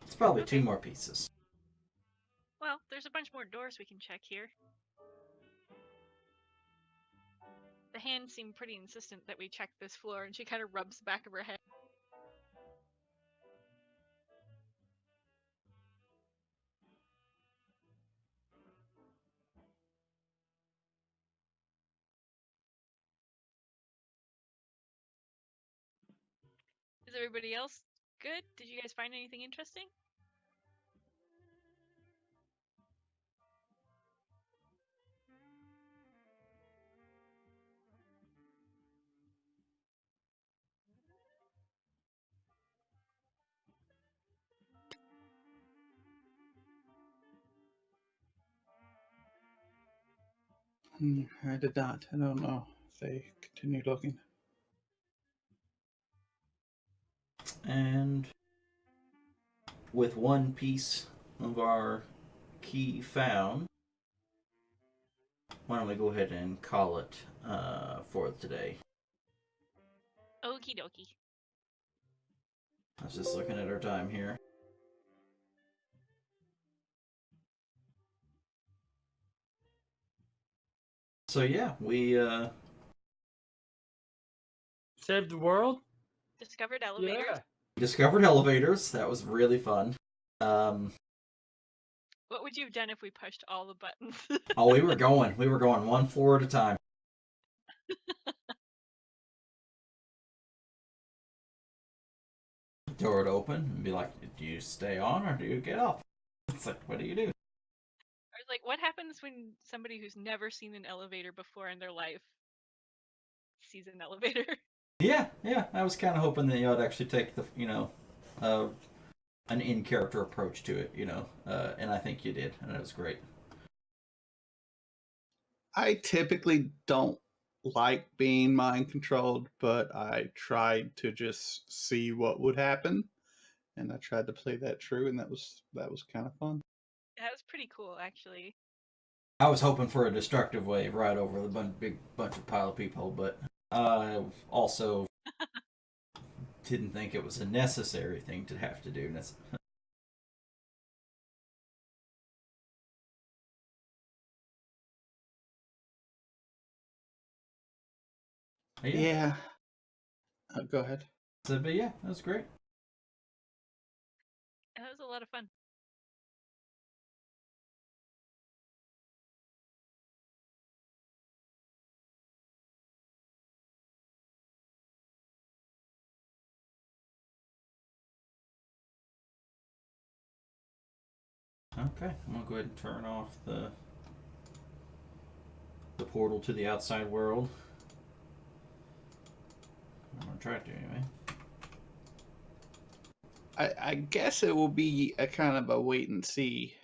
It's probably Okay. 2 more pieces. Well, there's a bunch more doors we can check here. The hand seemed pretty insistent that we check this floor, and she kind of rubs the back of her head. Is everybody else good? Did you guys find anything interesting? I did not. I don't know if they continued looking. And with 1 piece of our key found, why don't we go ahead and call it for today? Okie dokie. I was just looking at our time here. So yeah, we Saved the world? Discovered elevators. Yeah. discovered elevators. That was really fun. What would you have done if we pushed all the buttons? Oh, we were going 1 floor at a time. Door would open and be like, do you stay on or do you get up? It's like, what do you do? Or like, what happens when somebody who's never seen an elevator before in their life sees an elevator? Yeah. I was kind of hoping that y'all would actually take the, an in-character approach to it, and I think you did, and it was great. I typically don't like being mind controlled, but I tried to just see what would happen, and I tried to play that true, and that was kind of fun. That was pretty cool, actually. I was hoping for a destructive wave right over the big bunch of pile of people, but I also didn't think it was a necessary thing to have to do. Yeah. Go ahead. So, but yeah, that was great. And that was a lot of fun. Okay, I'm gonna go ahead and turn off the the portal to the outside world. I'm gonna try to anyway. I guess it will be a kind of a wait and see.